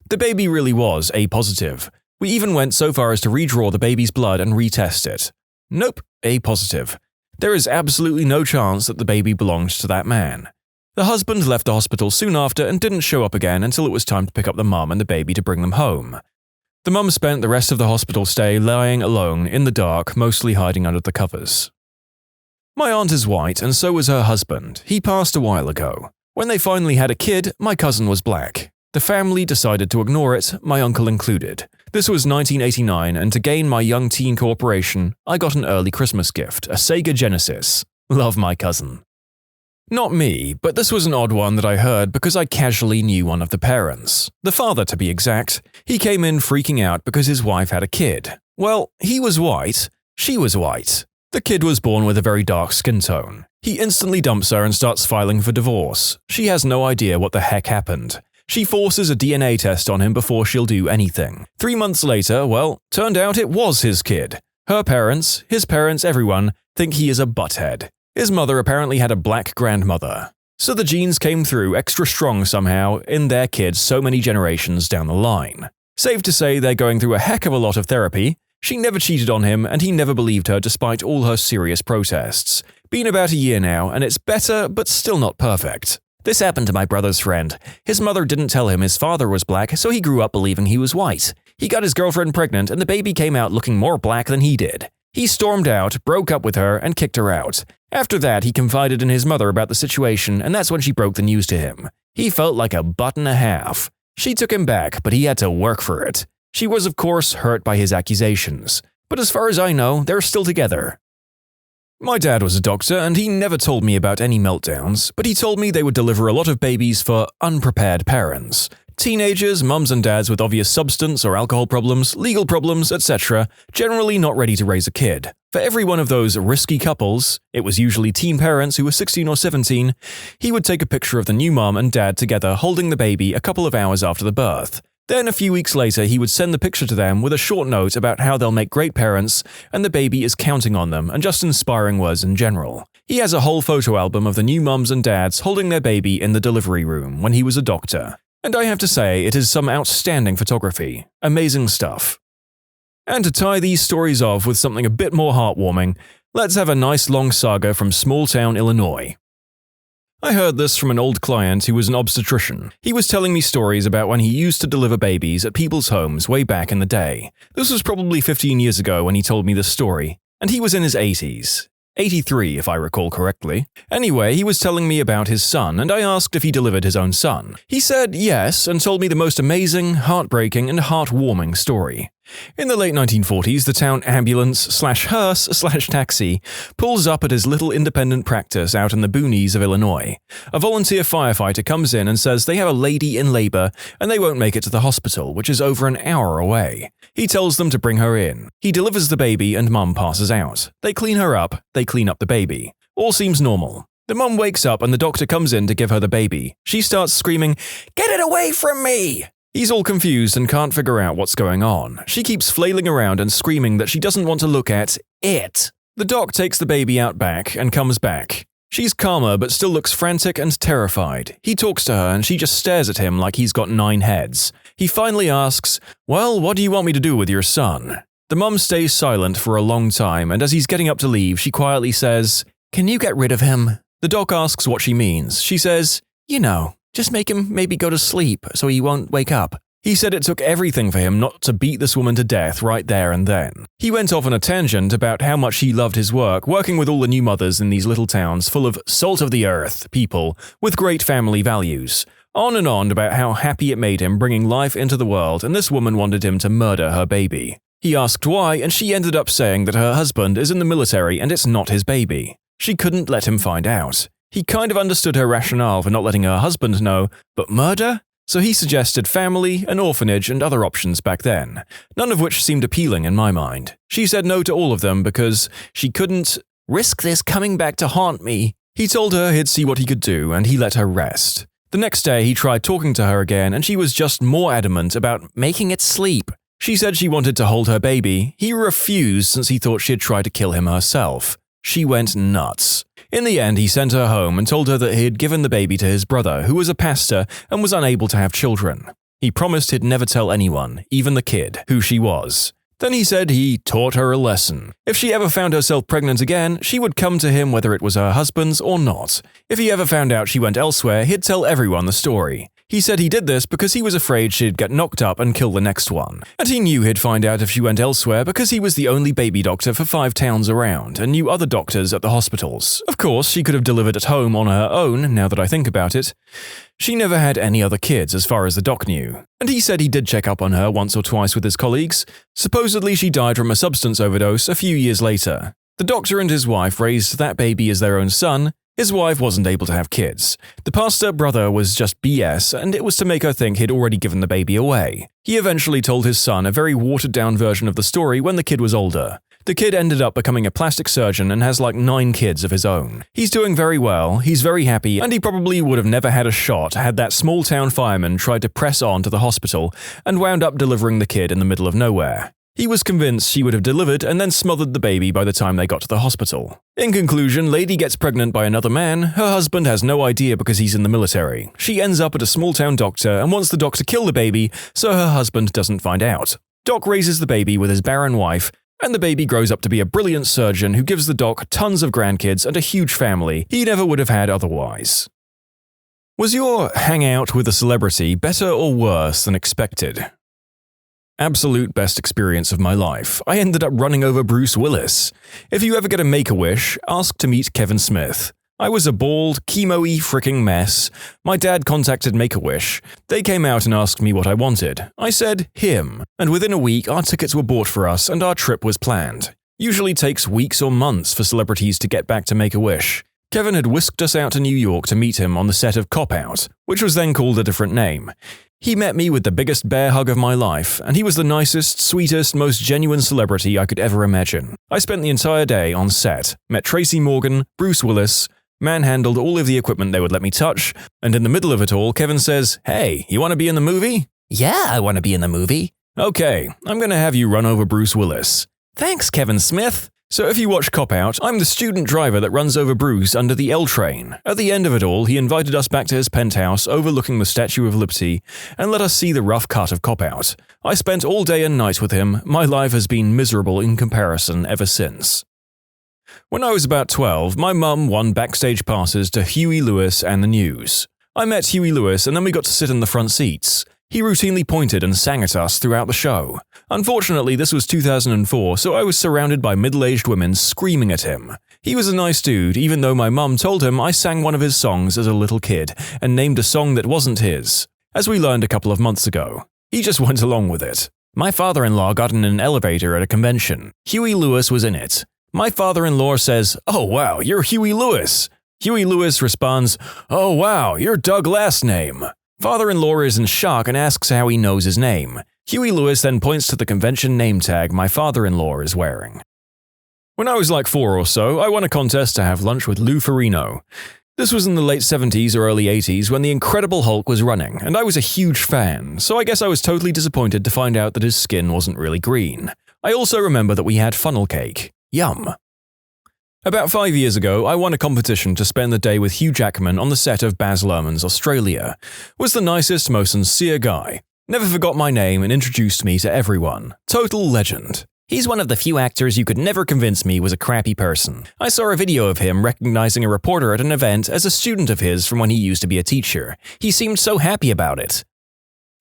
Speaker 1: The baby really was A positive. We even went so far as to redraw the baby's blood and retest it. Nope, A positive. There is absolutely no chance that the baby belonged to that man. The husband left the hospital soon after and didn't show up again until it was time to pick up the mum and the baby to bring them home. The mum spent the rest of the hospital stay lying alone in the dark, mostly hiding under the covers. My aunt is white and so was her husband. He passed a while ago. When they finally had a kid, my cousin was black. The family decided to ignore it, my uncle included. This was 1989, and to gain my young teen cooperation, I got an early Christmas gift, a Sega Genesis. Love my cousin. Not me, but this was an odd one that I heard because I casually knew one of the parents. The father, to be exact. He came in freaking out because his wife had a kid. Well, he was white, she was white. The kid was born with a very dark skin tone. He instantly dumps her and starts filing for divorce. She has no idea what the heck happened. She forces a DNA test on him before she'll do anything. 3 months later, well, turned out it was his kid. Her parents, his parents, everyone, think he is a butthead. His mother apparently had a black grandmother. So the genes came through extra strong somehow in their kids so many generations down the line. Safe to say they're going through a heck of a lot of therapy. She never cheated on him and he never believed her despite all her serious protests. Been about a year now and it's better but still not perfect. This happened to my brother's friend. His mother didn't tell him his father was black, so he grew up believing he was white. He got his girlfriend pregnant and the baby came out looking more black than he did. He stormed out, broke up with her, and kicked her out. After that, he confided in his mother about the situation, and that's when she broke the news to him. He felt like a butt and a half. She took him back, but he had to work for it. She was, of course, hurt by his accusations. But as far as I know, they're still together. My dad was a doctor, and he never told me about any meltdowns, but he told me they would deliver a lot of babies for unprepared parents. Teenagers, mums and dads with obvious substance or alcohol problems, legal problems, etc., generally not ready to raise a kid. For every one of those risky couples, it was usually teen parents who were 16 or 17, he would take a picture of the new mom and dad together holding the baby a couple of hours after the birth. Then a few weeks later, he would send the picture to them with a short note about how they'll make great parents and the baby is counting on them and just inspiring words in general. He has a whole photo album of the new mums and dads holding their baby in the delivery room when he was a doctor. And I have to say, it is some outstanding photography. Amazing stuff. And to tie these stories off with something a bit more heartwarming, let's have a nice long saga from small-town Illinois. I heard this from an old client who was an obstetrician. He was telling me stories about when he used to deliver babies at people's homes way back in the day. This was probably 15 years ago when he told me this story, and he was in his 80s. 83, if I recall correctly. Anyway, he was telling me about his son, and I asked if he delivered his own son. He said yes, and told me the most amazing, heartbreaking, and heartwarming story. In the late 1940s, the town ambulance/hearse/taxi pulls up at his little independent practice out in the boonies of Illinois. A volunteer firefighter comes in and says they have a lady in labor and they won't make it to the hospital, which is over an hour away. He tells them to bring her in. He delivers the baby and mum passes out. They clean her up, they clean up the baby. All seems normal. The mum wakes up and the doctor comes in to give her the baby. She starts screaming, "Get it away from me!" He's all confused and can't figure out what's going on. She keeps flailing around and screaming that she doesn't want to look at it. The doc takes the baby out back and comes back. She's calmer but still looks frantic and terrified. He talks to her and she just stares at him like he's got 9 heads. He finally asks, "Well, what do you want me to do with your son?" The mum stays silent for a long time and as he's getting up to leave, she quietly says, "Can you get rid of him?" The doc asks what she means. She says, "You know, just make him maybe go to sleep so he won't wake up." He said it took everything for him not to beat this woman to death right there and then. He went off on a tangent about how much he loved his work, working with all the new mothers in these little towns full of salt-of-the-earth people with great family values. On and on about how happy it made him bringing life into the world and this woman wanted him to murder her baby. He asked why and she ended up saying that her husband is in the military and it's not his baby. She couldn't let him find out. He kind of understood her rationale for not letting her husband know, but murder? So he suggested family, an orphanage, and other options back then, none of which seemed appealing in my mind. She said no to all of them because she couldn't risk this coming back to haunt me. He told her he'd see what he could do, and he let her rest. The next day, he tried talking to her again, and she was just more adamant about making it sleep. She said she wanted to hold her baby. He refused since he thought she had tried to kill him herself. She went nuts. In the end, he sent her home and told her that he had given the baby to his brother, who was a pastor and was unable to have children. He promised he'd never tell anyone, even the kid, who she was. Then he said he taught her a lesson. If she ever found herself pregnant again, she would come to him whether it was her husband's or not. If he ever found out she went elsewhere, he'd tell everyone the story. He said he did this because he was afraid she'd get knocked up and kill the next one. And he knew he'd find out if she went elsewhere because he was the only baby doctor for 5 towns around and knew other doctors at the hospitals. Of course, she could have delivered at home on her own, now that I think about it. She never had any other kids as far as the doc knew. And he said he did check up on her once or twice with his colleagues. Supposedly she died from a substance overdose a few years later. The doctor and his wife raised that baby as their own son. His wife wasn't able to have kids. The pastor brother was just BS, and it was to make her think he'd already given the baby away. He eventually told his son a very watered-down version of the story when the kid was older. The kid ended up becoming a plastic surgeon and has like 9 kids of his own. He's doing very well, he's very happy, and he probably would have never had a shot had that small-town fireman tried to press on to the hospital and wound up delivering the kid in the middle of nowhere. He was convinced she would have delivered and then smothered the baby by the time they got to the hospital. In conclusion, lady gets pregnant by another man, her husband has no idea because he's in the military. She ends up at a small-town doctor and wants the doc to kill the baby so her husband doesn't find out. Doc raises the baby with his barren wife, and the baby grows up to be a brilliant surgeon who gives the doc tons of grandkids and a huge family he never would have had otherwise. Was your hangout with a celebrity better or worse than expected? Absolute best experience of my life. I ended up running over Bruce Willis. If you ever get a Make-A-Wish, ask to meet Kevin Smith. I was a bald, chemo-y freaking mess. My dad contacted Make-A-Wish. They came out and asked me what I wanted. I said, him. And within a week, our tickets were bought for us and our trip was planned. Usually takes weeks or months for celebrities to get back to Make-A-Wish. Kevin had whisked us out to New York to meet him on the set of Cop Out, which was then called a different name. He met me with the biggest bear hug of my life, and he was the nicest, sweetest, most genuine celebrity I could ever imagine. I spent the entire day on set, met Tracy Morgan, Bruce Willis, manhandled all of the equipment they would let me touch, and in the middle of it all, Kevin says, "Hey, you want to be in the movie?" "Yeah, I want to be in the movie." "Okay, I'm going to have you run over Bruce Willis." "Thanks, Kevin Smith." So if you watch Cop Out, I'm the student driver that runs over Bruce under the L train. At the end of it all, he invited us back to his penthouse overlooking the Statue of Liberty and let us see the rough cut of Cop Out. I spent all day and night with him. My life has been miserable in comparison ever since. When I was about 12, my mum won backstage passes to Huey Lewis and the News. I met Huey Lewis and then we got to sit in the front seats. He routinely pointed and sang at us throughout the show. Unfortunately, this was 2004, so I was surrounded by middle-aged women screaming at him. He was a nice dude, even though my mum told him I sang one of his songs as a little kid and named a song that wasn't his, as we learned a couple of months ago. He just went along with it. My father-in-law got in an elevator at a convention. Huey Lewis was in it. My father-in-law says, "Oh wow, you're Huey Lewis." Huey Lewis responds, "Oh wow, you're Doug last name." Father-in-law is in shock and asks how he knows his name. Huey Lewis then points to the convention name tag my father-in-law is wearing. When I was like 4 or so, I won a contest to have lunch with Lou Ferrigno. This was in the late 70s or early 80s when the Incredible Hulk was running, and I was a huge fan, so I guess I was totally disappointed to find out that his skin wasn't really green. I also remember that we had funnel cake. Yum. About 5 years ago, I won a competition to spend the day with Hugh Jackman on the set of Baz Luhrmann's Australia. Was the nicest, most sincere guy. Never forgot my name and introduced me to everyone. Total legend. He's one of the few actors you could never convince me was a crappy person. I saw a video of him recognizing a reporter at an event as a student of his from when he used to be a teacher. He seemed so happy about it.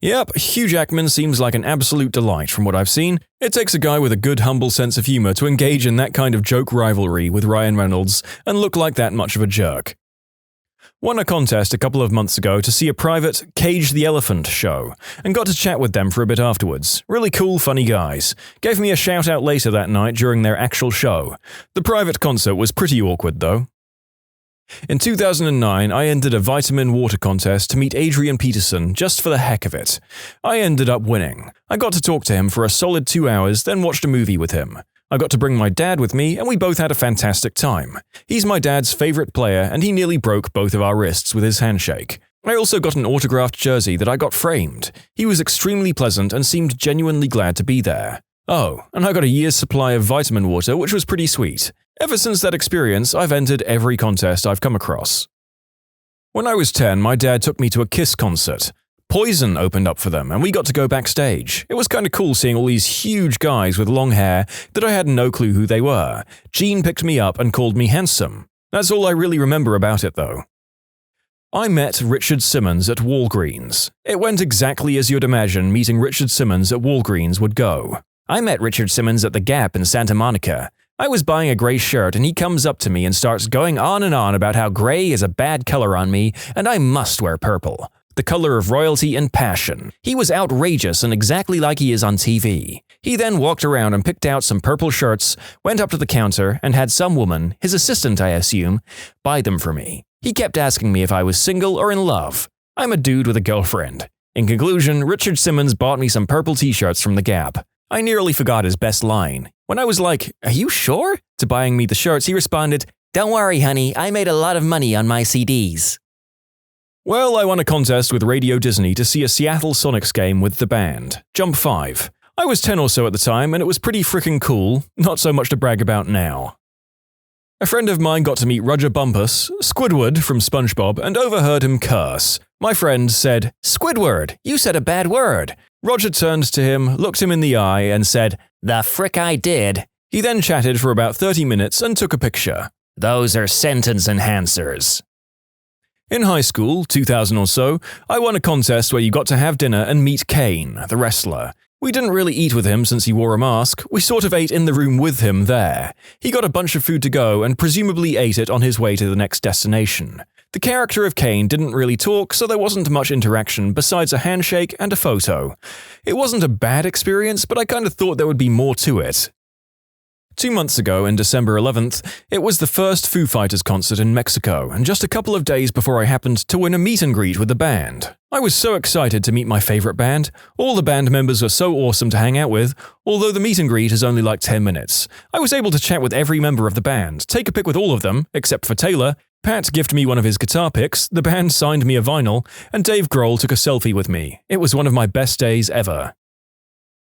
Speaker 1: Yep, Hugh Jackman seems like an absolute delight from what I've seen. It takes a guy with a good, humble sense of humor to engage in that kind of joke rivalry with Ryan Reynolds and look like that much of a jerk. Won a contest a couple of months ago to see a private Cage the Elephant show, and got to chat with them for a bit afterwards. Really cool, funny guys. Gave me a shout out later that night during their actual show. The private concert was pretty awkward though. In 2009, I entered a vitamin water contest to meet Adrian Peterson just for the heck of it. I ended up winning. I got to talk to him for a solid 2 hours, then watched a movie with him. I got to bring my dad with me, and we both had a fantastic time. He's my dad's favorite player, and he nearly broke both of our wrists with his handshake. I also got an autographed jersey that I got framed. He was extremely pleasant and seemed genuinely glad to be there. Oh, and I got a year's supply of vitamin water, which was pretty sweet. Ever since that experience, I've entered every contest I've come across. When I was 10, my dad took me to a Kiss concert. Poison opened up for them, and we got to go backstage. It was kind of cool seeing all these huge guys with long hair that I had no clue who they were. Gene picked me up and called me handsome. That's all I really remember about it, though. I met Richard Simmons at Walgreens. It went exactly as you'd imagine meeting Richard Simmons at Walgreens would go. I met Richard Simmons at the Gap in Santa Monica. I was buying a gray shirt and he comes up to me and starts going on and on about how gray is a bad color on me and I must wear purple. The color of royalty and passion. He was outrageous and exactly like he is on TV. He then walked around and picked out some purple shirts, went up to the counter, and had some woman, his assistant I assume, buy them for me. He kept asking me if I was single or in love. I'm a dude with a girlfriend. In conclusion, Richard Simmons bought me some purple t-shirts from the Gap. I nearly forgot his best line. When I was like, "Are you sure?" to buying me the shirts, he responded, "Don't worry, honey, I made a lot of money on my CDs." Well, I won a contest with Radio Disney to see a Seattle Sonics game with the band, Jump 5. I was 10 or so at the time, and it was pretty freaking cool, not so much to brag about now. A friend of mine got to meet Roger Bumpus, Squidward from SpongeBob, and overheard him curse. My friend said, "Squidward, you said a bad word." Roger turned to him, looked him in the eye, and said, "The frick I did." He then chatted for about 30 minutes and took a picture. Those are sentence enhancers. In high school, 2000 or so, I won a contest where you got to have dinner and meet Kane, the wrestler. We didn't really eat with him since he wore a mask, we sort of ate in the room with him there. He got a bunch of food to go and presumably ate it on his way to the next destination. The character of Kane didn't really talk, so there wasn't much interaction besides a handshake and a photo. It wasn't a bad experience, but I kind of thought there would be more to it. 2 months ago, in December 11th, it was the first Foo Fighters concert in Mexico, and just a couple of days before I happened to win a meet and greet with the band. I was so excited to meet my favorite band. All the band members are so awesome to hang out with, although the meet and greet is only like 10 minutes. I was able to chat with every member of the band, take a pic with all of them, except for Taylor. Pat gifted me one of his guitar picks, the band signed me a vinyl, and Dave Grohl took a selfie with me. It was one of my best days ever.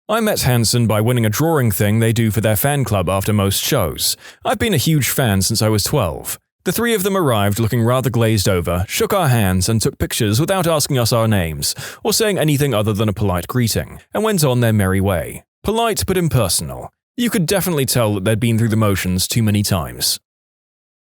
Speaker 1: I met Hanson by winning a drawing thing they do for their fan club after most shows. I've been a huge fan since I was 12. The three of them arrived looking rather glazed over, shook our hands and took pictures without asking us our names, or saying anything other than a polite greeting, and went on their merry way. Polite but impersonal. You could definitely tell that they'd been through the motions too many times.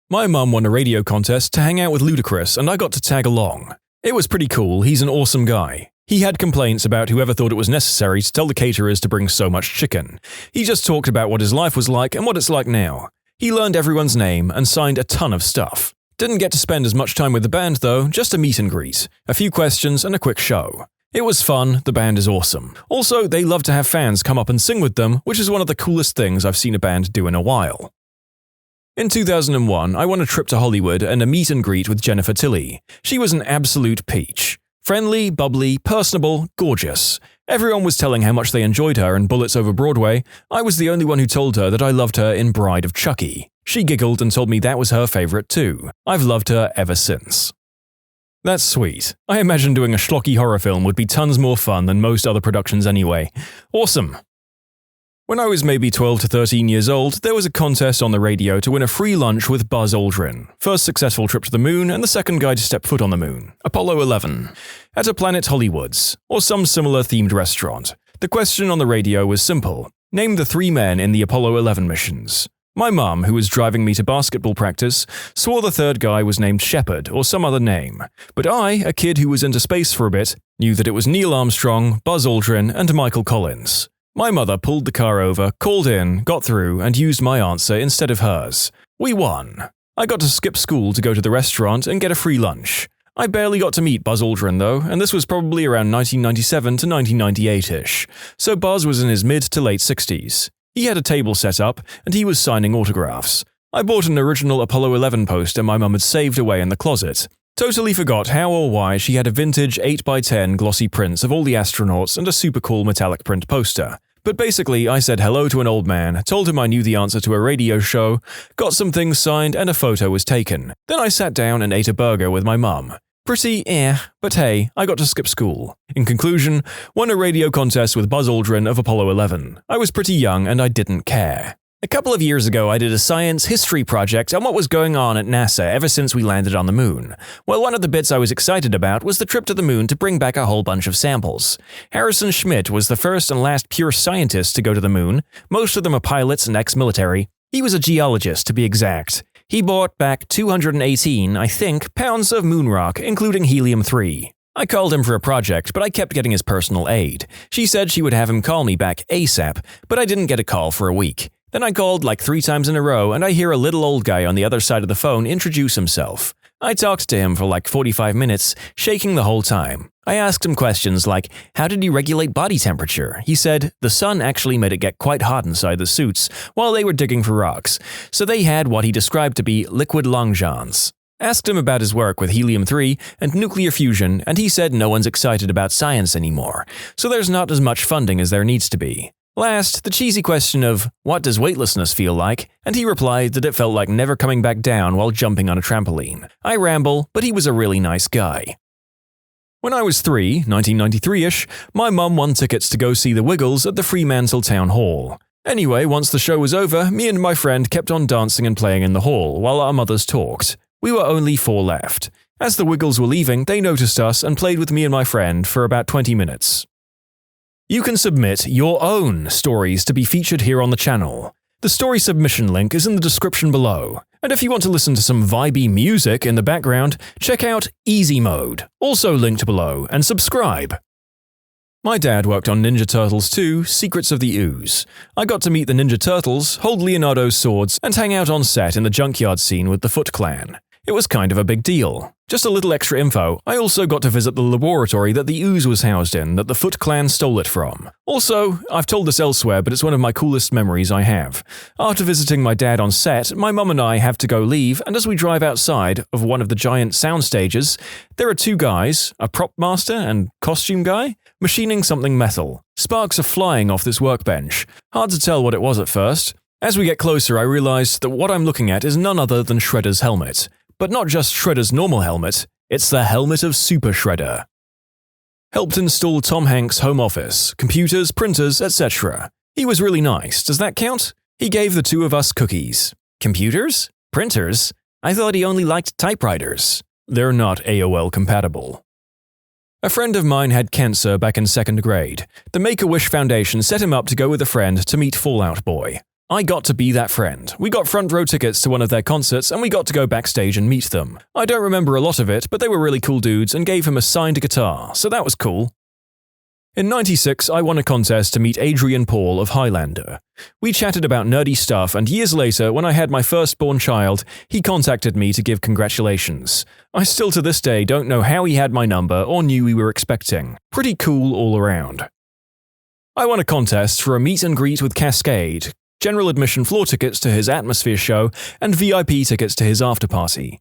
Speaker 1: My mum won a radio contest to hang out with Ludacris, and I got to tag along. It was pretty cool, he's an awesome guy. He had complaints about whoever thought it was necessary to tell the caterers to bring so much chicken. He just talked about what his life was like and what it's like now. He learned everyone's name and signed a ton of stuff. Didn't get to spend as much time with the band though, just a meet and greet, a few questions and a quick show. It was fun, the band is awesome. Also, they love to have fans come up and sing with them, which is one of the coolest things I've seen a band do in a while. In 2001, I won a trip to Hollywood and a meet and greet with Jennifer Tilly. She was an absolute peach. Friendly, bubbly, personable, gorgeous. Everyone was telling how much they enjoyed her in Bullets Over Broadway. I was the only one who told her that I loved her in Bride of Chucky. She giggled and told me that was her favorite too. I've loved her ever since. That's sweet. I imagine doing a schlocky horror film would be tons more fun than most other productions anyway. Awesome. When I was maybe 12 to 13 years old, there was a contest on the radio to win a free lunch with Buzz Aldrin. First successful trip to the moon and the second guy to step foot on the moon. Apollo 11. At a Planet Hollywoods, or some similar themed restaurant. The question on the radio was simple. Name the 3 men in the Apollo 11 missions. My mum, who was driving me to basketball practice, swore the third guy was named Shepard or some other name. But I, a kid who was into space for a bit, knew that it was Neil Armstrong, Buzz Aldrin, and Michael Collins. My mother pulled the car over, called in, got through, and used my answer instead of hers. We won. I got to skip school to go to the restaurant and get a free lunch. I barely got to meet Buzz Aldrin though, and this was probably around 1997 to 1998-ish, so Buzz was in his mid to late 60s. He had a table set up, and he was signing autographs. I bought an original Apollo 11 poster my mum had saved away in the closet. Totally forgot how or why she had a vintage 8x10 glossy prints of all the astronauts and a super cool metallic print poster. But basically, I said hello to an old man, told him I knew the answer to a radio show, got some things signed and a photo was taken. Then I sat down and ate a burger with my mum. Pretty but hey, I got to skip school. In conclusion, won a radio contest with Buzz Aldrin of Apollo 11. I was pretty young and I didn't care. A couple of years ago, I did a science history project on what was going on at NASA ever since we landed on the moon. Well, one of the bits I was excited about was the trip to the moon to bring back a whole bunch of samples. Harrison Schmitt was the first and last pure scientist to go to the moon. Most of them are pilots and ex-military. He was a geologist, to be exact. He brought back 218, I think, pounds of moon rock, including helium-3. I called him for a project, but I kept getting his personal aide. She said she would have him call me back ASAP, but I didn't get a call for a week. Then I called like 3 times in a row, and I hear a little old guy on the other side of the phone introduce himself. I talked to him for like 45 minutes, shaking the whole time. I asked him questions like, how did he regulate body temperature? He said, the sun actually made it get quite hot inside the suits while they were digging for rocks, so they had what he described to be liquid long johns. Asked him about his work with helium-3 and nuclear fusion, and he said no one's excited about science anymore, so there's not as much funding as there needs to be. Last, the cheesy question of, what does weightlessness feel like? And he replied that it felt like never coming back down while jumping on a trampoline. I ramble, but he was a really nice guy. When I was 3, 1993-ish, my mum won tickets to go see the Wiggles at the Fremantle Town Hall. Anyway, once the show was over, me and my friend kept on dancing and playing in the hall while our mothers talked. We were only 4 left. As the Wiggles were leaving, they noticed us and played with me and my friend for about 20 minutes. You can submit your own stories to be featured here on the channel. The story submission link is in the description below. And if you want to listen to some vibey music in the background, check out easymode, also linked below, and subscribe. My dad worked on Ninja Turtles 2: Secrets of the Ooze. I got to meet the Ninja Turtles, hold Leonardo's swords, and hang out on set in the junkyard scene with the Foot Clan. It was kind of a big deal. Just a little extra info, I also got to visit the laboratory that the ooze was housed in that the Foot Clan stole it from. Also, I've told this elsewhere, but it's one of my coolest memories I have. After visiting my dad on set, my mum and I have to go leave, and as we drive outside of one of the giant sound stages, there are 2 guys, a prop master and costume guy, machining something metal. Sparks are flying off this workbench. Hard to tell what it was at first. As we get closer, I realize that what I'm looking at is none other than Shredder's helmet. But not just Shredder's normal helmet, it's the helmet of Super Shredder. Helped install Tom Hanks' home office, computers, printers, etc. He was really nice, does that count? He gave the 2 of us cookies. Computers? Printers? I thought he only liked typewriters. They're not AOL compatible. A friend of mine had cancer back in 2nd grade. The Make-A-Wish Foundation set him up to go with a friend to meet Fallout Boy. I got to be that friend. We got front row tickets to one of their concerts and we got to go backstage and meet them. I don't remember a lot of it, but they were really cool dudes and gave him a signed guitar, so that was cool. In '96, I won a contest to meet Adrian Paul of Highlander. We chatted about nerdy stuff, and years later, when I had my firstborn child, he contacted me to give congratulations. I still to this day don't know how he had my number or knew we were expecting. Pretty cool all around. I won a contest for a meet and greet with Cascade, general admission floor tickets to his AmITheA show, and VIP tickets to his after-party.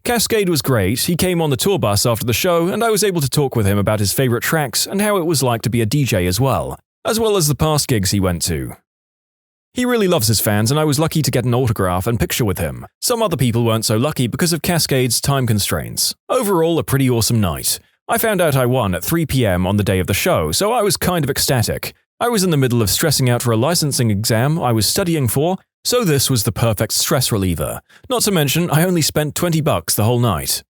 Speaker 1: Cascade was great. He came on the tour bus after the show, and I was able to talk with him about his favorite tracks and how it was like to be a DJ as well as the past gigs he went to. He really loves his fans, and I was lucky to get an autograph and picture with him. Some other people weren't so lucky because of Cascade's time constraints. Overall, a pretty awesome night. I found out I won at 3 p.m. on the day of the show, so I was kind of ecstatic. I was in the middle of stressing out for a licensing exam I was studying for, so this was the perfect stress reliever. Not to mention, I only spent $20 the whole night.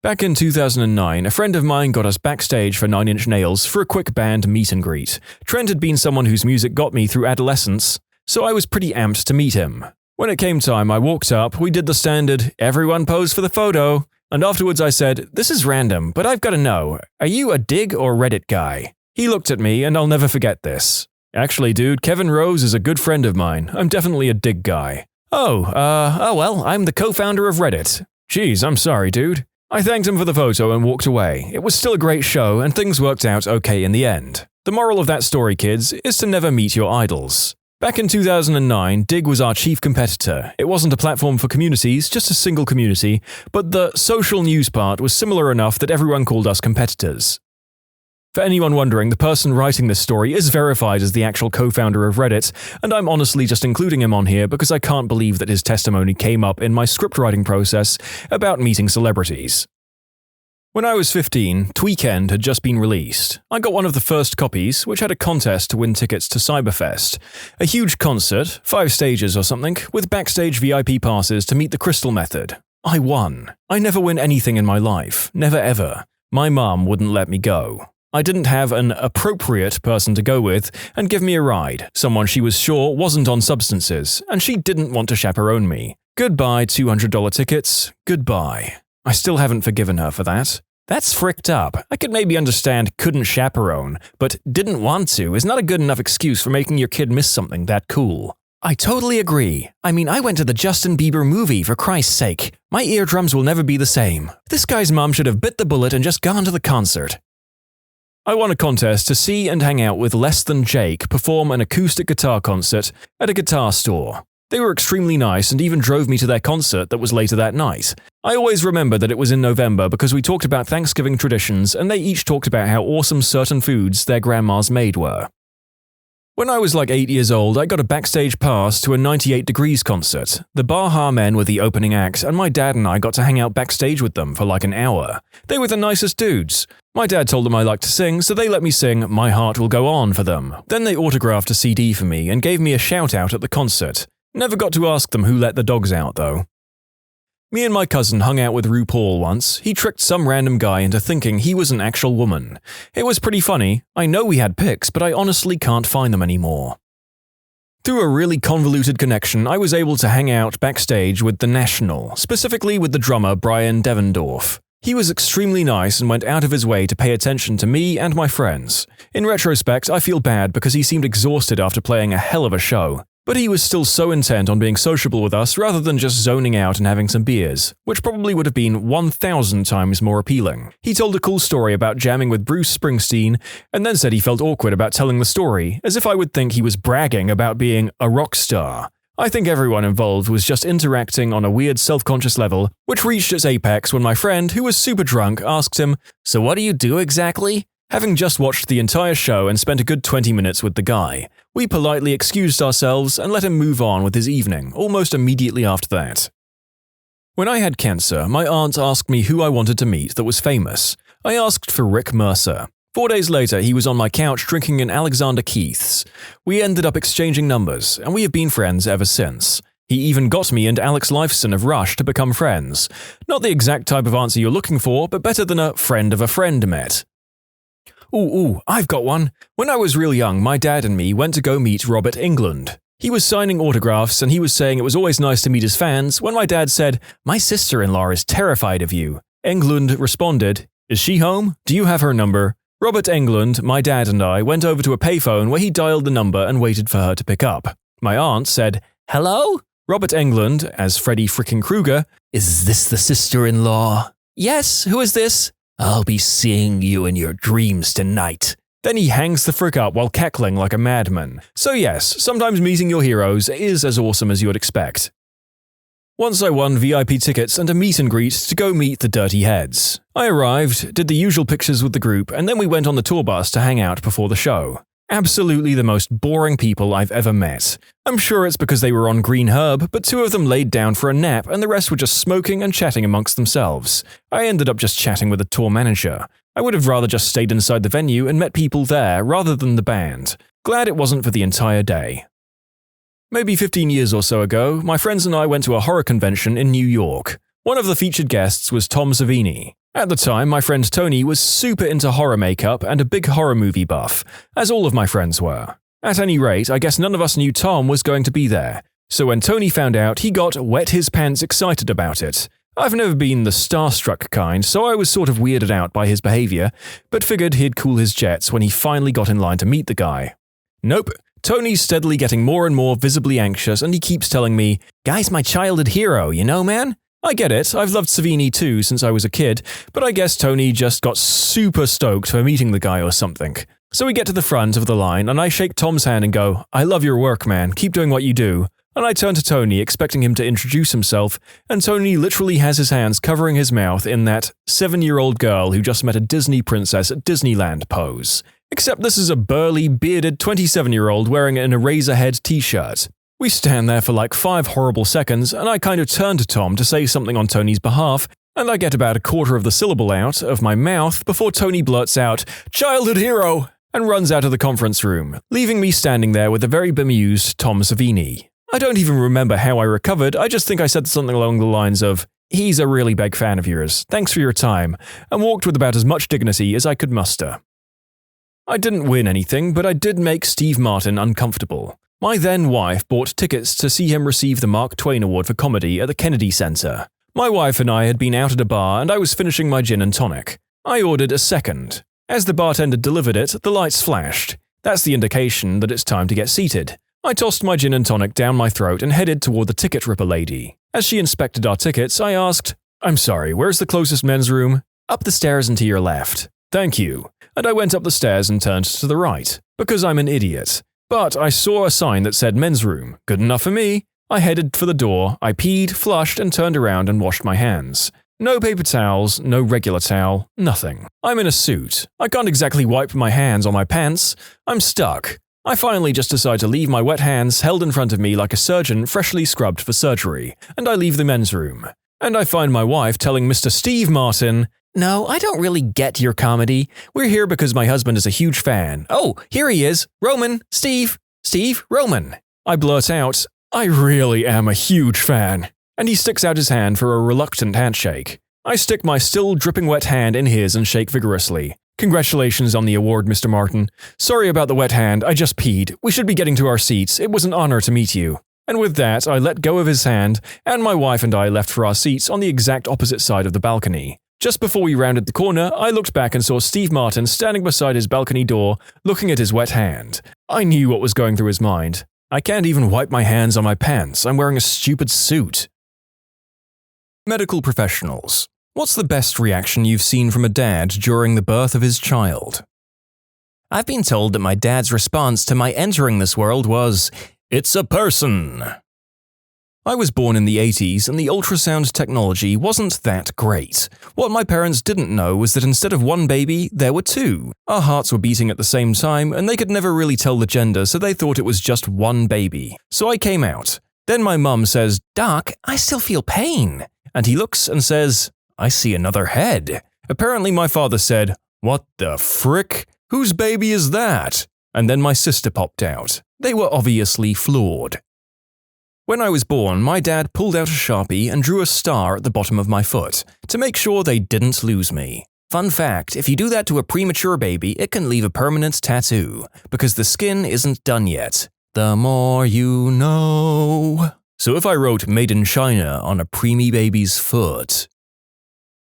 Speaker 1: Back in 2009, a friend of mine got us backstage for 9 Inch Nails for a quick band meet and greet. Trent had been someone whose music got me through adolescence, so I was pretty amped to meet him. When it came time, I walked up, we did the standard, everyone pose for the photo, and afterwards I said, "This is random, but I've got to know, are you a Dig or Reddit guy?" He looked at me, and I'll never forget this. "Actually, dude, Kevin Rose is a good friend of mine. I'm definitely a Dig guy." Oh well, I'm the co-founder of Reddit." "Geez, I'm sorry, dude." I thanked him for the photo and walked away. It was still a great show, and things worked out okay in the end. The moral of that story, kids, is to never meet your idols. Back in 2009, Dig was our chief competitor. It wasn't a platform for communities, just a single community, but the social news part was similar enough that everyone called us competitors. For anyone wondering, the person writing this story is verified as the actual co-founder of Reddit, and I'm honestly just including him on here because I can't believe that his testimony came up in my scriptwriting process about meeting celebrities. When I was 15, Tweekend had just been released. I got one of the first copies, which had a contest to win tickets to Cyberfest, a huge concert, 5 stages or something, with backstage VIP passes to meet the Crystal Method. I won. I never win anything in my life, never ever. My mom wouldn't let me go. I didn't have an appropriate person to go with and give me a ride, someone she was sure wasn't on substances, and she didn't want to chaperone me. Goodbye $200 tickets, goodbye. I still haven't forgiven her for that. That's fricked up. I could maybe understand couldn't chaperone, but didn't want to is not a good enough excuse for making your kid miss something that cool. I totally agree. I mean, I went to the Justin Bieber movie, for Christ's sake. My eardrums will never be the same. This guy's mom should have bit the bullet and just gone to the concert. I won a contest to see and hang out with Less Than Jake perform an acoustic guitar concert at a guitar store. They were extremely nice and even drove me to their concert that was later that night. I always remember that it was in November because we talked about Thanksgiving traditions and they each talked about how awesome certain foods their grandmas made were. When I was like 8 years old, I got a backstage pass to a 98 Degrees concert. The Baha Men were the opening act, and my dad and I got to hang out backstage with them for like an hour. They were the nicest dudes. My dad told them I liked to sing, so they let me sing My Heart Will Go On for them. Then they autographed a CD for me and gave me a shout out at the concert. Never got to ask them who let the dogs out though. Me and my cousin hung out with RuPaul once. He tricked some random guy into thinking he was an actual woman. It was pretty funny. I know we had pics, but I honestly can't find them anymore. Through a really convoluted connection, I was able to hang out backstage with The National, specifically with the drummer Brian Devendorf. He was extremely nice and went out of his way to pay attention to me and my friends. In retrospect, I feel bad because he seemed exhausted after playing a hell of a show. But he was still so intent on being sociable with us rather than just zoning out and having some beers, which probably would have been 1,000 times more appealing. He told a cool story about jamming with Bruce Springsteen, and then said he felt awkward about telling the story, as if I would think he was bragging about being a rock star. I think everyone involved was just interacting on a weird self-conscious level, which reached its apex when my friend, who was super drunk, asked him, "So what do you do exactly?" Having just watched the entire show and spent a good 20 minutes with the guy, we politely excused ourselves and let him move on with his evening, almost immediately after that. When I had cancer, my aunt asked me who I wanted to meet that was famous. I asked for Rick Mercer. 4 days later, he was on my couch drinking an Alexander Keith's. We ended up exchanging numbers, and we have been friends ever since. He even got me and Alex Lifeson of Rush to become friends. Not the exact type of answer you're looking for, but better than a friend of a friend met. Ooh, I've got one. When I was real young, my dad and me went to go meet Robert Englund. He was signing autographs and he was saying it was always nice to meet his fans when my dad said, "My sister-in-law is terrified of you." Englund responded, "Is she home? Do you have her number?" Robert Englund, my dad and I went over to a payphone where he dialed the number and waited for her to pick up. My aunt said, "Hello?" Robert Englund, as Freddy frickin' Krueger, "Is this the sister-in-law?" "Yes, who is this?" "I'll be seeing you in your dreams tonight." Then he hangs the frick up while cackling like a madman. So yes, sometimes meeting your heroes is as awesome as you would expect. Once I won VIP tickets and a meet and greet to go meet the Dirty Heads. I arrived, did the usual pictures with the group, and then we went on the tour bus to hang out before the show. Absolutely the most boring people I've ever met. I'm sure it's because they were on Green Herb, but 2 of them laid down for a nap and the rest were just smoking and chatting amongst themselves. I ended up just chatting with the tour manager. I would have rather just stayed inside the venue and met people there rather than the band. Glad it wasn't for the entire day. Maybe 15 years or so ago, my friends and I went to a horror convention in New York. One of the featured guests was Tom Savini. At the time, my friend Tony was super into horror makeup and a big horror movie buff, as all of my friends were. At any rate, I guess none of us knew Tom was going to be there. So when Tony found out, he got wet his pants excited about it. I've never been the starstruck kind, so I was sort of weirded out by his behavior, but figured he'd cool his jets when he finally got in line to meet the guy. Nope. Tony's steadily getting more and more visibly anxious and he keeps telling me, "Guy's my childhood hero, you know, man?" I get it, I've loved Savini too since I was a kid, but I guess Tony just got super stoked for meeting the guy or something. So we get to the front of the line and I shake Tom's hand and go, "I love your work, man, keep doing what you do." And I turn to Tony expecting him to introduce himself, and Tony literally has his hands covering his mouth in that 7-year-old girl who just met a Disney princess at Disneyland pose. Except this is a burly, bearded 27-year-old wearing an Eraserhead t-shirt. We stand there for like 5 horrible seconds, and I kind of turn to Tom to say something on Tony's behalf, and I get about a quarter of the syllable out of my mouth before Tony blurts out, "Childhood hero!" and runs out of the conference room, leaving me standing there with a very bemused Tom Savini. I don't even remember how I recovered, I just think I said something along the lines of, "He's a really big fan of yours, thanks for your time," and walked with about as much dignity as I could muster. I didn't win anything, but I did make Steve Martin uncomfortable. My then-wife bought tickets to see him receive the Mark Twain Award for Comedy at the Kennedy Center. My wife and I had been out at a bar and I was finishing my gin and tonic. I ordered a second. As the bartender delivered it, the lights flashed. That's the indication that it's time to get seated. I tossed my gin and tonic down my throat and headed toward the ticket ripper lady. As she inspected our tickets, I asked, "I'm sorry, where's the closest men's room?" "Up the stairs and to your left." "Thank you." And I went up the stairs and turned to the right, because I'm an idiot. But I saw a sign that said men's room. Good enough for me. I headed for the door, I peed, flushed, and turned around and washed my hands. No paper towels, no regular towel, nothing. I'm in a suit. I can't exactly wipe my hands on my pants. I'm stuck. I finally just decide to leave my wet hands held in front of me like a surgeon freshly scrubbed for surgery, and I leave the men's room. And I find my wife telling Mr. Steve Martin, "No, I don't really get your comedy. We're here because my husband is a huge fan. Oh, here he is. Roman, Steve, Roman." I blurt out, "I really am a huge fan." And he sticks out his hand for a reluctant handshake. I stick my still dripping wet hand in his and shake vigorously. "Congratulations on the award, Mr. Martin. Sorry about the wet hand, I just peed. We should be getting to our seats. It was an honor to meet you." And with that, I let go of his hand, and my wife and I left for our seats on the exact opposite side of the balcony. Just before we rounded the corner, I looked back and saw Steve Martin standing beside his balcony door, looking at his wet hand. I knew what was going through his mind. I can't even wipe my hands on my pants. I'm wearing a stupid suit. Medical professionals. What's the best reaction you've seen from a dad during the birth of his child? I've been told that my dad's response to my entering this world was, "It's a person." I was born in the 80s and the ultrasound technology wasn't that great. What my parents didn't know was that instead of one baby, there were two. Our hearts were beating at the same time and they could never really tell the gender, so they thought it was just one baby. So I came out. Then my mum says, "Doc, I still feel pain." And he looks and says, "I see another head." Apparently my father said, "What the frick? Whose baby is that?" And then my sister popped out. They were obviously floored. When I was born, my dad pulled out a Sharpie and drew a star at the bottom of my foot, to make sure they didn't lose me. Fun fact, if you do that to a premature baby, it can leave a permanent tattoo, because the skin isn't done yet. The more you know. So if I wrote "Made in China" on a preemie baby's foot.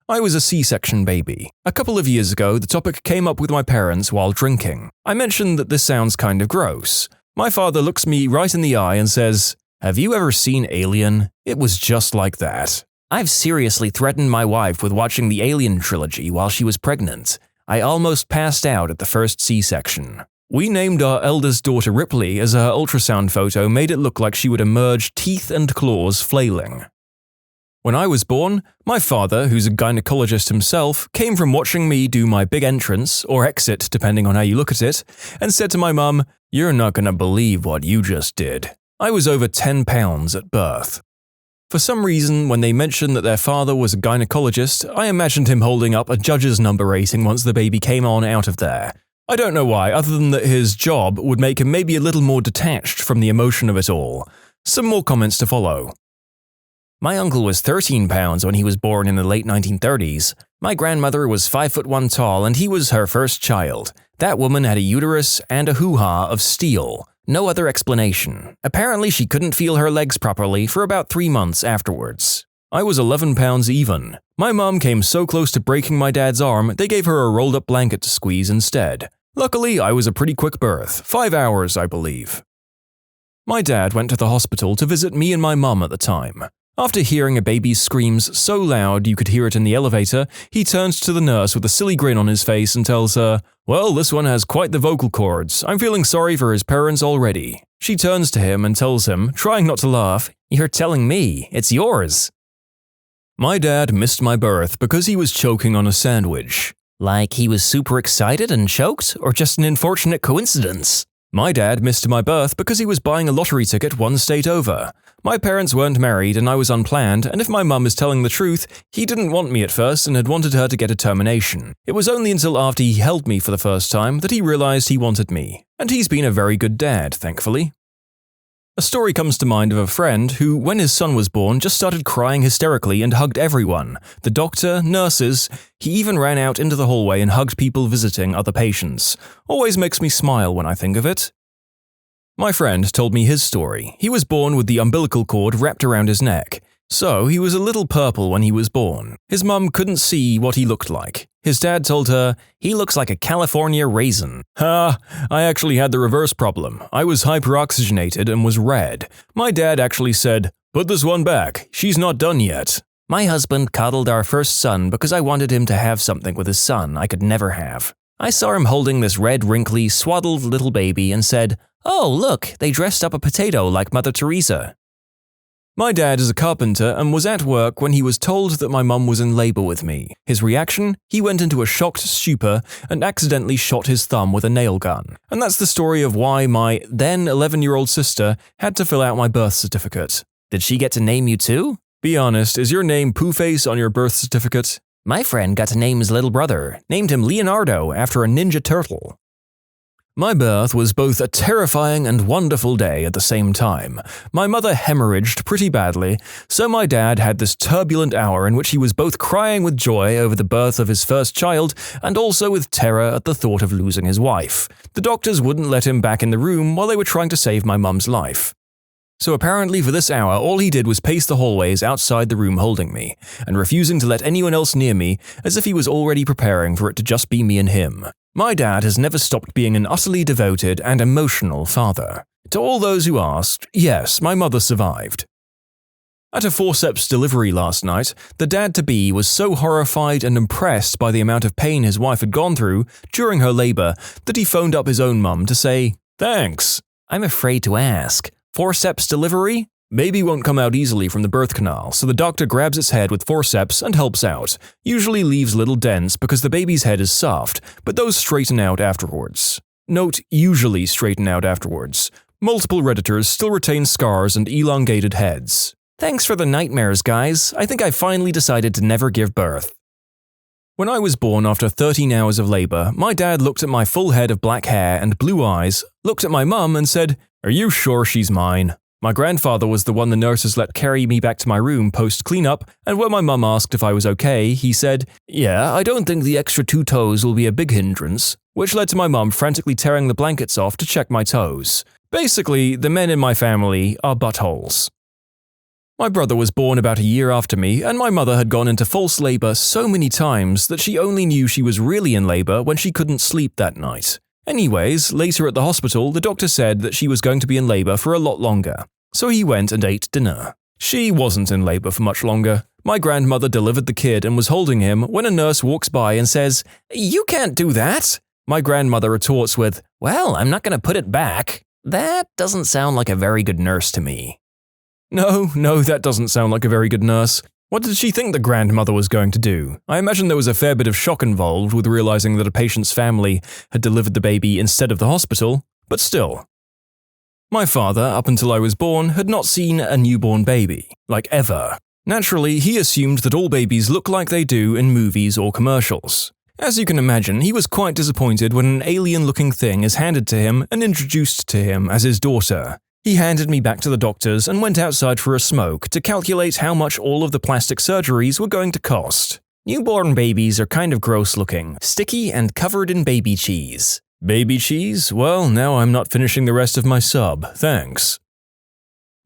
Speaker 1: I was a C-section baby. A couple of years ago, the topic came up with my parents while drinking. I mentioned that this sounds kind of gross. My father looks me right in the eye and says, "Have you ever seen Alien? It was just like that." I've seriously threatened my wife with watching the Alien trilogy while she was pregnant. I almost passed out at the first C-section. We named our eldest daughter Ripley as her ultrasound photo made it look like she would emerge teeth and claws flailing. When I was born, my father, who's a gynecologist himself, came from watching me do my big entrance, or exit depending on how you look at it, and said to my mum, "You're not gonna believe what you just did." I was over 10 pounds at birth. For some reason, when they mentioned that their father was a gynecologist, I imagined him holding up a judge's number rating once the baby came on out of there. I don't know why, other than that his job would make him maybe a little more detached from the emotion of it all. Some more comments to follow. My uncle was 13 pounds when he was born in the late 1930s. My grandmother was 5'1" tall and he was her first child. That woman had a uterus and a hoo-ha of steel. No other explanation. Apparently she couldn't feel her legs properly for about 3 months afterwards. I was 11 pounds even. My mom came so close to breaking my dad's arm, they gave her a rolled-up blanket to squeeze instead. Luckily, I was a pretty quick birth, 5 hours, I believe. My dad went to the hospital to visit me and my mum at the time. After hearing a baby's screams so loud you could hear it in the elevator, he turns to the nurse with a silly grin on his face and tells her, "Well, this one has quite the vocal cords. I'm feeling sorry for his parents already." She turns to him and tells him, trying not to laugh, "You're telling me, it's yours." My dad missed my birth because he was choking on a sandwich. Like he was super excited and choked, or just an unfortunate coincidence? My dad missed my birth because he was buying a lottery ticket one state over. My parents weren't married and I was unplanned, and if my mum is telling the truth, he didn't want me at first and had wanted her to get a termination. It was only until after he held me for the first time that he realized he wanted me. And he's been a very good dad, thankfully. A story comes to mind of a friend who, when his son was born, just started crying hysterically and hugged everyone. The doctor, nurses, he even ran out into the hallway and hugged people visiting other patients. Always makes me smile when I think of it. My friend told me his story. He was born with the umbilical cord wrapped around his neck. So, he was a little purple when he was born. His mum couldn't see what he looked like. His dad told her, "He looks like a California raisin." Ha! I actually had the reverse problem. I was hyperoxygenated and was red. My dad actually said, "Put this one back. She's not done yet." My husband coddled our first son because I wanted him to have something with his son I could never have. I saw him holding this red, wrinkly, swaddled little baby and said, "Oh, look, they dressed up a potato like Mother Teresa." My dad is a carpenter and was at work when he was told that my mum was in labor with me. His reaction? He went into a shocked stupor and accidentally shot his thumb with a nail gun. And that's the story of why my then 11-year-old sister had to fill out my birth certificate.
Speaker 2: Did she get to name you too?
Speaker 1: Be honest, is your name Poohface on your birth certificate?
Speaker 2: My friend got to name his little brother, named him Leonardo after a ninja turtle.
Speaker 1: My birth was both a terrifying and wonderful day at the same time. My mother hemorrhaged pretty badly, so my dad had this turbulent hour in which he was both crying with joy over the birth of his first child and also with terror at the thought of losing his wife. The doctors wouldn't let him back in the room while they were trying to save my mum's life. So apparently for this hour, all he did was pace the hallways outside the room holding me, and refusing to let anyone else near me, as if he was already preparing for it to just be me and him. My dad has never stopped being an utterly devoted and emotional father. To all those who asked, yes, my mother survived. At a forceps delivery last night, the dad-to-be was so horrified and impressed by the amount of pain his wife had gone through during her labor that he phoned up his own mum to say, "Thanks."
Speaker 2: I'm afraid to ask. Forceps delivery?
Speaker 1: Baby won't come out easily from the birth canal, so the doctor grabs its head with forceps and helps out. Usually leaves little dents because the baby's head is soft, but those straighten out afterwards. Note, usually straighten out afterwards. Multiple Redditors still retain scars and elongated heads.
Speaker 2: Thanks for the nightmares, guys. I think I finally decided to never give birth.
Speaker 1: When I was born after 13 hours of labor, my dad looked at my full head of black hair and blue eyes, looked at my mum and said, "Are you sure she's mine?" My grandfather was the one the nurses let carry me back to my room post-cleanup, and when my mum asked if I was okay, he said, "Yeah, I don't think the extra 2 toes will be a big hindrance," which led to my mum frantically tearing the blankets off to check my toes. Basically, the men in my family are buttholes. My brother was born about a year after me, and my mother had gone into false labor so many times that she only knew she was really in labor when she couldn't sleep that night. Anyways, later at the hospital, the doctor said that she was going to be in labor for a lot longer, so he went and ate dinner. She wasn't in labor for much longer. My grandmother delivered the kid and was holding him when a nurse walks by and says, "You can't do that." My grandmother retorts with,
Speaker 2: "Well, I'm not going to put it back." That doesn't sound like a very good nurse to me.
Speaker 1: No, that doesn't sound like a very good nurse. What did she think the grandmother was going to do? I imagine there was a fair bit of shock involved with realizing that a patient's family had delivered the baby instead of the hospital, but still. My father, up until I was born, had not seen a newborn baby, like ever. Naturally, he assumed that all babies look like they do in movies or commercials. As you can imagine, he was quite disappointed when an alien-looking thing is handed to him and introduced to him as his daughter. He handed me back to the doctors and went outside for a smoke to calculate how much all of the plastic surgeries were going to cost.
Speaker 2: Newborn babies are kind of gross looking, sticky and covered in baby cheese.
Speaker 1: Baby cheese? Well, now I'm not finishing the rest of my sub, thanks.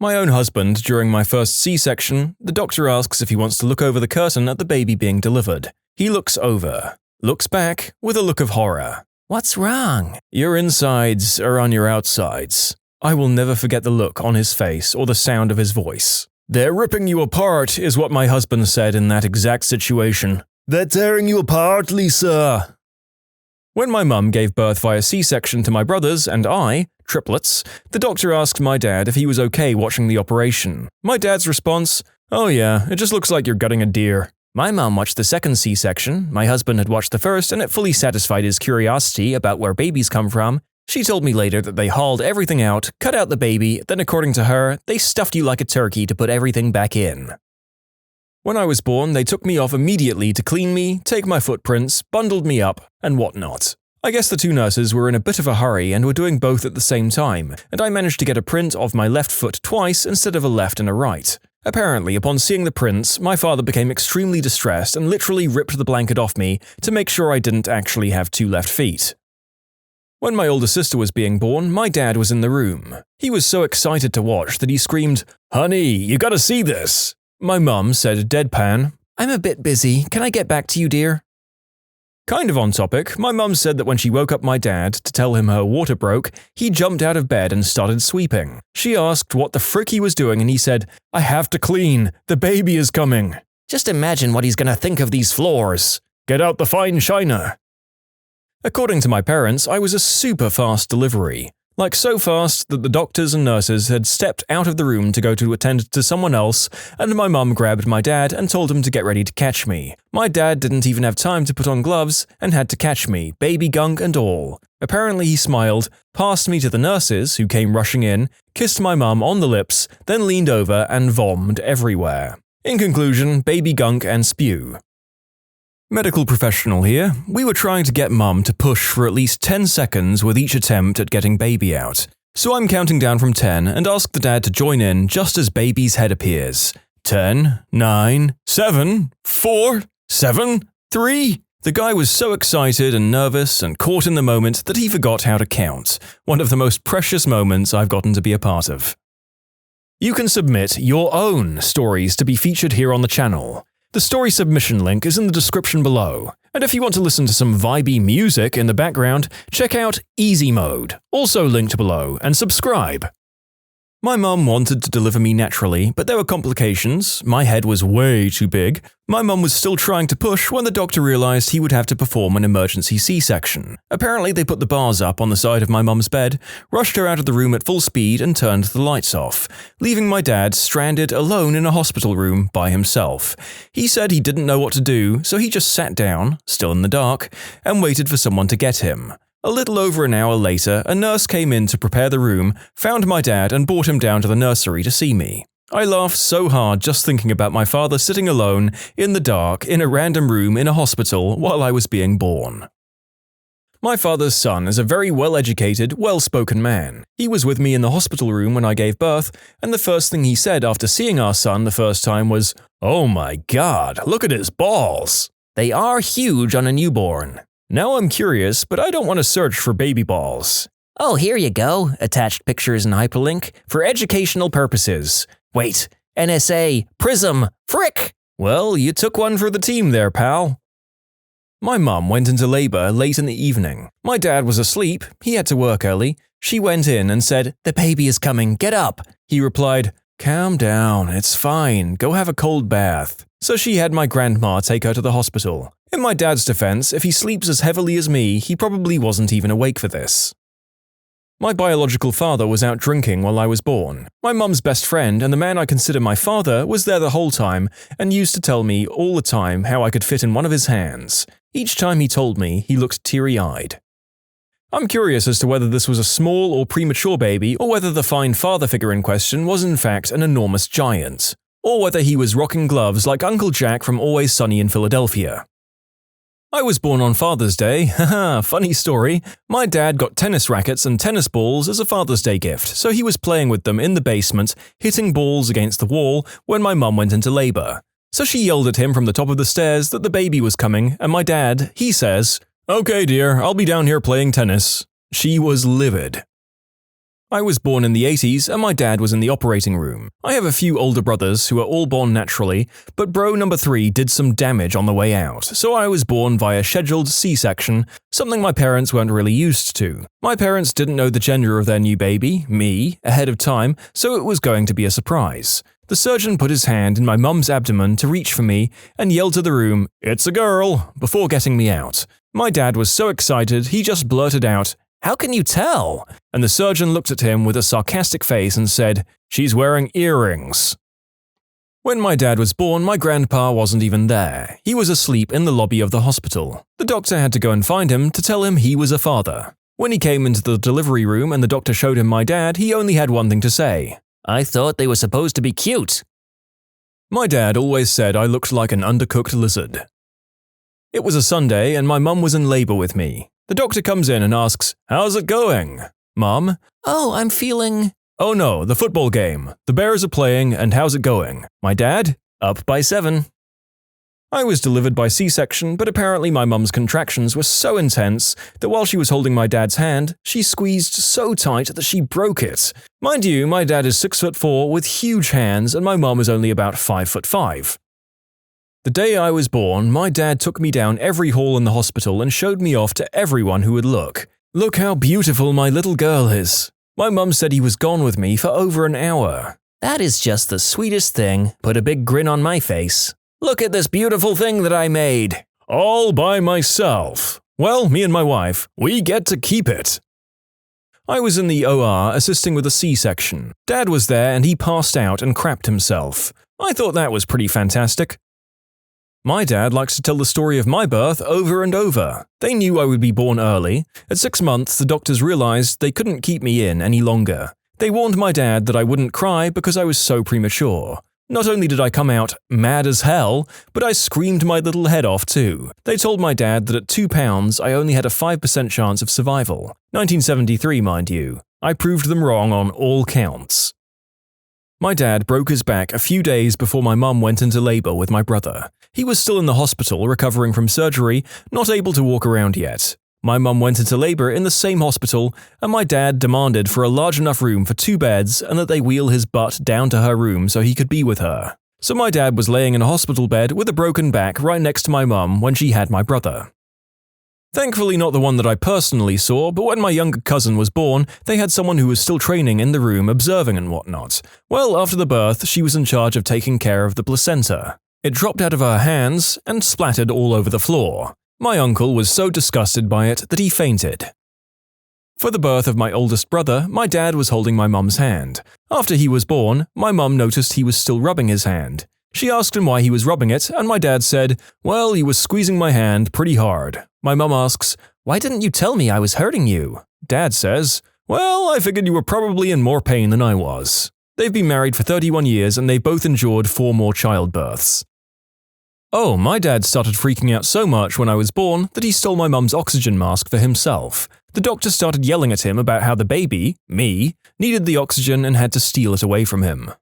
Speaker 1: My own husband, during my first C-section, the doctor asks if he wants to look over the curtain at the baby being delivered. He looks over, looks back with a look of horror.
Speaker 2: "What's wrong?"
Speaker 1: "Your insides are on your outsides." I will never forget the look on his face or the sound of his voice. "They're ripping you apart," is what my husband said in that exact situation. "They're tearing you apart, Lisa." When my mum gave birth via C-section to my brothers and I, triplets, the doctor asked my dad if he was okay watching the operation. My dad's response, "Oh yeah, it just looks like you're gutting a deer."
Speaker 2: My mom watched the second C-section, my husband had watched the first, and it fully satisfied his curiosity about where babies come from. She told me later that they hauled everything out, cut out the baby, then according to her, they stuffed you like a turkey to put everything back in. When I was born, they took me off immediately to clean me, take my footprints, bundled me up, and whatnot. I guess the 2 nurses were in a bit of a hurry and were doing both at the same time, and I managed to get a print of my left foot twice instead of a left and a right. Apparently, upon seeing the prints, my father became extremely distressed and literally ripped the blanket off me to make sure I didn't actually have 2 left feet. When my older sister was being born, my dad was in the room. He was so excited to watch that he screamed, "Honey, you gotta see this!" My mum said deadpan, "I'm a bit busy, can I get back to you, dear?" Kind of on topic, my mum said that when she woke up my dad to tell him her water broke, he jumped out of bed and started sweeping. She asked what the frick he was doing and he said, "I have to clean, the baby is coming." Just imagine what he's gonna think of these floors.
Speaker 1: "Get out the fine china." According to my parents, I was a super fast delivery. Like so fast that the doctors and nurses had stepped out of the room to go to attend to someone else, and my mum grabbed my dad and told him to get ready to catch me. My dad didn't even have time to put on gloves and had to catch me, baby gunk and all. Apparently he smiled, passed me to the nurses, who came rushing in, kissed my mum on the lips, then leaned over and vommed everywhere. In conclusion, baby gunk and spew. Medical professional here. We were trying to get mum to push for at least 10 seconds with each attempt at getting baby out. So I'm counting down from 10 and ask the dad to join in just as baby's head appears. 10, 9, 7, 4, 7, 3. The guy was so excited and nervous and caught in the moment that he forgot how to count. One of the most precious moments I've gotten to be a part of. You can submit your own stories to be featured here on the channel. The story submission link is in the description below, and if you want to listen to some vibey music in the background, check out easymode, also linked below, and subscribe. My mum wanted to deliver me naturally, but there were complications. My head was way too big. My mum was still trying to push when the doctor realized he would have to perform an emergency C-section. Apparently they put the bars up on the side of my mum's bed, rushed her out of the room at full speed and turned the lights off, leaving my dad stranded alone in a hospital room by himself. He said he didn't know what to do, so he just sat down, still in the dark, and waited for someone to get him. A little over an hour later, a nurse came in to prepare the room, found my dad and brought him down to the nursery to see me. I laughed so hard just thinking about my father sitting alone, in the dark, in a random room in a hospital while I was being born. My father's son is a very well-educated, well-spoken man. He was with me in the hospital room when I gave birth, and the first thing he said after seeing our son the first time was, "Oh my God, look at his balls. They are huge on a newborn. Now I'm curious, but I don't want to search for baby balls."
Speaker 2: Oh, here you go. Attached pictures and hyperlink for educational purposes. Wait, NSA, Prism, frick!
Speaker 1: Well, you took one for the team there, pal. My mum went into labor late in the evening. My dad was asleep, he had to work early. She went in and said, "The baby is coming, get up." He replied, "Calm down, it's fine, go have a cold bath." So she had my grandma take her to the hospital. In my dad's defense, if he sleeps as heavily as me, he probably wasn't even awake for this. My biological father was out drinking while I was born. My mum's best friend and the man I consider my father was there the whole time and used to tell me all the time how I could fit in one of his hands. Each time he told me, he looked teary-eyed. I'm curious as to whether this was a small or premature baby, or whether the fine father figure in question was in fact an enormous giant, or whether he was rocking gloves like Uncle Jack from Always Sunny in Philadelphia. I was born on Father's Day, haha, funny story. My dad got tennis rackets and tennis balls as a Father's Day gift, so he was playing with them in the basement, hitting balls against the wall when my mum went into labor. So she yelled at him from the top of the stairs that the baby was coming, and my dad, he says, "Okay dear, I'll be down here playing tennis." She was livid. I was born in the 80s and my dad was in the operating room. I have a few older brothers who are all born naturally, but bro number 3 did some damage on the way out, so I was born via scheduled C-section, something my parents weren't really used to. My parents didn't know the gender of their new baby, me, ahead of time, so it was going to be a surprise. The surgeon put his hand in my mum's abdomen to reach for me and yelled to the room, "It's a girl," before getting me out. My dad was so excited he just blurted out, "How can you tell?" And the surgeon looked at him with a sarcastic face and said, "She's wearing earrings." When my dad was born, my grandpa wasn't even there. He was asleep in the lobby of the hospital. The doctor had to go and find him to tell him he was a father. When he came into the delivery room and the doctor showed him my dad, he only had one thing to say.
Speaker 2: I thought they were supposed to be cute.
Speaker 1: My dad always said I looked like an undercooked lizard. It was a Sunday and my mum was in labor with me. The doctor comes in and asks, "How's it going?" Mum?
Speaker 2: "Oh, I'm feeling…"
Speaker 1: "Oh no, the football game. The Bears are playing and how's it going?" My dad? "Up by 7. I was delivered by C-section, but apparently my mum's contractions were so intense that while she was holding my dad's hand, she squeezed so tight that she broke it. Mind you, my dad is 6'4" with huge hands and my mum is only about 5'5". The day I was born, my dad took me down every hall in the hospital and showed me off to everyone who would look. "Look how beautiful my little girl is." My mum said he was gone with me for over an hour.
Speaker 2: That is just the sweetest thing. Put a big grin on my face. "Look at this beautiful thing that I made."
Speaker 1: "All by myself." Well, me and my wife, we get to keep it. I was in the OR assisting with a C-section. Dad was there and he passed out and crapped himself. I thought that was pretty fantastic. My dad likes to tell the story of my birth over and over. They knew I would be born early. At 6 months, the doctors realized they couldn't keep me in any longer. They warned my dad that I wouldn't cry because I was so premature. Not only did I come out mad as hell, but I screamed my little head off too. They told my dad that at 2 pounds I only had a 5% chance of survival. 1973, mind you. I proved them wrong on all counts. My dad broke his back a few days before my mum went into labor with my brother. He was still in the hospital recovering from surgery, not able to walk around yet. My mum went into labor in the same hospital, and my dad demanded for a large enough room for 2 beds and that they wheel his butt down to her room so he could be with her. So my dad was laying in a hospital bed with a broken back right next to my mum when she had my brother. Thankfully not the one that I personally saw, but when my younger cousin was born, they had someone who was still training in the room observing and whatnot. Well, after the birth, she was in charge of taking care of the placenta. It dropped out of her hands and splattered all over the floor. My uncle was so disgusted by it that he fainted. For the birth of my oldest brother, my dad was holding my mum's hand. After he was born, my mum noticed he was still rubbing his hand. She asked him why he was rubbing it, and my dad said, "Well, he was squeezing my hand pretty hard." My mum asks, "Why didn't you tell me I was hurting you?" Dad says, "Well, I figured you were probably in more pain than I was." They've been married for 31 years and they both endured 4 more childbirths. Oh, my dad started freaking out so much when I was born that he stole my mum's oxygen mask for himself. The doctor started yelling at him about how the baby, me, needed the oxygen and had to steal it away from him.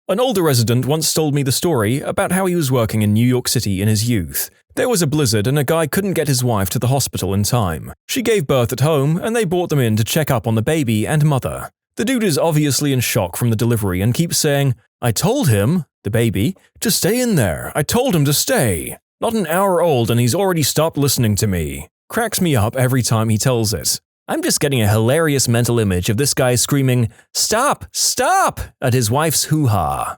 Speaker 1: An older resident once told me the story about how he was working in New York City in his youth. There was a blizzard and a guy couldn't get his wife to the hospital in time. She gave birth at home and they brought them in to check up on the baby and mother. The dude is obviously in shock from the delivery and keeps saying, "I told him," the baby, "to stay in there. I told him to stay. Not an hour old and he's already stopped listening to me." Cracks me up every time he tells it. I'm just getting a hilarious mental image of this guy screaming, "Stop! Stop!" at his wife's hoo-ha.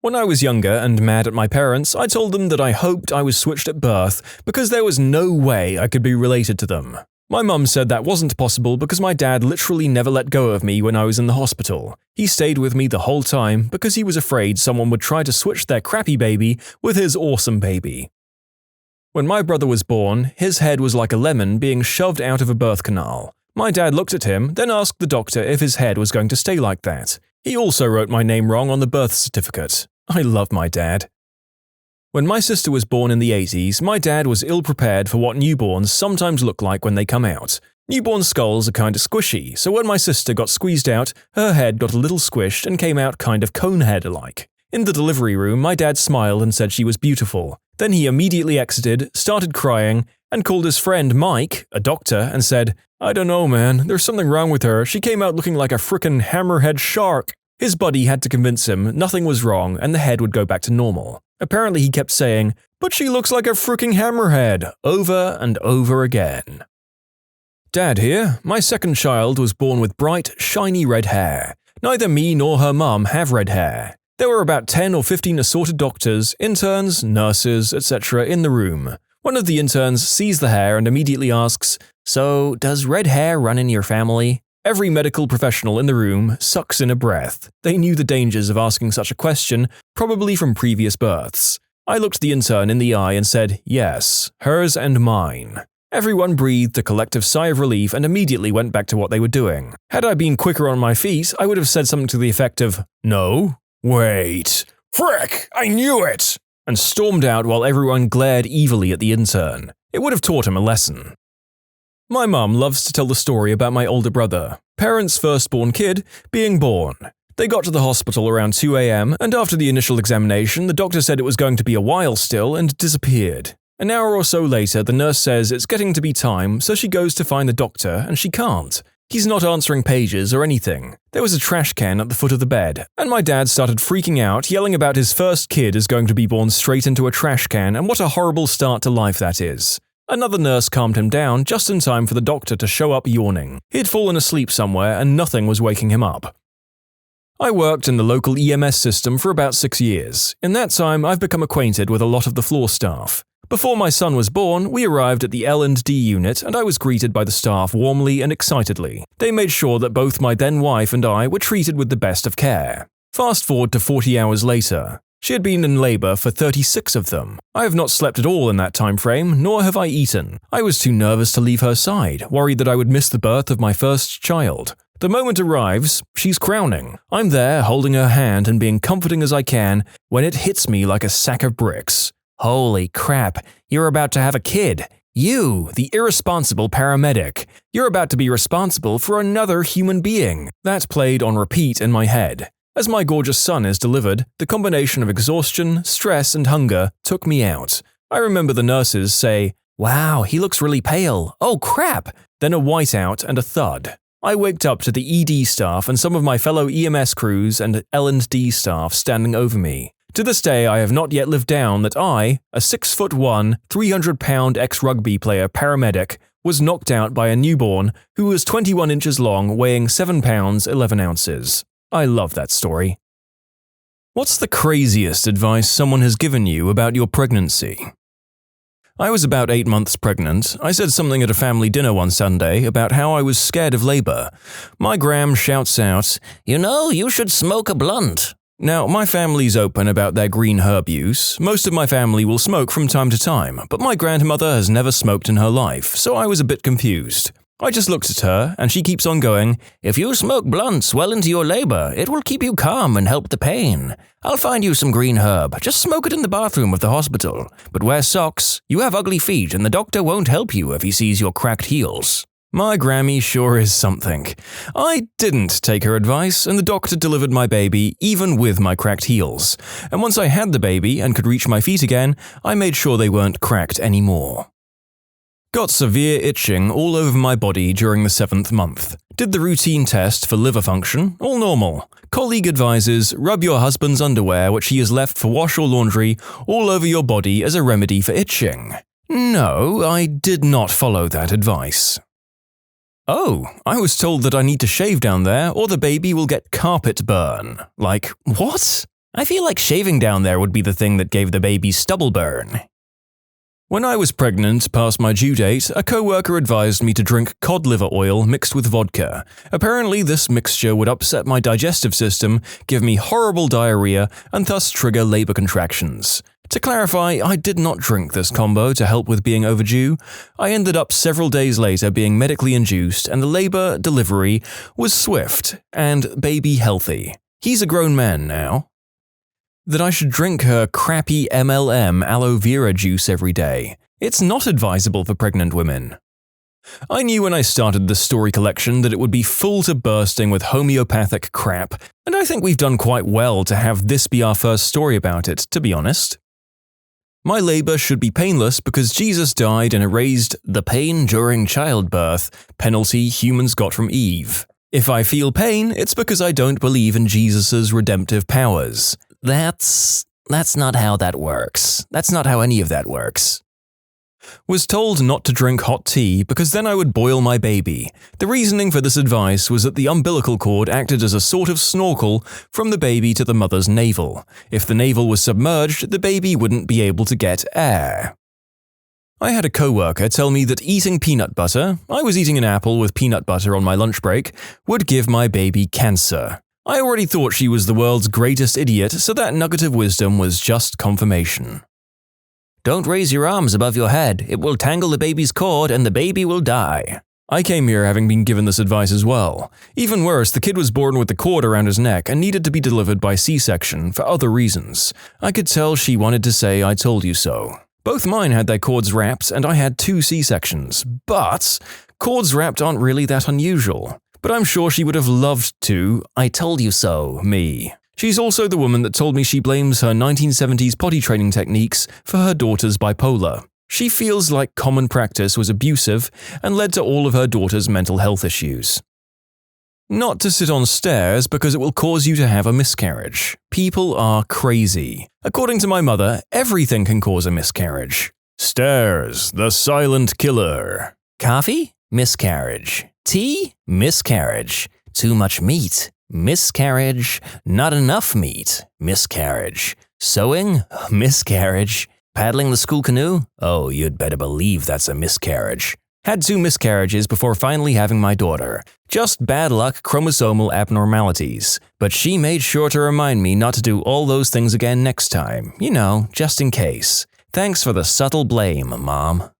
Speaker 1: When I was younger and mad at my parents, I told them that I hoped I was switched at birth because there was no way I could be related to them. My mum said that wasn't possible because my dad literally never let go of me when I was in the hospital. He stayed with me the whole time because he was afraid someone would try to switch their crappy baby with his awesome baby. When my brother was born, his head was like a lemon being shoved out of a birth canal. My dad looked at him, then asked the doctor if his head was going to stay like that. He also wrote my name wrong on the birth certificate. I love my dad. When my sister was born in the 80s, my dad was ill-prepared for what newborns sometimes look like when they come out. Newborn skulls are kind of squishy, so when my sister got squeezed out, her head got a little squished and came out kind of conehead-like. In the delivery room, my dad smiled and said she was beautiful. Then he immediately exited, started crying, and called his friend Mike, a doctor, and said, "I don't know, man, there's something wrong with her. She came out looking like a frickin' hammerhead shark." His buddy had to convince him nothing was wrong and the head would go back to normal. Apparently he kept saying, "But she looks like a frickin' hammerhead," over and over again. Dad here. My second child was born with bright, shiny red hair. Neither me nor her mum have red hair. There were about 10 or 15 assorted doctors, interns, nurses, etc. in the room. One of the interns sees the hair and immediately asks, "So, does red hair run in your family?" Every medical professional in the room sucks in a breath. They knew the dangers of asking such a question, probably from previous births. I looked the intern in the eye and said, "Yes, hers and mine." Everyone breathed a collective sigh of relief and immediately went back to what they were doing. Had I been quicker on my feet, I would have said something to the effect of, "No, wait, frick, I knew it!" and stormed out while everyone glared evilly at the intern. It would have taught him a lesson. My mum loves to tell the story about my older brother, parents' firstborn kid, being born. They got to the hospital around 2 a.m. and after the initial examination, the doctor said it was going to be a while still and disappeared. An hour or so later, the nurse says it's getting to be time, so she goes to find the doctor and she can't. He's not answering pages or anything. There was a trash can at the foot of the bed, and my dad started freaking out, yelling about his first kid is going to be born straight into a trash can and what a horrible start to life that is. Another nurse calmed him down just in time for the doctor to show up yawning. He'd fallen asleep somewhere and nothing was waking him up. I worked in the local EMS system for about 6 years. In that time, I've become acquainted with a lot of the floor staff. Before my son was born, we arrived at the L&D unit and I was greeted by the staff warmly and excitedly. They made sure that both my then wife and I were treated with the best of care. Fast forward to 40 hours later. She had been in labor for 36 of them. I have not slept at all in that time frame, nor have I eaten. I was too nervous to leave her side, worried that I would miss the birth of my first child. The moment arrives, she's crowning. I'm there holding her hand and being comforting as I can when it hits me like a sack of bricks. Holy crap, you're about to have a kid. You, the irresponsible paramedic. You're about to be responsible for another human being. That played on repeat in my head. As my gorgeous son is delivered, the combination of exhaustion, stress, and hunger took me out. I remember the nurses say, "Wow, he looks really pale. Oh crap!" Then a whiteout and a thud. I waked up to the ED staff and some of my fellow EMS crews and L&D staff standing over me. To this day, I have not yet lived down that I, a 6'1", 300-pound ex-rugby player paramedic, was knocked out by a newborn who was 21 inches long, weighing 7 pounds 11 ounces. I love that story. What's the craziest advice someone has given you about your pregnancy? I was about 8 months pregnant. I said something at a family dinner one Sunday about how I was scared of labor. My gram shouts out, "You know, you should smoke a blunt." Now, my family's open about their green herb use. Most of my family will smoke from time to time, but my grandmother has never smoked in her life, so I was a bit confused. I just looked at her, and she keeps on going, "If you smoke blunts well into your labor, it will keep you calm and help the pain. I'll find you some green herb. Just smoke it in the bathroom of the hospital. But wear socks. You have ugly feet, and the doctor won't help you if he sees your cracked heels." My Grammy sure is something. I didn't take her advice, and the doctor delivered my baby even with my cracked heels. And once I had the baby and could reach my feet again, I made sure they weren't cracked anymore. Got severe itching all over my body during the 7th month. Did the routine test for liver function, all normal. Colleague advises, rub your husband's underwear which he has left for wash or laundry all over your body as a remedy for itching. No, I did not follow that advice. Oh, I was told that I need to shave down there or the baby will get carpet burn. Like, what? I feel like shaving down there would be the thing that gave the baby stubble burn. When I was pregnant past my due date, a co-worker advised me to drink cod liver oil mixed with vodka. Apparently, this mixture would upset my digestive system, give me horrible diarrhea, and thus trigger labor contractions. To clarify, I did not drink this combo to help with being overdue. I ended up several days later being medically induced, and the labor delivery was swift and baby healthy. He's a grown man now. That I should drink her crappy MLM aloe vera juice every day. It's not advisable for pregnant women. I knew when I started this story collection that it would be full to bursting with homeopathic crap, and I think we've done quite well to have this be our first story about it, to be honest. My labor should be painless because Jesus died and erased the pain during childbirth, penalty humans got from Eve. If I feel pain, it's because I don't believe in Jesus' redemptive powers. That's not how that works. That's not how any of that works. Was told not to drink hot tea because then I would boil my baby. The reasoning for this advice was that the umbilical cord acted as a sort of snorkel from the baby to the mother's navel. If the navel was submerged, the baby wouldn't be able to get air. I had a co-worker tell me that eating peanut butter, I was eating an apple with peanut butter on my lunch break, would give my baby cancer. I already thought she was the world's greatest idiot, so that nugget of wisdom was just confirmation. Don't raise your arms above your head. It will tangle the baby's cord and the baby will die. I came here having been given this advice as well. Even worse, the kid was born with the cord around his neck and needed to be delivered by C-section for other reasons. I could tell she wanted to say I told you so. Both mine had their cords wrapped and I had 2 C-sections, but cords wrapped aren't really that unusual. But I'm sure she would have loved to I told you so me. She's also the woman that told me she blames her 1970s potty training techniques for her daughter's bipolar. She feels like common practice was abusive and led to all of her daughter's mental health issues. Not to sit on stairs because it will cause you to have a miscarriage. People are crazy. According to my mother, everything can cause a miscarriage. Stairs, the silent killer. Coffee? Miscarriage. Tea? Miscarriage. Too much meat? Miscarriage. Not enough meat? Miscarriage. Sewing? Miscarriage.
Speaker 2: Paddling the school canoe? Oh, you'd better believe that's a miscarriage. Had 2 miscarriages before finally having my daughter. Just bad luck chromosomal abnormalities. But she made sure to remind me not to do all those things again next time. You know, just in case. Thanks for the subtle blame, Mom.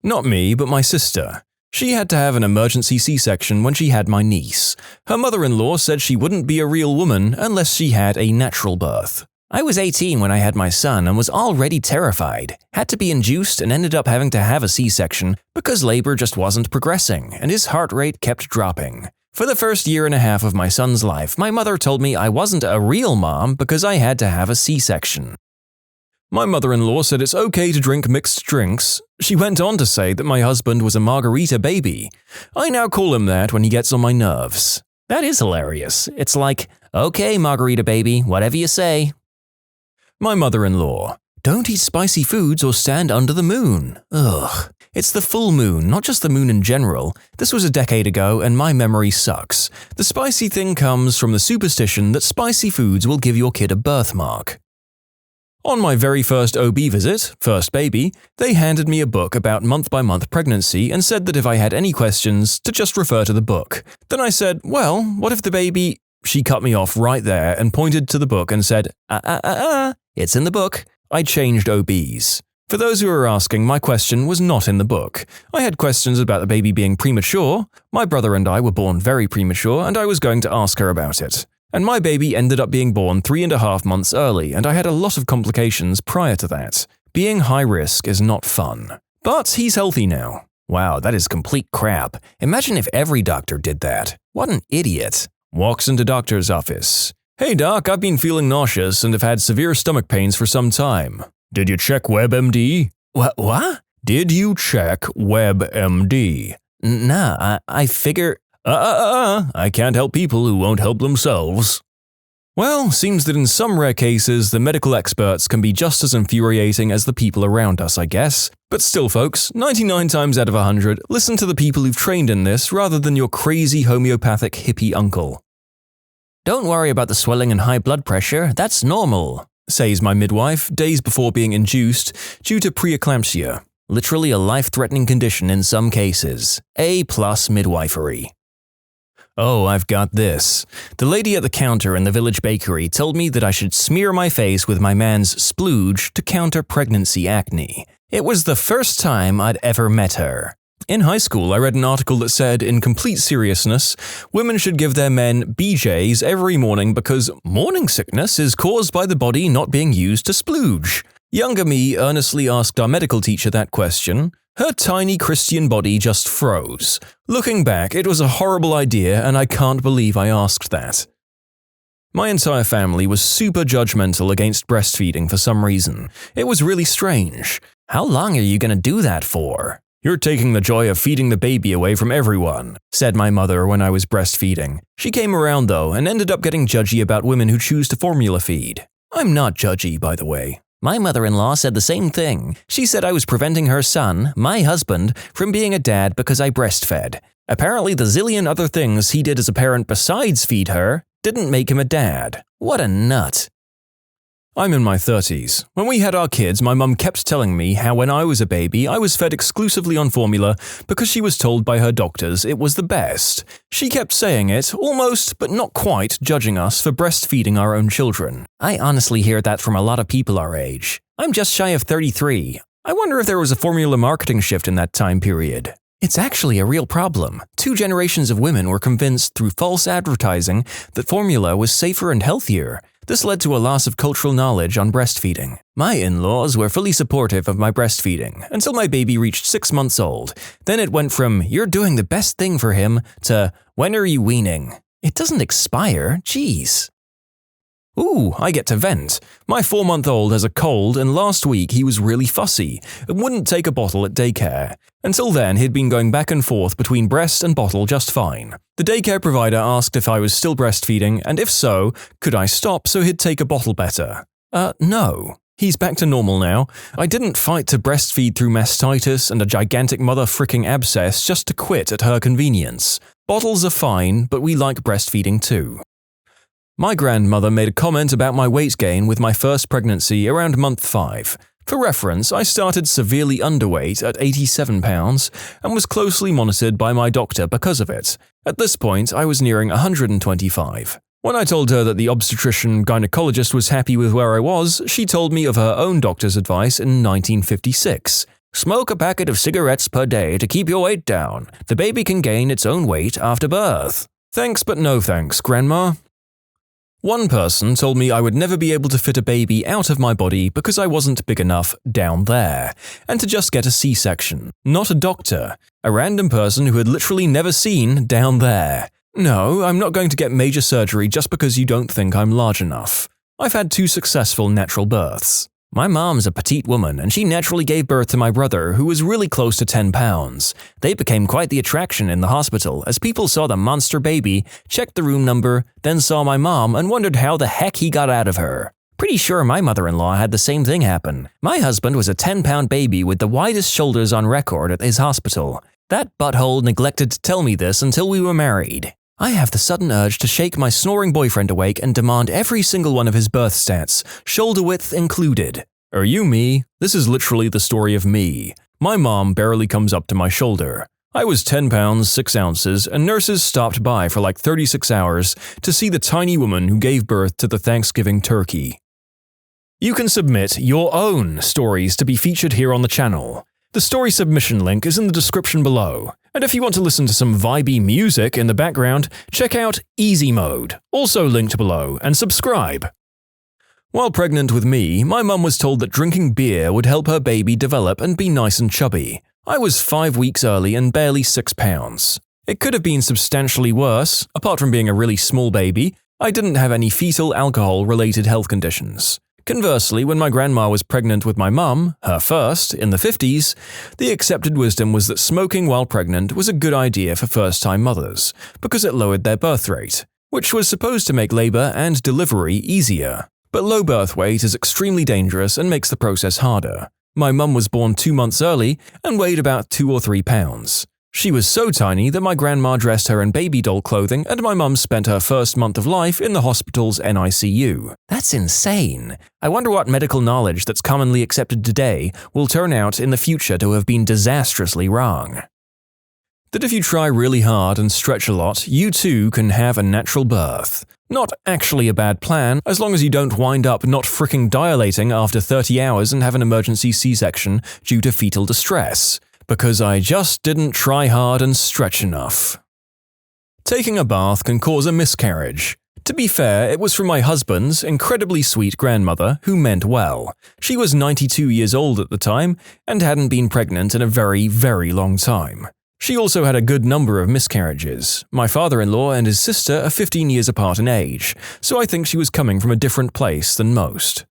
Speaker 2: Not me, but my sister. She had to have an emergency C-section when she had my niece. Her mother-in-law said she wouldn't be a real woman unless she had a natural birth. I was 18 when I had my son and was already terrified. Had to be induced and ended up having to have a C-section because labor just wasn't progressing and his heart rate kept dropping. For the first 1.5 years of my son's life, my mother told me I wasn't a real mom because I had to have a C-section. My mother-in-law said it's okay to drink mixed drinks. She went on to say that my husband was a margarita baby. I now call him that when he gets on my nerves. That is hilarious. It's like, okay, margarita baby, whatever you say. My mother-in-law, don't eat spicy foods or stand under the moon. Ugh. It's the full moon, not just the moon in general. This was a decade ago and my memory sucks. The spicy thing comes from the superstition that spicy foods will give your kid a birthmark. On my very first OB visit, first baby, they handed me a book about month-by-month pregnancy and said that if I had any questions, to just refer to the book. Then I said, well, what if the baby… She cut me off right there and pointed to the book and said, it's in the book. I changed OBs. For those who are asking, my question was not in the book. I had questions about the baby being premature. My brother and I were born very premature and I was going to ask her about it. And my baby ended up being born 3.5 months early and I had a lot of complications prior to that. Being high risk is not fun. But he's healthy now. Wow, that is complete crap. Imagine if every doctor did that. What an idiot. Walks into doctor's office. Hey doc, I've been feeling nauseous and have had severe stomach pains for some time. Did you check WebMD? What? Did you check WebMD? Nah, I figure… I can't help people who won't help themselves. Well, seems that in some rare cases, the medical experts can be just as infuriating as the people around us, I guess. But still, folks, 99 times out of 100, listen to the people who've trained in this rather than your crazy homeopathic hippie uncle. Don't worry about the swelling and high blood pressure, that's normal, says my midwife days before being induced due to preeclampsia. Literally a life-threatening condition in some cases. A+ midwifery. Oh, I've got this. The lady at the counter in the village bakery told me that I should smear my face with my man's splooge to counter pregnancy acne. It was the first time I'd ever met her. In high school, I read an article that said, in complete seriousness, women should give their men BJs every morning because morning sickness is caused by the body not being used to splooge. Younger me earnestly asked our medical teacher that question. Her tiny Christian body just froze. Looking back, it was a horrible idea and I can't believe I asked that. My entire family was super judgmental against breastfeeding for some reason. It was really strange. How long are you going to do that for? You're taking the joy of feeding the baby away from everyone, said my mother when I was breastfeeding. She came around though and ended up getting judgy about women who choose to formula feed. I'm not judgy, by the way. My mother-in-law said the same thing. She said I was preventing her son, my husband, from being a dad because I breastfed. Apparently the zillion other things he did as a parent besides feed her didn't make him a dad. What a nut. I'm in my 30s. When we had our kids, my mum kept telling me how when I was a baby, I was fed exclusively on formula because she was told by her doctors it was the best. She kept saying it, almost, but not quite, judging us for breastfeeding our own children. I honestly hear that from a lot of people our age. I'm just shy of 33. I wonder if there was a formula marketing shift in that time period. It's actually a real problem. 2 generations of women were convinced through false advertising that formula was safer and healthier. This led to a loss of cultural knowledge on breastfeeding. My in-laws were fully supportive of my breastfeeding until my baby reached 6 months old. Then it went from, "You're doing the best thing for him," to, "When are you weaning?" It doesn't expire, jeez. Ooh, I get to vent. My 4-month-old has a cold and last week he was really fussy and wouldn't take a bottle at daycare. Until then, he'd been going back and forth between breast and bottle just fine. The daycare provider asked if I was still breastfeeding and if so, could I stop so he'd take a bottle better? No. He's back to normal now. I didn't fight to breastfeed through mastitis and a gigantic mother-fricking abscess just to quit at her convenience. Bottles are fine, but we like breastfeeding too. My grandmother made a comment about my weight gain with my first pregnancy around month 5.
Speaker 1: For reference, I started severely underweight at 87 pounds and was closely monitored by my doctor because of it. At this point, I was nearing 125. When I told her that the obstetrician gynecologist was happy with where I was, she told me of her own doctor's advice in 1956. Smoke a packet of cigarettes per day to keep your weight down. The baby can gain its own weight after birth. Thanks but no thanks, Grandma. One person told me I would never be able to fit a baby out of my body because I wasn't big enough down there, and to just get a C-section. Not a doctor. A random person who had literally never seen down there. No, I'm not going to get major surgery just because you don't think I'm large enough. I've had 2 successful natural births. My mom's a petite woman, and she naturally gave birth to my brother, who was really close to 10 pounds. They became quite the attraction in the hospital, as people saw the monster baby, checked the room number, then saw my mom and wondered how the heck he got out of her. Pretty sure my mother-in-law had the same thing happen. My husband was a 10-pound baby with the widest shoulders on record at his hospital. That butthole neglected to tell me this until we were married. I have the sudden urge to shake my snoring boyfriend awake and demand every single one of his birth stats, shoulder width included. Are you me? This is literally the story of me. My mom barely comes up to my shoulder. I was 10 pounds, 6 ounces, and nurses stopped by for like 36 hours to see the tiny woman who gave birth to the Thanksgiving turkey. You can submit your own stories to be featured here on the channel. The story submission link is in the description below. And if you want to listen to some vibey music in the background, check out easymode, also linked below, and subscribe. While pregnant with me, my mum was told that drinking beer would help her baby develop and be nice and chubby. I was 5 weeks early and barely 6 pounds. It could have been substantially worse. Apart from being a really small baby, I didn't have any fetal alcohol-related health conditions. Conversely, when my grandma was pregnant with my mum, her first, in the 50s, the accepted wisdom was that smoking while pregnant was a good idea for first-time mothers, because it lowered their birth rate, which was supposed to make labor and delivery easier. But low birth weight is extremely dangerous and makes the process harder. My mum was born 2 months early and weighed about 2 or 3 pounds. She was so tiny that my grandma dressed her in baby doll clothing and my mum spent her first month of life in the hospital's NICU. That's insane. I wonder what medical knowledge that's commonly accepted today will turn out in the future to have been disastrously wrong. That if you try really hard and stretch a lot, you too can have a natural birth. Not actually a bad plan, as long as you don't wind up not fricking dilating after 30 hours and have an emergency C-section due to fetal distress. Because I just didn't try hard and stretch enough. Taking a bath can cause a miscarriage. To be fair, it was from my husband's incredibly sweet grandmother who meant well. She was 92 years old at the time and hadn't been pregnant in a very, very long time. She also had a good number of miscarriages. My father-in-law and his sister are 15 years apart in age, so I think she was coming from a different place than most.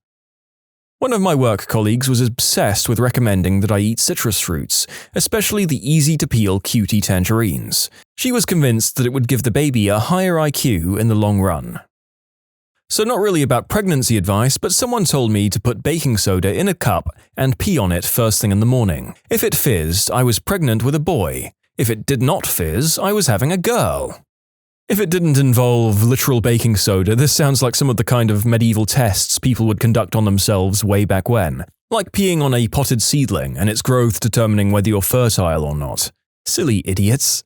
Speaker 1: One of my work colleagues was obsessed with recommending that I eat citrus fruits, especially the easy-to-peel cutie tangerines. She was convinced that it would give the baby a higher IQ in the long run. So not really about pregnancy advice, but someone told me to put baking soda in a cup and pee on it first thing in the morning. If it fizzed, I was pregnant with a boy. If it did not fizz, I was having a girl. If it didn't involve literal baking soda, this sounds like some of the kind of medieval tests people would conduct on themselves way back when. Like peeing on a potted seedling and its growth determining whether you're fertile or not. Silly idiots.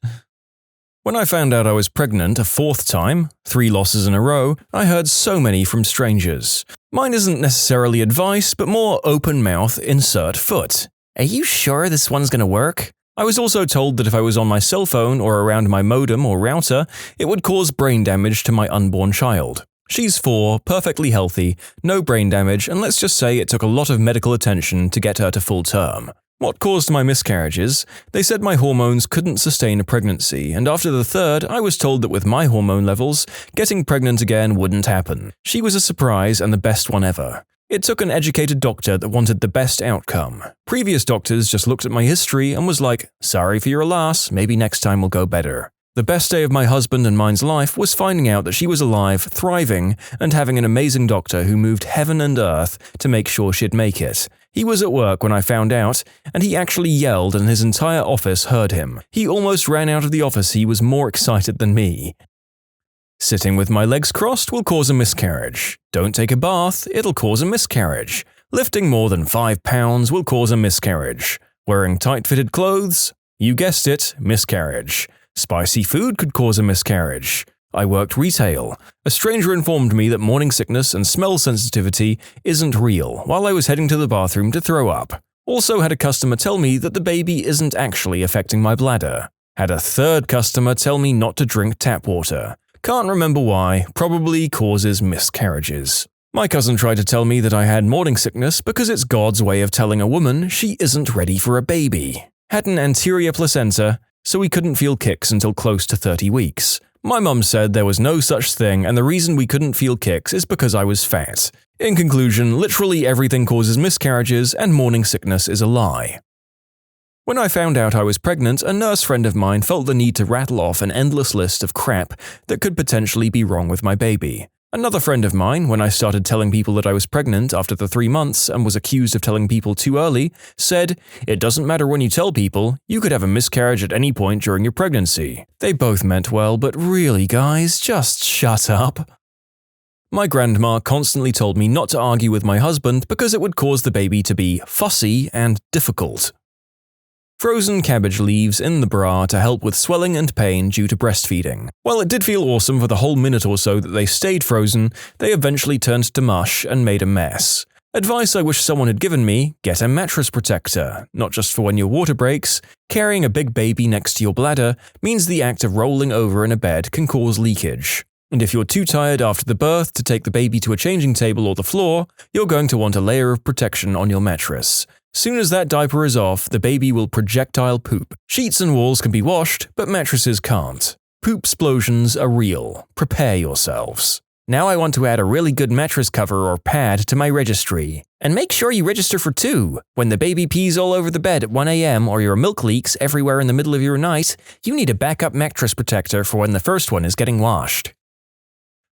Speaker 1: When I found out I was pregnant a 4th time, 3 losses in a row, I heard so many from strangers. Mine isn't necessarily advice, but more open mouth insert foot. Are you sure this one's gonna work? I was also told that if I was on my cell phone or around my modem or router, it would cause brain damage to my unborn child. She's 4, perfectly healthy, no brain damage, and let's just say it took a lot of medical attention to get her to full term. What caused my miscarriages? They said my hormones couldn't sustain a pregnancy, and after the 3rd, I was told that with my hormone levels, getting pregnant again wouldn't happen. She was a surprise and the best one ever. It took an educated doctor that wanted the best outcome. Previous doctors just looked at my history and was like, sorry for your loss, maybe next time will go better. The best day of my husband and mine's life was finding out that she was alive, thriving, and having an amazing doctor who moved heaven and earth to make sure she'd make it. He was at work when I found out, and he actually yelled and his entire office heard him. He almost ran out of the office, he was more excited than me. Sitting with my legs crossed will cause a miscarriage. Don't take a bath, it'll cause a miscarriage. Lifting more than 5 pounds will cause a miscarriage. Wearing tight-fitted clothes? You guessed it, miscarriage. Spicy food could cause a miscarriage. I worked retail. A stranger informed me that morning sickness and smell sensitivity isn't real while I was heading to the bathroom to throw up. Also had a customer tell me that the baby isn't actually affecting my bladder. Had a third customer tell me not to drink tap water. Can't remember why, probably causes miscarriages. My cousin tried to tell me that I had morning sickness because it's God's way of telling a woman she isn't ready for a baby. Had an anterior placenta, so we couldn't feel kicks until close to 30 weeks. My mum said there was no such thing and the reason we couldn't feel kicks is because I was fat. In conclusion, literally everything causes miscarriages and morning sickness is a lie. When I found out I was pregnant, a nurse friend of mine felt the need to rattle off an endless list of crap that could potentially be wrong with my baby. Another friend of mine, when I started telling people that I was pregnant after the 3 months and was accused of telling people too early, said, "It doesn't matter when you tell people, you could have a miscarriage at any point during your pregnancy." They both meant well, but really guys, just shut up. My grandma constantly told me not to argue with my husband because it would cause the baby to be fussy and difficult. Frozen cabbage leaves in the bra to help with swelling and pain due to breastfeeding. While it did feel awesome for the whole minute or so that they stayed frozen, they eventually turned to mush and made a mess. Advice I wish someone had given me: get a mattress protector, not just for when your water breaks. Carrying a big baby next to your bladder means the act of rolling over in a bed can cause leakage. And if you're too tired after the birth to take the baby to a changing table or the floor, you're going to want a layer of protection on your mattress. Soon as that diaper is off, the baby will projectile poop. Sheets and walls can be washed, but mattresses can't. Poop explosions are real. Prepare yourselves. Now I want to add a really good mattress cover or pad to my registry. And make sure you register for 2. When the baby pees all over the bed at 1 a.m. or your milk leaks everywhere in the middle of your night, you need a backup mattress protector for when the first one is getting washed.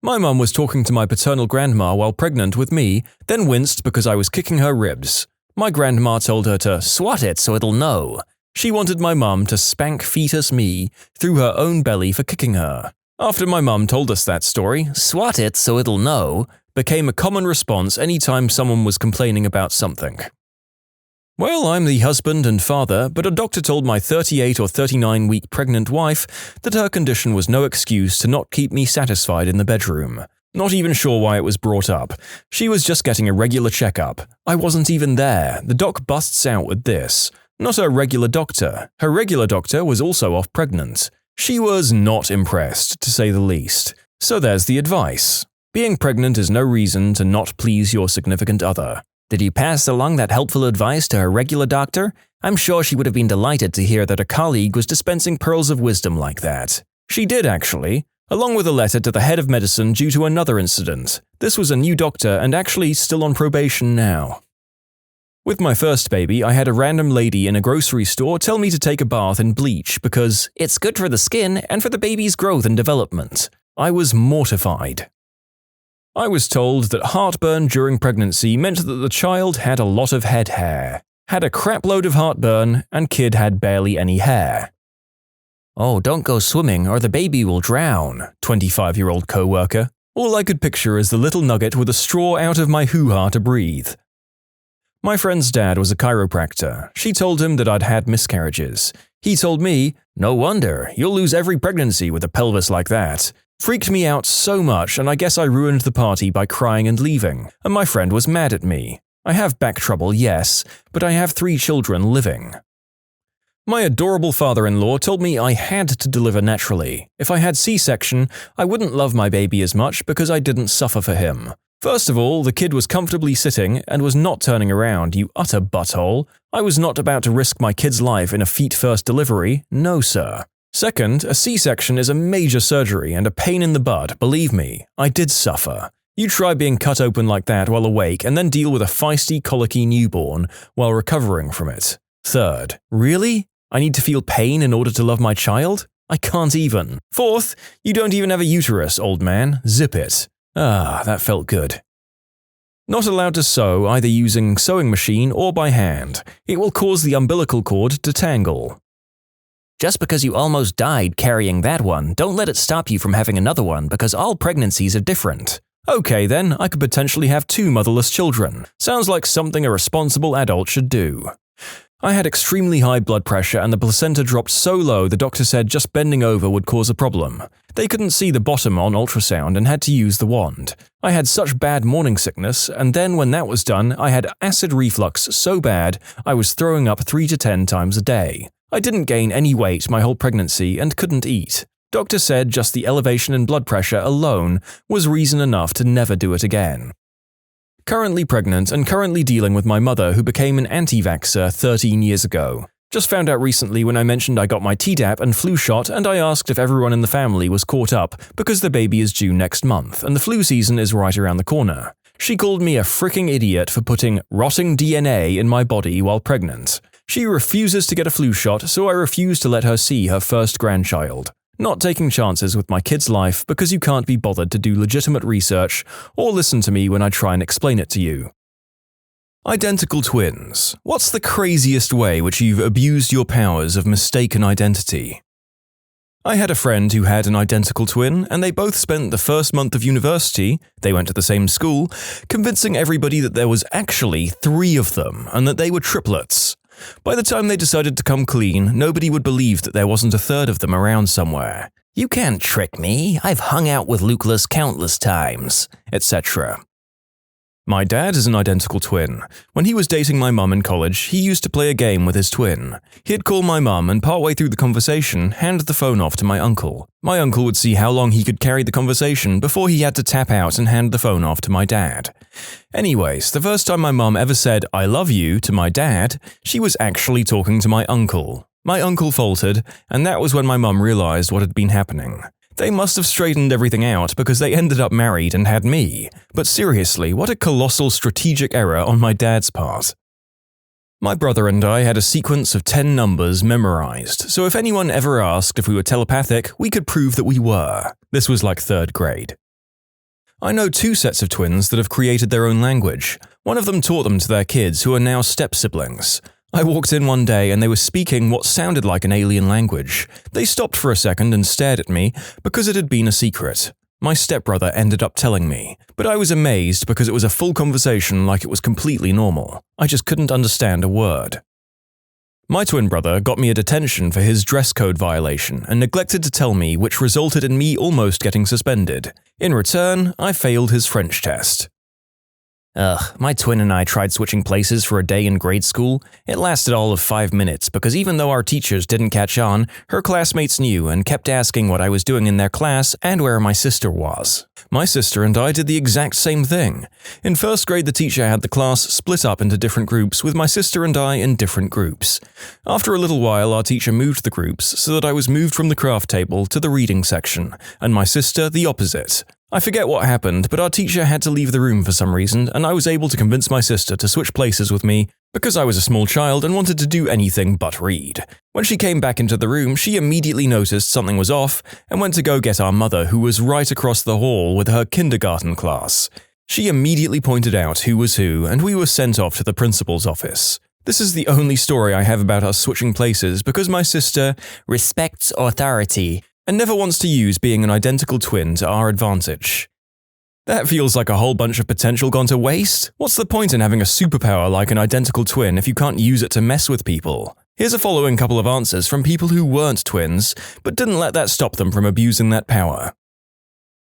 Speaker 1: My mum was talking to my paternal grandma while pregnant with me, then winced because I was kicking her ribs. My grandma told her to swat it so it'll know. She wanted my mum to spank fetus me through her own belly for kicking her. After my mum told us that story, swat it so it'll know became a common response anytime someone was complaining about something. Well, I'm the husband and father, but a doctor told my 38 or 39-week pregnant wife that her condition was no excuse to not keep me satisfied in the bedroom. Not even sure why it was brought up. She was just getting a regular checkup. I wasn't even there. The doc busts out with this. Not her regular doctor. Her regular doctor was also off pregnant. She was not impressed, to say the least. So there's the advice. Being pregnant is no reason to not please your significant other. Did you pass along that helpful advice to her regular doctor? I'm sure she would have been delighted to hear that a colleague was dispensing pearls of wisdom like that. She did, actually, along with a letter to the head of medicine due to another incident. This was a new doctor and actually still on probation now. With my first baby, I had a random lady in a grocery store tell me to take a bath in bleach because it's good for the skin and for the baby's growth and development. I was mortified. I was told that heartburn during pregnancy meant that the child had a lot of head hair. Had a crapload of heartburn and kid had barely any hair. "Oh, don't go swimming or the baby will drown," 25-year-old co-worker. All I could picture is the little nugget with a straw out of my hoo-ha to breathe. My friend's dad was a chiropractor. She told him that I'd had miscarriages. He told me, "No wonder, you'll lose every pregnancy with a pelvis like that." Freaked me out so much, and I guess I ruined the party by crying and leaving, and my friend was mad at me. I have back trouble, yes, but I have 3 children living. My adorable father-in-law told me I had to deliver naturally. If I had C-section, I wouldn't love my baby as much because I didn't suffer for him. First of all, the kid was comfortably sitting and was not turning around, you utter butthole. I was not about to risk my kid's life in a feet-first delivery, no sir. Second, a C-section is a major surgery and a pain in the butt, believe me, I did suffer. You try being cut open like that while awake and then deal with a feisty, colicky newborn while recovering from it. Third, really? I need to feel pain in order to love my child? I can't even. Fourth, you don't even have a uterus, old man. Zip it. Ah, that felt good. Not allowed to sew either using sewing machine or by hand. It will cause the umbilical cord to tangle. Just because you almost died carrying that one, don't let it stop you from having another one because all pregnancies are different. Okay then, I could potentially have 2 motherless children. Sounds like something a responsible adult should do. I had extremely high blood pressure and the placenta dropped so low the doctor said just bending over would cause a problem. They couldn't see the bottom on ultrasound and had to use the wand. I had such bad morning sickness, and then when that was done, I had acid reflux so bad I was throwing up 3 to 10 times a day. I didn't gain any weight my whole pregnancy and couldn't eat. Doctor said just the elevation in blood pressure alone was reason enough to never do it again. Currently pregnant and currently dealing with my mother who became an anti-vaxxer 13 years ago. Just found out recently when I mentioned I got my Tdap and flu shot and I asked if everyone in the family was caught up because the baby is due next month and the flu season is right around the corner. She called me a freaking idiot for putting rotting DNA in my body while pregnant. She refuses to get a flu shot, so I refuse to let her see her first grandchild. Not taking chances with my kid's life because you can't be bothered to do legitimate research or listen to me when I try and explain it to you. Identical twins. What's the craziest way which you've abused your powers of mistaken identity? I had a friend who had an identical twin, and they both spent the first month of university, they went to the same school, convincing everybody that there was actually 3 of them and that they were triplets. By the time they decided to come clean, nobody would believe that there wasn't a third of them around somewhere. You can't trick me, I've hung out with Lucas countless times, etc. My dad is an identical twin. When he was dating my mum in college, he used to play a game with his twin. He'd call my mum and partway through the conversation, hand the phone off to my uncle. My uncle would see how long he could carry the conversation before he had to tap out and hand the phone off to my dad. Anyways, the first time my mum ever said, "I love you," to my dad, she was actually talking to my uncle. My uncle faltered, and that was when my mum realized what had been happening. They must have straightened everything out because they ended up married and had me. But seriously, what a colossal strategic error on my dad's part. My brother and I had a sequence of 10 numbers memorized, so if anyone ever asked if we were telepathic, we could prove that we were. This was like 3rd grade. I know 2 sets of twins that have created their own language. One of them taught them to their kids who are now step-siblings. I walked in one day and they were speaking what sounded like an alien language. They stopped for a second and stared at me because it had been a secret. My stepbrother ended up telling me, but I was amazed because it was a full conversation like it was completely normal. I just couldn't understand a word. My twin brother got me a detention for his dress code violation and neglected to tell me, which resulted in me almost getting suspended. In return, I failed his French test. My twin and I tried switching places for a day in grade school. It lasted all of 5 minutes because even though our teachers didn't catch on, her classmates knew and kept asking what I was doing in their class and where my sister was. My sister and I did the exact same thing. In 1st grade, the teacher had the class split up into different groups with my sister and I in different groups. After a little while, our teacher moved the groups so that I was moved from the craft table to the reading section, and my sister the opposite. I forget what happened, but our teacher had to leave the room for some reason, and I was able to convince my sister to switch places with me because I was a small child and wanted to do anything but read. When she came back into the room, she immediately noticed something was off and went to go get our mother, who was right across the hall with her kindergarten class. She immediately pointed out who was who, and we were sent off to the principal's office. This is the only story I have about us switching places because my sister respects authority and never wants to use being an identical twin to our advantage. That feels like a whole bunch of potential gone to waste. What's the point in having a superpower like an identical twin if you can't use it to mess with people? Here's a following couple of answers from people who weren't twins, but didn't let that stop them from abusing that power.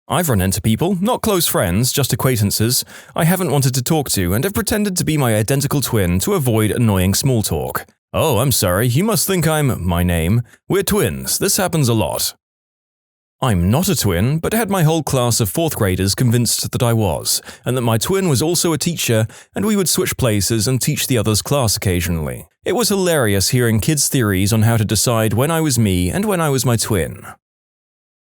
Speaker 1: I've run into people, not close friends, just acquaintances, I haven't wanted to talk to and have pretended to be my identical twin to avoid annoying small talk. Oh, I'm sorry, you must think I'm my name. We're twins, this happens a lot. I'm not a twin, but had my whole class of 4th graders convinced that I was, and that my twin was also a teacher, and we would switch places and teach the other's class occasionally. It was hilarious hearing kids' theories on how to decide when I was me and when I was my twin.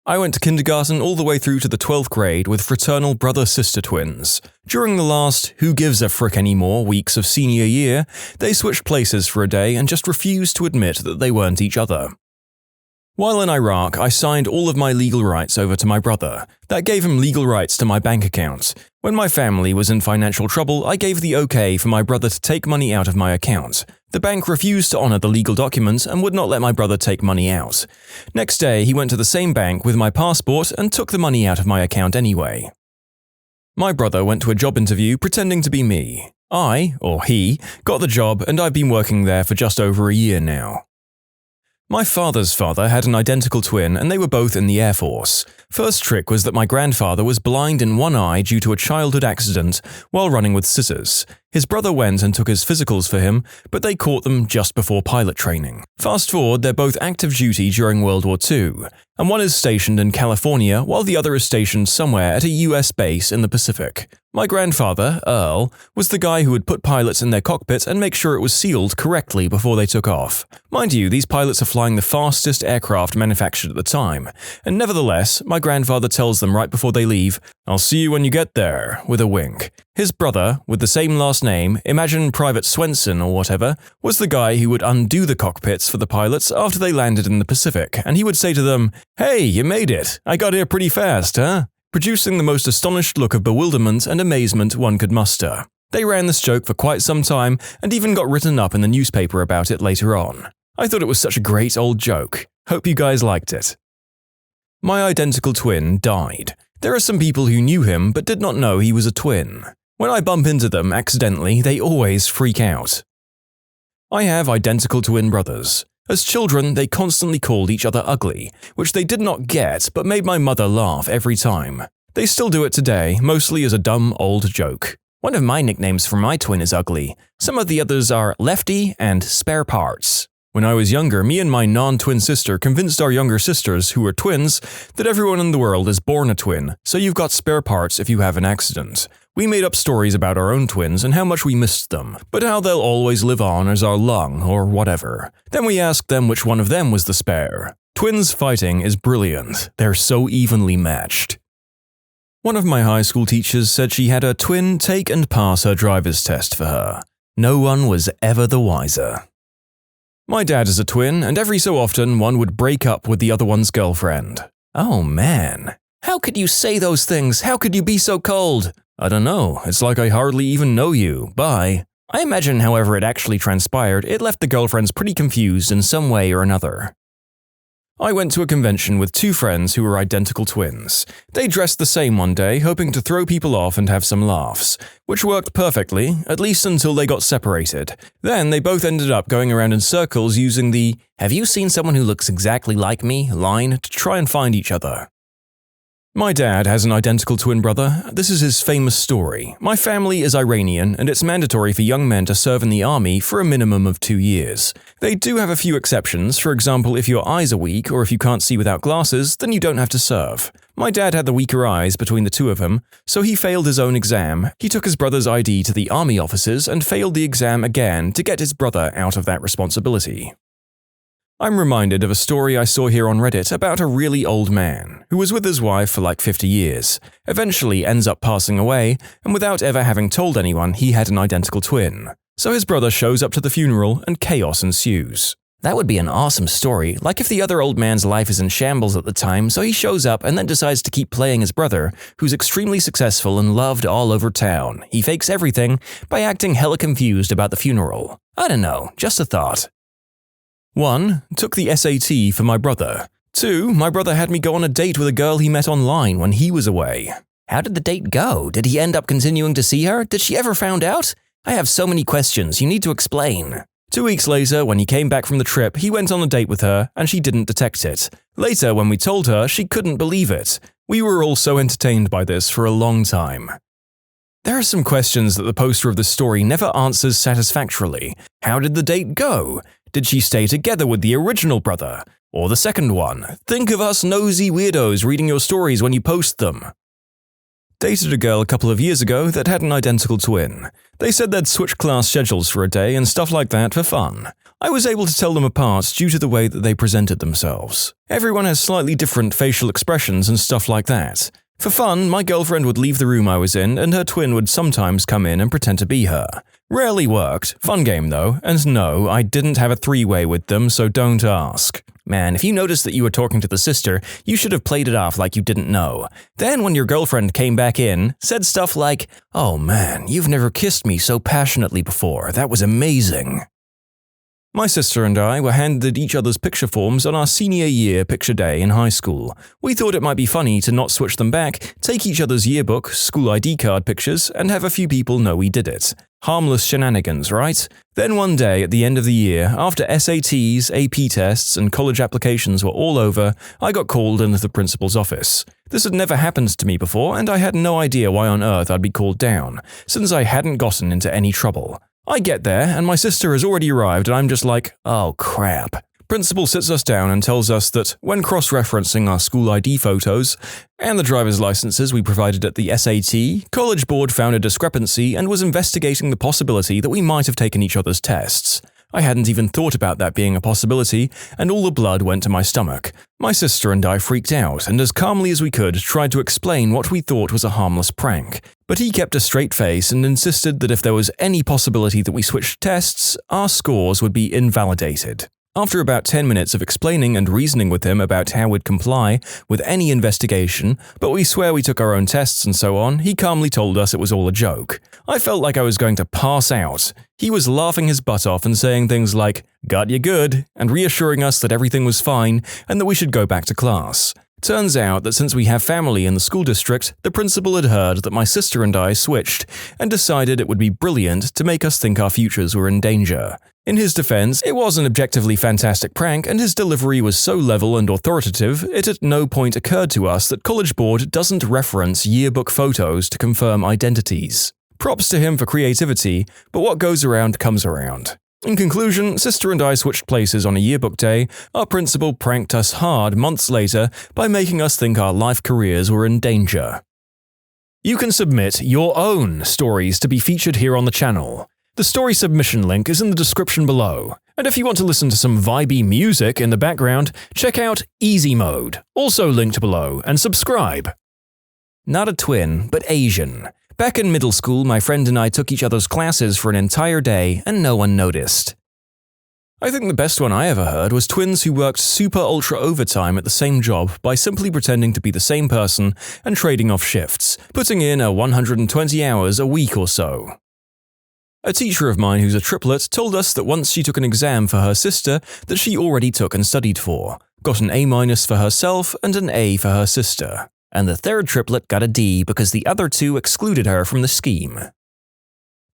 Speaker 1: I went to kindergarten all the way through to the 12th grade with fraternal brother-sister twins. During the last who gives a frick anymore weeks of senior year, they switched places for a day and just refused to admit that they weren't each other. While in Iraq, I signed all of my legal rights over to my brother. That gave him legal rights to my bank account. When my family was in financial trouble, I gave the okay for my brother to take money out of my account. The bank refused to honor the legal documents and would not let my brother take money out. Next day, he went to the same bank with my passport and took the money out of my account anyway. My brother went to a job interview pretending to be me. He, got the job and I've been working there for just over a year now. My father's father had an identical twin and they were both in the Air Force. First trick was that my grandfather was blind in one eye due to a childhood accident while running with scissors. His brother went and took his physicals for him, but they caught them just before pilot training. Fast forward, they're both active duty during World War II, and one is stationed in California while the other is stationed somewhere at a US base in the Pacific. My grandfather, Earl, was the guy who would put pilots in their cockpit and make sure it was sealed correctly before they took off. Mind you, these pilots are flying the fastest aircraft manufactured at the time, and nevertheless, my grandfather tells them right before they leave, "I'll see you when you get there," with a wink. His brother, with the same last name, imagine Private Swenson or whatever, was the guy who would undo the cockpits for the pilots after they landed in the Pacific, and he would say to them, "Hey, you made it! I got here pretty fast, huh?" Producing the most astonished look of bewilderment and amazement one could muster. They ran this joke for quite some time and even got written up in the newspaper about it later on. I thought it was such a great old joke. Hope you guys liked it. My identical twin died. There are some people who knew him but did not know he was a twin. When I bump into them accidentally, they always freak out. I have identical twin brothers. As children, they constantly called each other ugly, which they did not get but made my mother laugh every time. They still do it today, mostly as a dumb old joke. One of my nicknames for my twin is ugly. Some of the others are Lefty and Spare Parts. When I was younger, me and my non-twin sister convinced our younger sisters, who are twins, that everyone in the world is born a twin, so you've got spare parts if you have an accident. We made up stories about our own twins and how much we missed them, but how they'll always live on as our lung or whatever. Then we asked them which one of them was the spare. Twins fighting is brilliant. They're so evenly matched. One of my high school teachers said she had her twin take and pass her driver's test for her. No one was ever the wiser. My dad is a twin, and every so often one would break up with the other one's girlfriend. Oh man. How could you say those things? How could you be so cold? I don't know, it's like I hardly even know you. Bye. I imagine however it actually transpired, it left the girlfriends pretty confused in some way or another. I went to a convention with two friends who were identical twins. They dressed the same one day, hoping to throw people off and have some laughs, which worked perfectly, at least until they got separated. Then they both ended up going around in circles using the "Have you seen someone who looks exactly like me?" line to try and find each other. My dad has an identical twin brother. This is his famous story. My family is Iranian, and it's mandatory for young men to serve in the army for a minimum of 2 years. They do have a few exceptions. For example, if your eyes are weak or if you can't see without glasses, then you don't have to serve. My dad had the weaker eyes between the two of them, so he failed his own exam. He took his brother's ID to the army officers and failed the exam again to get his brother out of that responsibility. I'm reminded of a story I saw here on Reddit about a really old man who was with his wife for like 50 years, eventually ends up passing away, and without ever having told anyone he had an identical twin. So his brother shows up to the funeral and chaos ensues. That would be an awesome story, like if the other old man's life is in shambles at the time, so he shows up and then decides to keep playing his brother, who's extremely successful and loved all over town. He fakes everything by acting hella confused about the funeral. I don't know, just a thought. 1. Took the SAT for my brother. 2. My brother had me go on a date with a girl he met online when he was away. How did the date go? Did he end up continuing to see her? Did she ever found out? I have so many questions, you need to explain. 2 weeks later, when he came back from the trip, he went on a date with her and she didn't detect it. Later, when we told her, she couldn't believe it. We were all so entertained by this for a long time. There are some questions that the poster of the story never answers satisfactorily. How did the date go? Did she stay together with the original brother? Or the second one? Think of us nosy weirdos reading your stories when you post them. Dated a girl a couple of years ago that had an identical twin. They said they'd switch class schedules for a day and stuff like that for fun. I was able to tell them apart due to the way that they presented themselves. Everyone has slightly different facial expressions and stuff like that. For fun, my girlfriend would leave the room I was in and her twin would sometimes come in and pretend to be her. Rarely worked. Fun game though, and no, I didn't have a three-way with them, so don't ask. Man, if you noticed that you were talking to the sister, you should have played it off like you didn't know. Then when your girlfriend came back in, said stuff like, "Oh man, you've never kissed me so passionately before, that was amazing." My sister and I were handed each other's picture forms on our senior year picture day in high school. We thought it might be funny to not switch them back, take each other's yearbook, school ID card pictures, and have a few people know we did it. Harmless shenanigans, right? Then one day at the end of the year, after SATs, AP tests, and college applications were all over, I got called into the principal's office. This had never happened to me before, and I had no idea why on earth I'd be called down, since I hadn't gotten into any trouble. I get there, and my sister has already arrived, and I'm just like, oh crap. Principal sits us down and tells us that when cross-referencing our school ID photos and the driver's licenses we provided at the SAT, College Board found a discrepancy and was investigating the possibility that we might have taken each other's tests. I hadn't even thought about that being a possibility, and all the blood went to my stomach. My sister and I freaked out, and as calmly as we could tried to explain what we thought was a harmless prank. But he kept a straight face and insisted that if there was any possibility that we switched tests, our scores would be invalidated. After about 10 minutes of explaining and reasoning with him about how we'd comply with any investigation, but we swear we took our own tests and so on, he calmly told us it was all a joke. I felt like I was going to pass out. He was laughing his butt off and saying things like, "Got you good," and reassuring us that everything was fine and that we should go back to class. Turns out that since we have family in the school district, the principal had heard that my sister and I switched and decided it would be brilliant to make us think our futures were in danger. In his defense, it was an objectively fantastic prank, and his delivery was so level and authoritative, it at no point occurred to us that College Board doesn't reference yearbook photos to confirm identities. Props to him for creativity, but what goes around comes around. In conclusion, sister and I switched places on a yearbook day. Our principal pranked us hard months later by making us think our life careers were in danger. You can submit your own stories to be featured here on the channel. The story submission link is in the description below. And if you want to listen to some vibey music in the background, check out easymode, also linked below, and subscribe. Not a twin, but Asian. Back in middle school, my friend and I took each other's classes for an entire day, and no one noticed. I think the best one I ever heard was twins who worked super ultra overtime at the same job by simply pretending to be the same person and trading off shifts, putting in a 120 hours a week or so. A teacher of mine who's a triplet told us that once she took an exam for her sister that she already took and studied for, got an A- for herself and an A for her sister. And the third triplet got a D because the other two excluded her from the scheme.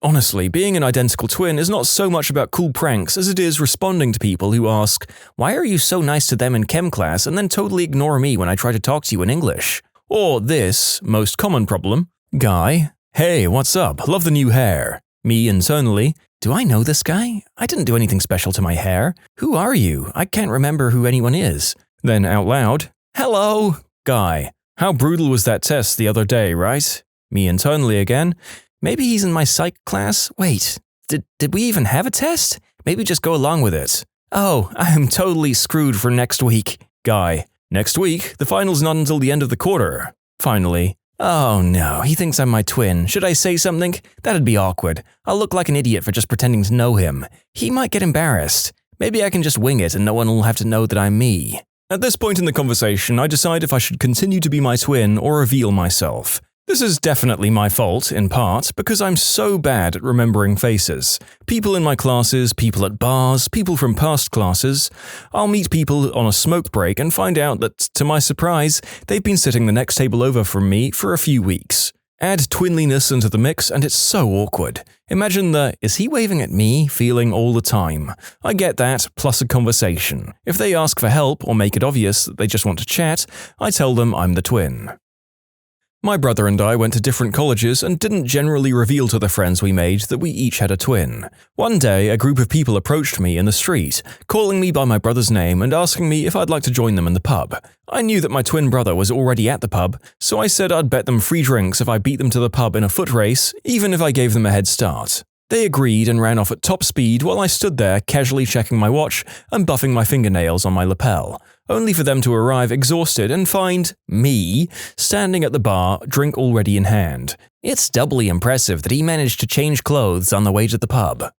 Speaker 1: Honestly, being an identical twin is not so much about cool pranks as it is responding to people who ask, "Why are you so nice to them in chem class and then totally ignore me when I try to talk to you in English?" Or this, most common problem, "Guy, hey, what's up? Love the new hair." Me internally, "Do I know this guy? I didn't do anything special to my hair. Who are you? I can't remember who anyone is." Then out loud, "Hello." Guy, "How brutal was that test the other day, right?" Me internally again, "Maybe he's in my psych class? Wait, did we even have a test? Maybe just go along with it." "Oh, I am totally screwed for next week." Guy, "Next week? The final's not until the end of the quarter." Finally, "Oh no, he thinks I'm my twin. Should I say something? That'd be awkward. I'll look like an idiot for just pretending to know him. He might get embarrassed. Maybe I can just wing it and no one will have to know that I'm me." At this point in the conversation, I decide if I should continue to be my twin or reveal myself. This is definitely my fault, in part, because I'm so bad at remembering faces. People in my classes, people at bars, people from past classes. I'll meet people on a smoke break and find out that, to my surprise, they've been sitting the next table over from me for a few weeks. Add twinliness into the mix and it's so awkward. Imagine the "is he waving at me" feeling all the time. I get that, plus a conversation. If they ask for help or make it obvious that they just want to chat, I tell them I'm the twin. My brother and I went to different colleges and didn't generally reveal to the friends we made that we each had a twin. One day, a group of people approached me in the street, calling me by my brother's name and asking me if I'd like to join them in the pub. I knew that my twin brother was already at the pub, so I said I'd bet them free drinks if I beat them to the pub in a foot race, even if I gave them a head start. They agreed and ran off at top speed while I stood there casually checking my watch and buffing my fingernails on my lapel, only for them to arrive exhausted and find me standing at the bar, drink already in hand. It's doubly impressive that he managed to change clothes on the way to the pub.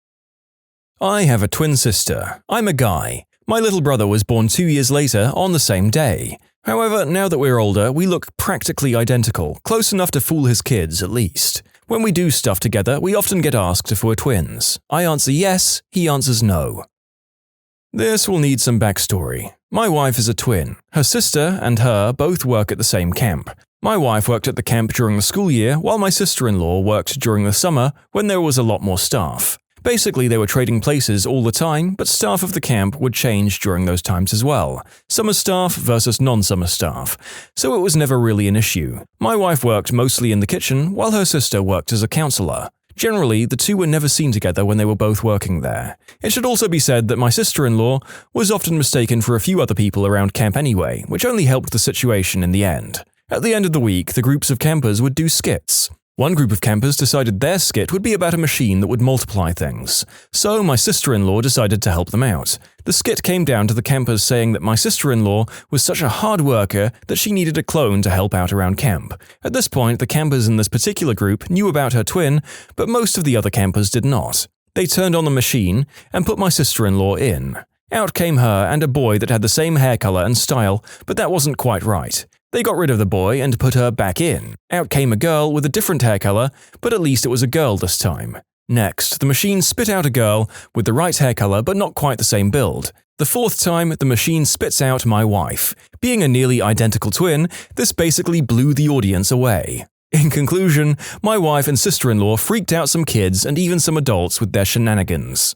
Speaker 1: I have a twin sister. I'm a guy. My little brother was born 2 years later on the same day. However, now that we're older, we look practically identical, close enough to fool his kids at least. When we do stuff together, we often get asked if we're twins. I answer yes, he answers no. This will need some backstory. My wife is a twin. Her sister and her both work at the same camp. My wife worked at the camp during the school year, while my sister-in-law worked during the summer when there was a lot more staff. Basically, they were trading places all the time, but staff of the camp would change during those times as well. Summer staff versus non-summer staff. So it was never really an issue. My wife worked mostly in the kitchen, while her sister worked as a counselor. Generally, the two were never seen together when they were both working there. It should also be said that my sister-in-law was often mistaken for a few other people around camp anyway, which only helped the situation in the end. At the end of the week, the groups of campers would do skits. One group of campers decided their skit would be about a machine that would multiply things. So my sister-in-law decided to help them out. The skit came down to the campers saying that my sister-in-law was such a hard worker that she needed a clone to help out around camp. At this point, the campers in this particular group knew about her twin, but most of the other campers did not. They turned on the machine and put my sister-in-law in. Out came her and a boy that had the same hair color and style, but that wasn't quite right. They got rid of the boy and put her back in. Out came a girl with a different hair color, but at least it was a girl this time. Next, the machine spit out a girl with the right hair color but not quite the same build. The fourth time, the machine spits out my wife. Being a nearly identical twin, this basically blew the audience away. In conclusion, my wife and sister-in-law freaked out some kids and even some adults with their shenanigans.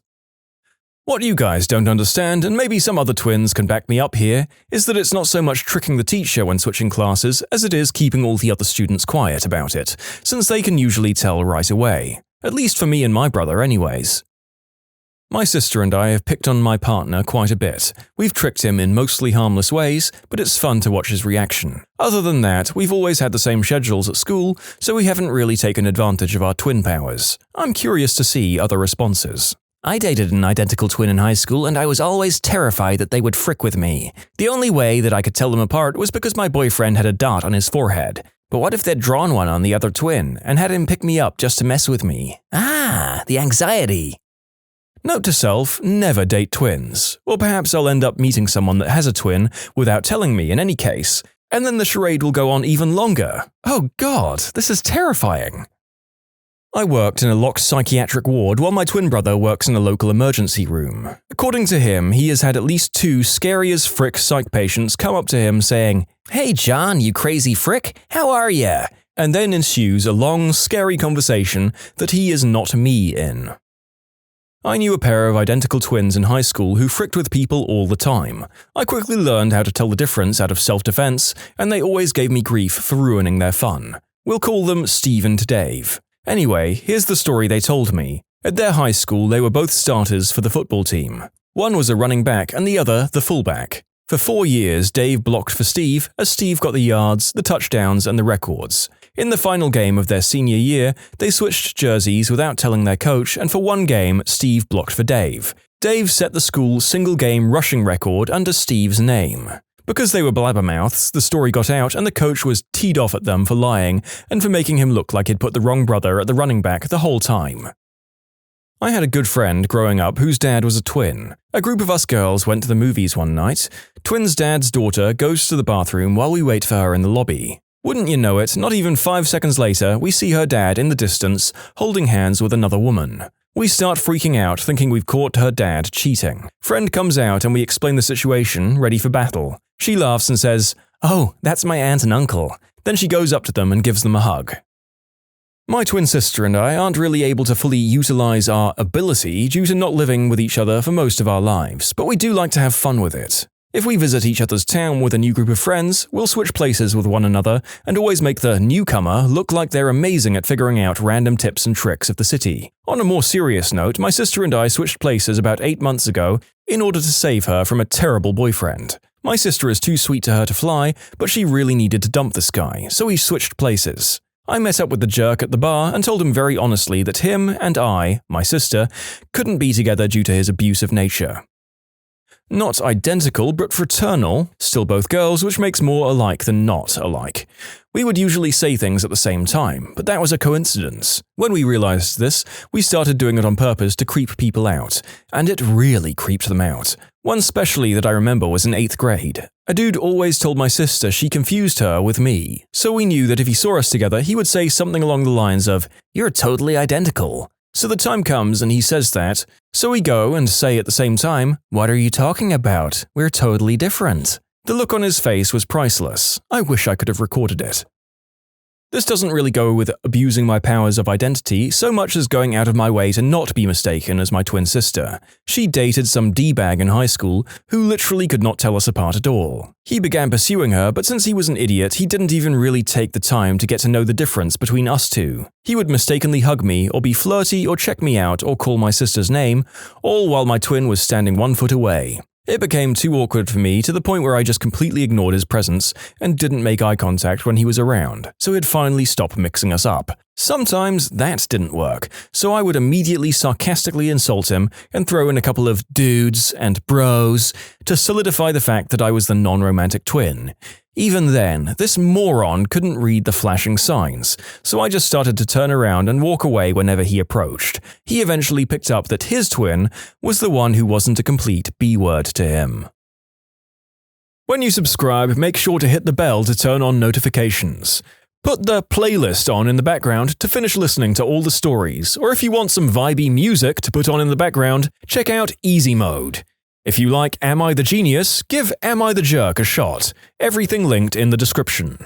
Speaker 1: What you guys don't understand, and maybe some other twins can back me up here, is that it's not so much tricking the teacher when switching classes as it is keeping all the other students quiet about it, since they can usually tell right away. At least for me and my brother anyways. My sister and I have picked on my partner quite a bit. We've tricked him in mostly harmless ways, but it's fun to watch his reaction. Other than that, we've always had the same schedules at school, so we haven't really taken advantage of our twin powers. I'm curious to see other responses.
Speaker 2: I dated an identical twin in high school, and I was always terrified that they would frick with me. The only way that I could tell them apart was because my boyfriend had a dot on his forehead. But what if they'd drawn one on the other twin, and had him pick me up just to mess with me? Ah, the anxiety.
Speaker 1: Note to self, never date twins. Or perhaps I'll end up meeting someone that has a twin without telling me in any case, and then the charade will go on even longer. Oh god, this is terrifying. I worked in a locked psychiatric ward while my twin brother works in a local emergency room. According to him, he has had at least 2 scary as frick psych patients come up to him saying,
Speaker 2: "Hey John, you crazy frick, how are ya?"
Speaker 1: And then ensues a long, scary conversation that he is not me in. I knew a pair of identical twins in high school who fricked with people all the time. I quickly learned how to tell the difference out of self-defense, and they always gave me grief for ruining their fun. We'll call them Steve and Dave. Anyway, here's the story they told me. At their high school, they were both starters for the football team. One was a running back and the other the fullback. For 4 years, Dave blocked for Steve, as Steve got the yards, the touchdowns, and the records. In the final game of their senior year, they switched jerseys without telling their coach, and for one game, Steve blocked for Dave. Dave set the school single-game rushing record under Steve's name. Because they were blabbermouths, the story got out and the coach was teed off at them for lying and for making him look like he'd put the wrong brother at the running back the whole time. I had a good friend growing up whose dad was a twin. A group of us girls went to the movies one night. Twin's dad's daughter goes to the bathroom while we wait for her in the lobby. Wouldn't you know it, not even 5 seconds later, we see her dad in the distance holding hands with another woman. We start freaking out, thinking we've caught her dad cheating. Friend comes out and we explain the situation, ready for battle. She laughs and says, "Oh, that's my aunt and uncle." Then she goes up to them and gives them a hug. My twin sister and I aren't really able to fully utilize our ability due to not living with each other for most of our lives, but we do like to have fun with it. If we visit each other's town with a new group of friends, we'll switch places with one another and always make the newcomer look like they're amazing at figuring out random tips and tricks of the city. On a more serious note, my sister and I switched places about 8 months ago in order to save her from a terrible boyfriend. My sister is too sweet to her to fly, but she really needed to dump this guy, so we switched places. I met up with the jerk at the bar and told him very honestly that him and I, my sister, couldn't be together due to his abusive nature. Not identical, but fraternal, still both girls, which makes more alike than not alike. We would usually say things at the same time, but that was a coincidence. When we realized this, we started doing it on purpose to creep people out, and it really creeped them out. One especially that I remember was in 8th grade. A dude always told my sister she confused her with me, so we knew that if he saw us together, he would say something along the lines of, "You're totally identical." So the time comes and he says that, so we go and say at the same time, "What are you talking about? We're totally different." The look on his face was priceless. I wish I could have recorded it. This doesn't really go with abusing my powers of identity so much as going out of my way to not be mistaken as my twin sister. She dated some D-bag in high school who literally could not tell us apart at all. He began pursuing her, but since he was an idiot, he didn't even really take the time to get to know the difference between us two. He would mistakenly hug me, or be flirty, or check me out, or call my sister's name, all while my twin was standing 1 foot away. It became too awkward for me to the point where I just completely ignored his presence and didn't make eye contact when he was around, so he'd finally stop mixing us up. Sometimes that didn't work, so I would immediately sarcastically insult him and throw in a couple of dudes and bros to solidify the fact that I was the non-romantic twin. Even then, this moron couldn't read the flashing signs, so I just started to turn around and walk away whenever he approached. He eventually picked up that his twin was the one who wasn't a complete B-word to him. When you subscribe, make sure to hit the bell to turn on notifications. Put the playlist on in the background to finish listening to all the stories, or if you want some vibey music to put on in the background, check out easymode. If you like Am I the Genius, give Am I the Jerk a shot. Everything linked in the description.